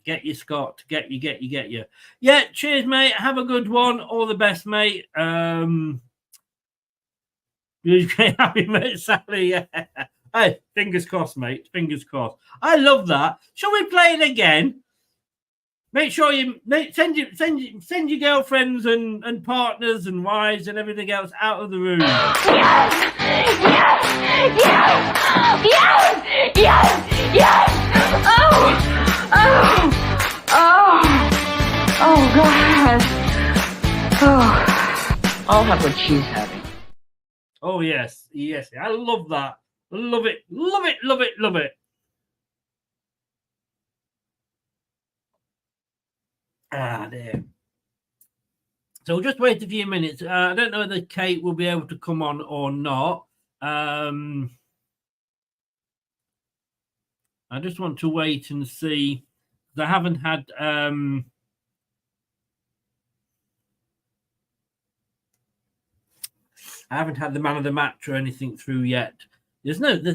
get you, Scott. Get you. Yeah, cheers, mate. Have a good one. All the best, mate. Happy mate, Sally. Yeah. Hey, fingers crossed, mate. Fingers crossed. I love that. Shall we play it again? Make sure you send your girlfriends and partners and wives and everything else out of the room. Yes! Oh, God. Oh, I'll have what she's having. Oh, yes. I love that. Love it. There. So we'll just wait a few minutes. I don't know whether Kate will be able to come on or not. I just want to wait and see. I haven't had the man of the match or anything through yet.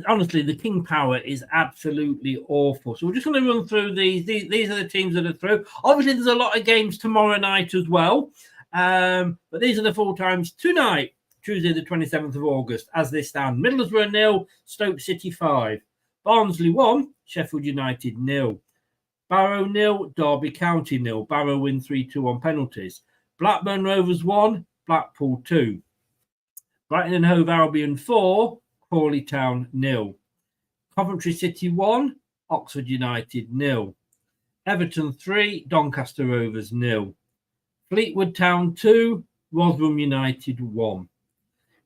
Honestly, the King Power is absolutely awful. So we're just going to run through these. These are the teams that are through. Obviously, there's a lot of games tomorrow night as well. But these are the full times tonight, Tuesday, the 27th of August, as they stand. Middlesbrough 0, Stoke City 5. Barnsley 1, Sheffield United 0. Barrow 0, Derby County 0. Barrow win 3-2 on penalties. Blackburn Rovers 1, Blackpool 2. Brighton and Hove Albion 4, Crawley Town 0. Coventry City 1, Oxford United 0. Everton 3, Doncaster Rovers 0. Fleetwood Town 2, Rotherham United 1.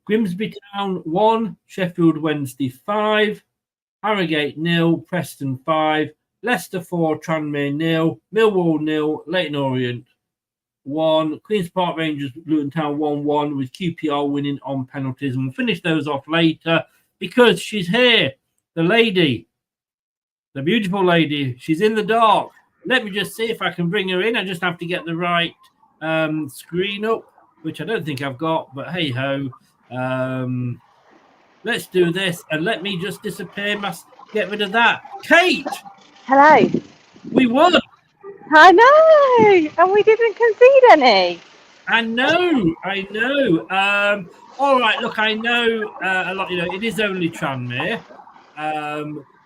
Grimsby Town 1, Sheffield Wednesday 5. Harrogate 0, Preston 5. Leicester 4, Tranmere 0. Millwall 0, Leyton Orient 1. Queen's Park Rangers, Luton Town 1-1 with QPR winning on penalties. And we'll finish those off later because she's here. The lady, the beautiful lady. She's in the dark. Let me just see if I can bring her in. I just have to get the right screen up, which I don't think I've got, but hey ho. Let's do this and let me just disappear. Must get rid of that. Kate! Hello. We won. I know, and we didn't concede any. I know. All right, look, I know a lot. It is only Tranmere,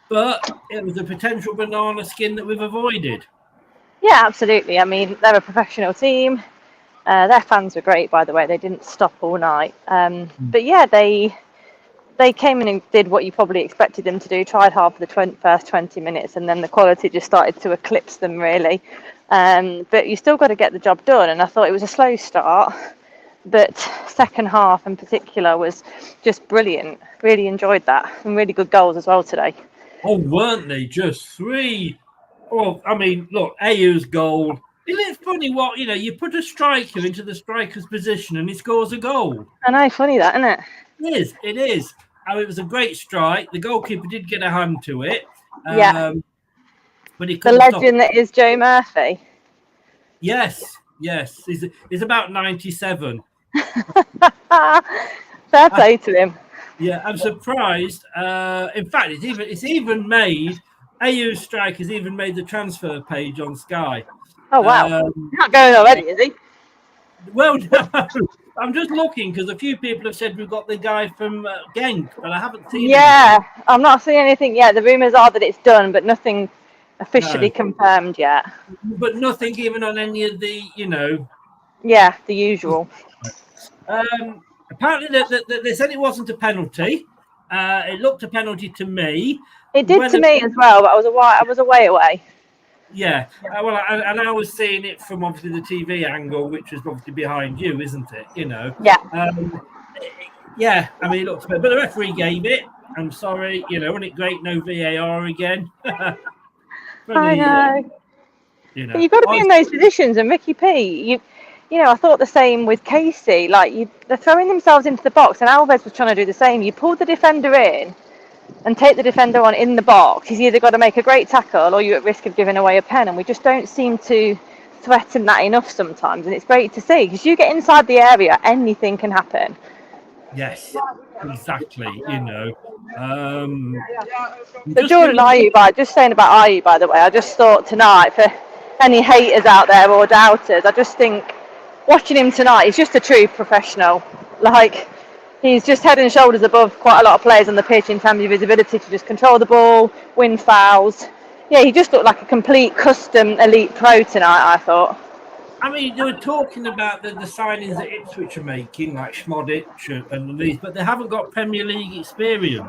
but it was a potential banana skin that we've avoided. Yeah, absolutely. I mean, they're a professional team. Their fans were great, by the way. They didn't stop all night. But yeah, they came in and did what you probably expected them to do, tried hard for the first 20 minutes, and then the quality just started to eclipse them, really. But you still got to get the job done, and I thought it was a slow start, but second half in particular was just brilliant. Really enjoyed that, and really good goals as well today. Oh, weren't they? Just 3. Oh, I mean, look, Ayew's goal. Isn't it funny what, you put a striker into the striker's position and he scores a goal? I know, funny that, isn't it? It is. I mean, it was a great strike. The goalkeeper did get a hand to it. Yeah. But he the legend that is Joe Murphy. Yes. He's about 97. Fair play to him. Yeah, I'm surprised. In fact, it's even made, Ayew strike has even made the transfer page on Sky. Oh, wow. He's not going already, is he? Well, no. I'm just looking because a few people have said we've got the guy from Genk, but I haven't seen. Yeah, I'm not seeing anything yet. The rumours are that it's done, but nothing officially confirmed yet. But nothing even on any of the, Yeah, the usual. Apparently, they said it wasn't a penalty. It looked a penalty to me. It did to me as well, but I was away. Yeah, well, and I was seeing it from obviously the TV angle, which was obviously behind you, isn't it? Yeah. Yeah, I mean, it looked, but the referee gave it. I'm sorry, wasn't it great? No VAR again. I know. But you've got to be in those positions, and Ricky P. I thought the same with Casey. Like they're throwing themselves into the box, and Alves was trying to do the same. You pull the defender in and take the defender on in the box. He's either got to make a great tackle, or you're at risk of giving away a pen. And we just don't seem to threaten that enough sometimes. And it's great to see because you get inside the area, anything can happen. Yes, exactly. But Jordan Ayew, just saying about Ayew, by the way, I just thought tonight, for any haters out there or doubters, I just think watching him tonight, he's just a true professional. Like, he's just head and shoulders above quite a lot of players on the pitch in terms of his ability to just control the ball, win fouls. Yeah, he just looked like a complete custom elite pro tonight, I thought. I mean, they were talking about the signings that Ipswich are making, like Schmodic and these, but they haven't got Premier League experience.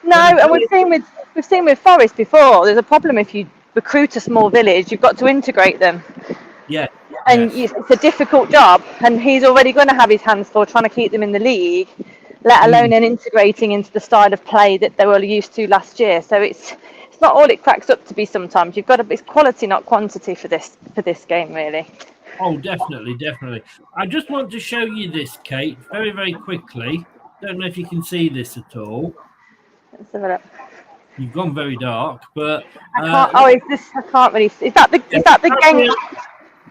No, and we've seen with Forest before. There's a problem if you recruit a small village. You've got to integrate them. Yeah. And it's a difficult job, and he's already going to have his hands full trying to keep them in the league, let alone then integrating into the style of play that they were used to last year. So it's not all it cracks up to be sometimes. You've got to, it's quality, not quantity for this game, really. Oh, definitely. I just want to show you this, Kate, very, very quickly. Don't know if you can see this at all. Let's have a look. You've gone very dark, but I can't really see. Is that the Genk?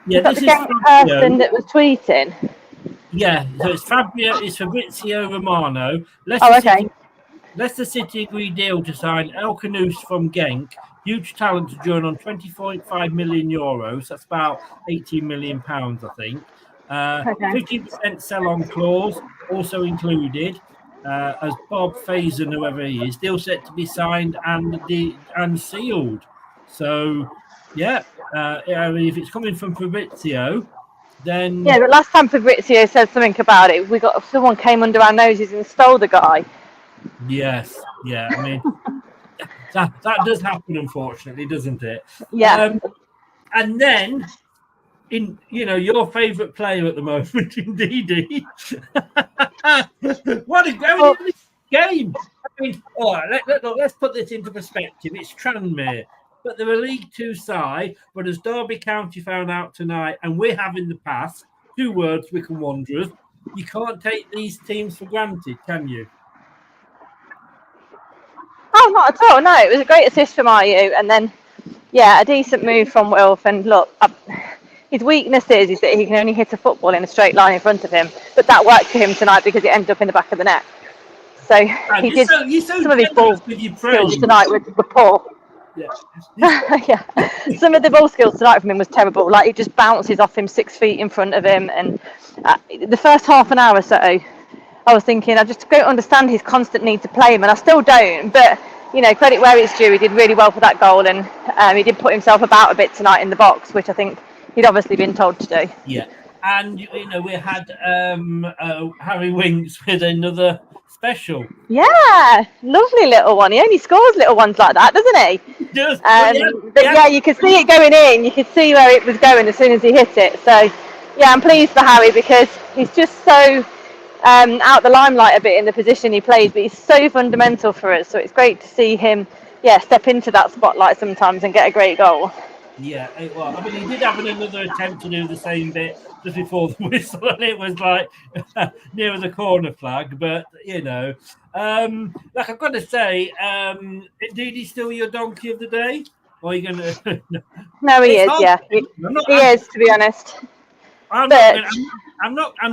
Yeah, this is the Genk person that was tweeting. Yeah, so it's Fabrizio Romano. Leicester City agreed deal to sign El Khanous from Genk. Huge talent to join on 20.5 million euros. That's about 18 million pounds, I think. 50% sell-on clause also included. As Bob Faison, whoever he is, deal set to be signed and sealed. So, yeah, I mean, if it's coming from Fabrizio, then but last time Fabrizio said something about it, someone came under our noses and stole the guy. Yes, yeah. I mean, that does happen, unfortunately, doesn't it? Yeah. And then, in your favourite player at the moment, Ndidi. What a great game! I mean, all right, let's put this into perspective. It's Tranmere, but they're a League Two side. But as Derby County found out tonight, and we have in the past, 2 words, Wycombe Wanderers, you can't take these teams for granted, can you? Oh, not at all. No, it was a great assist from Ayew, and then, a decent move from Wilf. And look, his weakness is that he can only hit a football in a straight line in front of him, but that worked for him tonight because it ended up in the back of the net. So he did some of his ball skills tonight were poor. Yeah. Some of the ball skills tonight from him was terrible. Like, it just bounces off him 6 feet in front of him, and the first half an hour or so, I was thinking, I just don't understand his constant need to play him, and I still don't. But credit where it's due, he did really well for that goal, and he did put himself about a bit tonight in the box, which I think he'd obviously been told to do. Yeah, and we had Harry Winks with another special. Yeah, lovely little one. He only scores little ones like that, doesn't he? He does. But you could see it going in. You could see where it was going as soon as he hit it. So, I'm pleased for Harry because he's just so out the limelight a bit in the position he plays, but he's so fundamental for us. So it's great to see him, step into that spotlight sometimes and get a great goal. Yeah, well, I mean, he did have another attempt to do the same bit just before the whistle, and it was like near the corner flag. But I've got to say, Ndidi still your donkey of the day? Or are you going to? No, he is. Yeah, he is. To be honest, I'm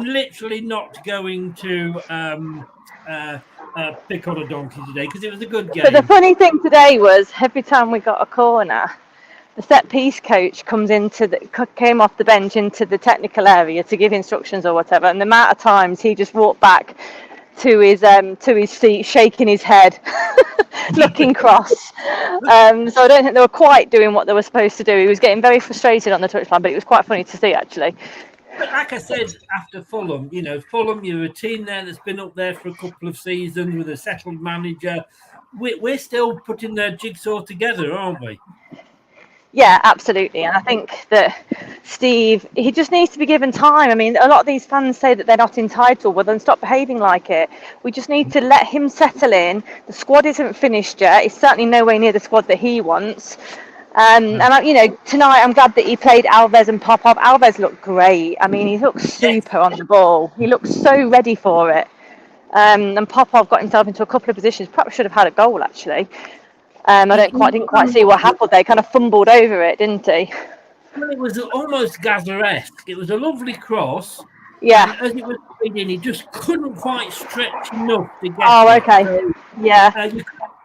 literally not going to pick on a donkey today because it was a good game. But the funny thing today was every time we got a corner, the set piece coach came off the bench into the technical area to give instructions or whatever, and the amount of times he just walked back to his seat, shaking his head, looking cross. So I don't think they were quite doing what they were supposed to do. He was getting very frustrated on the touchline, but it was quite funny to see, actually. But like I said, after Fulham, Fulham, you're a team there that's been up there for a couple of seasons with a settled manager. We're still putting their jigsaw together, aren't we? Yeah, absolutely. And I think that Steve, he just needs to be given time. I mean, a lot of these fans say that they're not entitled. Well, then stop behaving like it. We just need to let him settle in. The squad isn't finished yet. It's certainly nowhere near the squad that he wants. And tonight I'm glad that he played Alves and Popov. Alves looked great. I mean, he looked super on the ball. He looked so ready for it. And Popov got himself into a couple of positions. Perhaps should have had a goal, actually. I didn't quite see what happened there. He kind of fumbled over it, didn't he? Well, it was almost Gazaresque. It was a lovely cross. Yeah. As it was in, he just couldn't quite stretch enough to get. Oh, okay. So, yeah.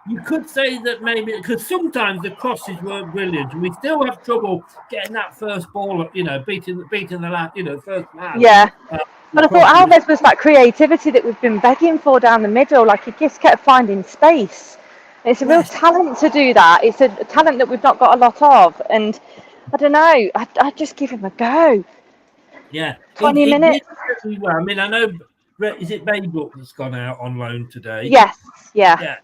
You could say that maybe because sometimes the crosses weren't brilliant, and we still have trouble getting that first ball, beating the last, first man. Yeah. But I thought Alves was that creativity that we've been begging for down the middle. Like he just kept finding space. It's a real talent to do that. It's a talent that we've not got a lot of. And I don't know, I'd just give him a go. Yeah. 20 minutes. Well, I mean, I know, is it Baybrook that's gone out on loan today? Yes, yeah.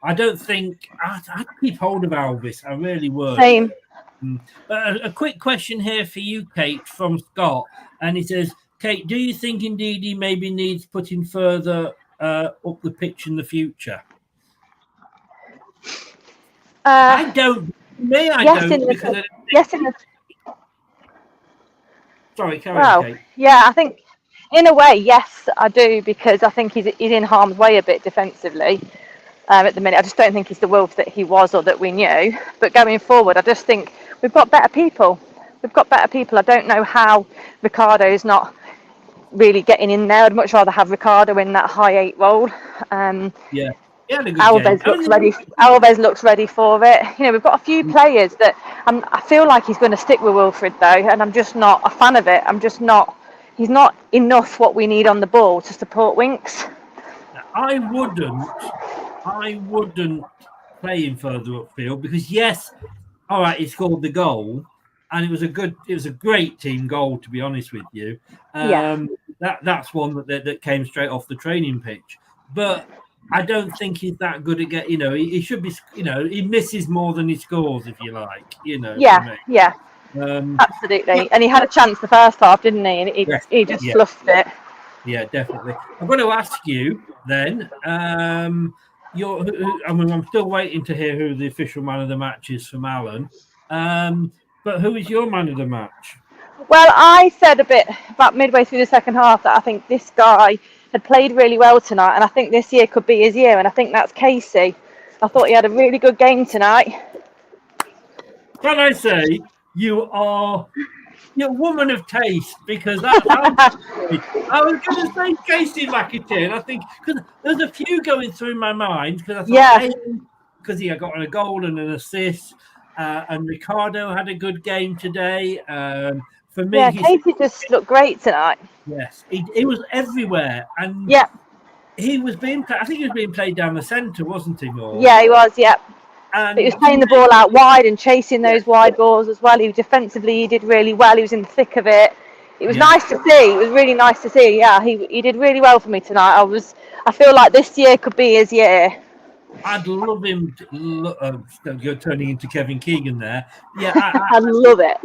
I don't think, I'd keep hold of Alves. I really would. Same. A quick question here for you, Kate, from Scott. And he says, Kate, do you think Ndidi maybe needs putting further up the pitch in the future? I don't. Sorry, carry on, Kate. Yeah, I think in a way, yes, I do, because I think he's in harm's way a bit defensively at the minute. I just don't think he's the Wolf that he was or that we knew. But going forward, I just think we've got better people. I don't know how Ricardo's not really getting in there. I'd much rather have Ricardo in that high 8 role. Yeah. Alves looks ready for it. We've got a few players that I feel like he's going to stick with Wilfred though, and I'm just not a fan of it. He's not enough what we need on the ball to support Winks. I wouldn't play him further upfield because yes, all right, he scored the goal, and it was a great team goal, to be honest with you. That's one that came straight off the training pitch, but I don't think he's that good at getting. He should be. He misses more than he scores, if you like. Yeah. Absolutely. And he had a chance the first half, didn't he? And he just fluffed it. Yeah, definitely. I'm going to ask you then. I'm still waiting to hear who the official man of the match is from Alan. But who is your man of the match? Well, I said a bit about midway through the second half that I think this guy had played really well tonight, and I think this year could be his year, and I think that's Casey. I thought he had a really good game tonight. Can I say you're a woman of taste, because I was going to say Casey McAteer, and I think because there's a few going through my mind because I thought because he got a goal and an assist, and Ricardo had a good game today. For me, Casey just looked great tonight. Yes, he was everywhere, and he was being. I think he was being played down the centre, wasn't he? Yeah, he was. Yeah, and he was playing the ball out wide and chasing those wide balls as well. He did really well. He was in the thick of it. It was nice to see. It was really nice to see. Yeah, he did really well for me tonight. I feel like this year could be his year. I'd love him. You're turning into Kevin Keegan there. Yeah, I love it.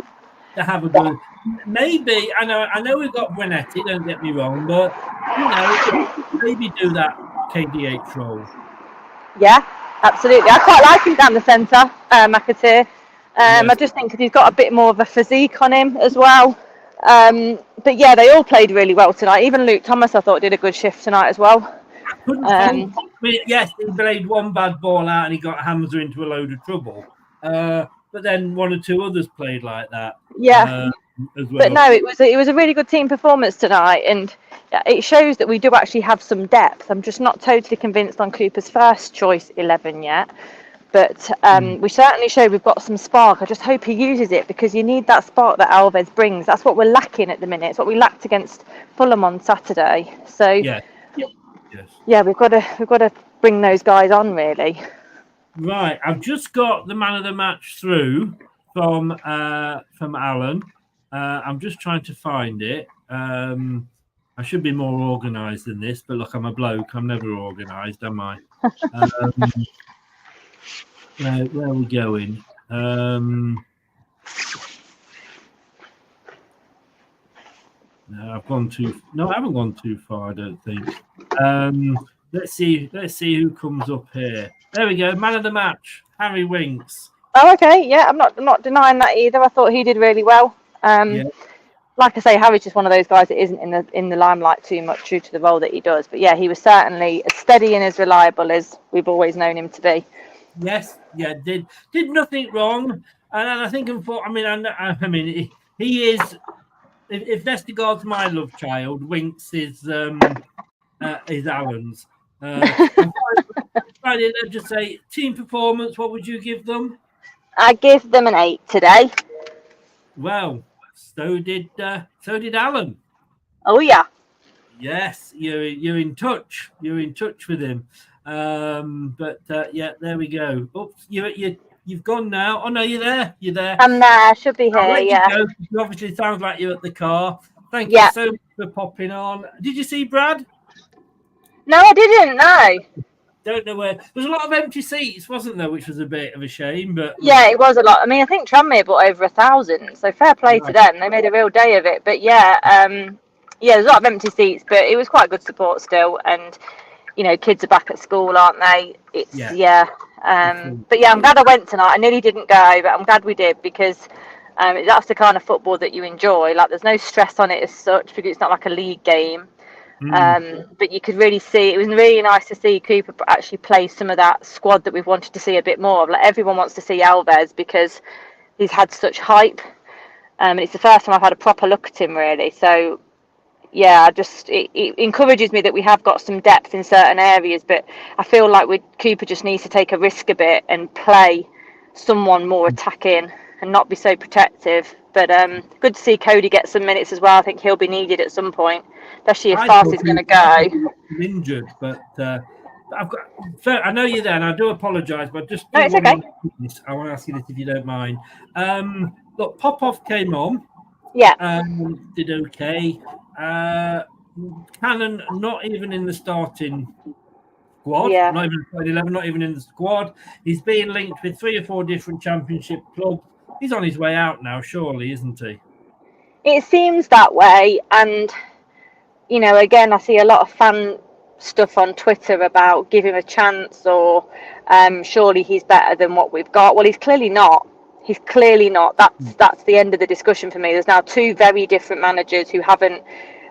To have a good, maybe. I know we've got Buenetti. Don't get me wrong, but maybe do that KDH role. Yeah, absolutely. I quite like him down the centre, McAteer. I just think because he's got a bit more of a physique on him as well. But yeah, they all played really well tonight. Even Luke Thomas, I thought, did a good shift tonight as well. Yes, he played one bad ball out and he got Hamza into a load of trouble. But then one or two others played like that. Yeah. As well. But no, it was a really good team performance tonight, and it shows that we do actually have some depth. I'm just not totally convinced on Cooper's first choice 11 yet, But we certainly showed we've got some spark. I just hope he uses it, because you need that spark that Alves brings. That's what we're lacking at the minute. It's what we lacked against Fulham on Saturday. So Yes. yeah, we've got to bring those guys on, really. Right, I've just got the man of the match through from Alan. I'm just trying to find it. I should be more organised than this, but look, I'm a bloke. I'm never organised, am I? Where are we going? No, I've gone too. No, I haven't gone too far. I don't think. Let's see who comes up here. There we go. Man of the match, Harry Winks. Oh, okay. Yeah, I'm not denying that either. I thought he did really well. Like I say, Harry's just one of those guys that isn't in the limelight too much due to the role that he does. But yeah, he was certainly as steady and as reliable as we've always known him to be. Yes, yeah, did nothing wrong, and I think I mean he is. If Vestergaard's my love child, Winks is Alan's. Friday, let's just say team performance. What would you give them? I give them an 8 today. Well, so did Alan. Oh yeah. Yes, you're in touch. You're in touch with him. Yeah, there we go. Oops, you've gone now. Oh no, you're there. You're there. I'm there. Should be here. Yeah. You obviously sounds like you're at the car. Thank you so much for popping on. Did you see Brad? No, I didn't. No. Don't know where. There's a lot of empty seats, wasn't there? Which was a bit of a shame, but yeah, it was a lot. I mean, I think Tranmere bought over 1,000, so fair play to them. They made a real day of it. But yeah, there's a lot of empty seats, but it was quite good support still. And you know, kids are back at school, aren't they? It's But yeah, I'm glad I went tonight. I nearly didn't go, but I'm glad we did, because that's the kind of football that you enjoy. Like, there's no stress on it as such, because it's not like a league game. But you could really see, it was really nice to see Cooper actually play some of that squad that we've wanted to see a bit more of. Like, everyone wants to see Alves because he's had such hype, and it's the first time I've had a proper look at him, really. So yeah, it encourages me that we have got some depth in certain areas, but I feel like Cooper just needs to take a risk a bit and play someone more attacking and not be so protective. But good to see Cody get some minutes as well. I think he'll be needed at some point, especially if Farsi's going to go. Injured, but I've got. I know you're there, and I do apologise, but just no, it's okay. I want to ask you this if you don't mind. Look, Popov came on. Yeah. Did okay. Cannon not even in the starting squad. Yeah. Not even in 11. Not even in the squad. He's being linked with 3 or 4 different championship clubs. He's on his way out now, surely, isn't he? It seems that way, and you know, again, I see a lot of fan stuff on Twitter about give him a chance, or surely he's better than what we've got. Well, he's clearly not. He's clearly not. That's the end of the discussion for me. There's now 2 very different managers who haven't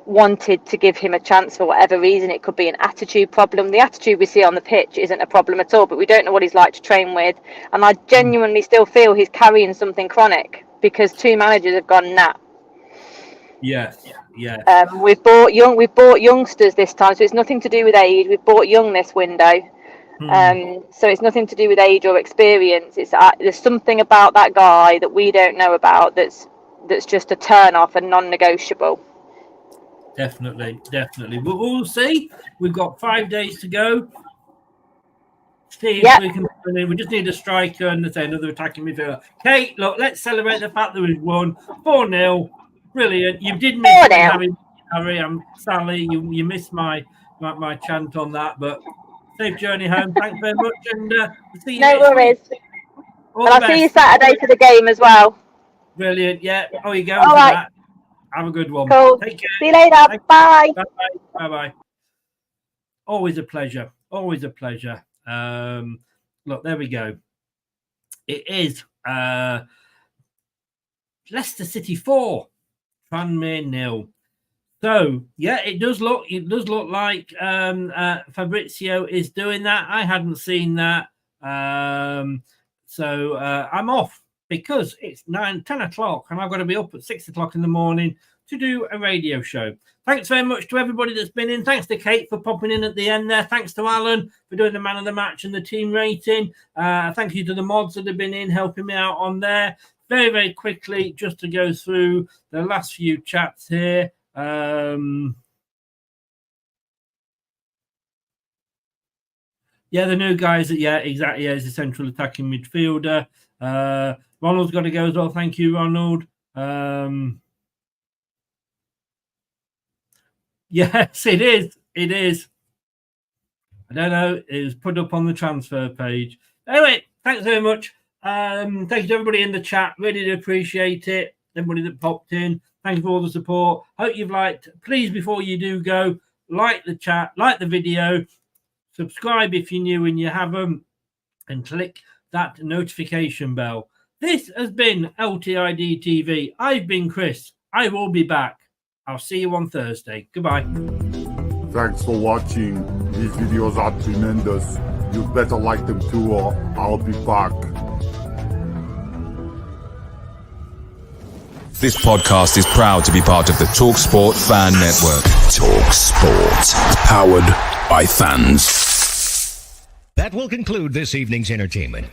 wanted to give him a chance for whatever reason. It could be an attitude problem. The attitude we see on the pitch isn't a problem at all, but we don't know what he's like to train with. And I genuinely still feel he's carrying something chronic, because 2 managers have gone nah. Yes. We've bought youngsters this time, so it's nothing to do with age. We've bought young this window. So it's nothing to do with age or experience. It's there's something about that guy that we don't know about that's just a turn off and non-negotiable. Definitely. But we'll see. We've got 5 days to go. See if we can. We just need a striker and another attacking midfielder. Kate, look, let's celebrate the fact that we've won 4-0. Brilliant. You did miss Harry. I'm Sally. You missed my chant on that, but safe journey home. Thanks very much, and see you. No worries. And I'll see you Saturday for the game as well. Brilliant. Yeah. Oh, you go. All right. That. Have a good one. Cool. Take care. See you later. Thanks. Bye. Bye. Always a pleasure. Look, there we go. It is Leicester City 4, Tranmere 0. So yeah, it does look like Fabrizio is doing that. I hadn't seen that. So I'm off, because it's 10 o'clock and I've got to be up at 6 o'clock in the morning to do a radio show. Thanks very much to everybody that's been in. Thanks to Kate for popping in at the end there. Thanks to Alan for doing the man of the match and the team rating. Thank you to the mods that have been in helping me out on there. Very, very quickly, just to go through the last few chats here. Yeah, the new guys. Yeah, exactly. Yeah, he's a central attacking midfielder. Ronald's got to go as well. Thank you, Ronald. Yes, it is. It is. I don't know. It was put up on the transfer page. Anyway, thanks very much. Thank you to everybody in the chat. Really do appreciate it. Everybody that popped in. Thank you for all the support. Hope you've liked. Please, before you do go, like the chat, like the video, subscribe if you're new and you haven't, and click that notification bell. This has been LTID TV. I've been Chris. I will be back. I'll see you on Thursday. Goodbye. Thanks for watching. These videos are tremendous. You'd better like them too, or I'll be back. This podcast is proud to be part of the TalkSport Fan Network. TalkSport. Powered by fans. That will conclude this evening's entertainment.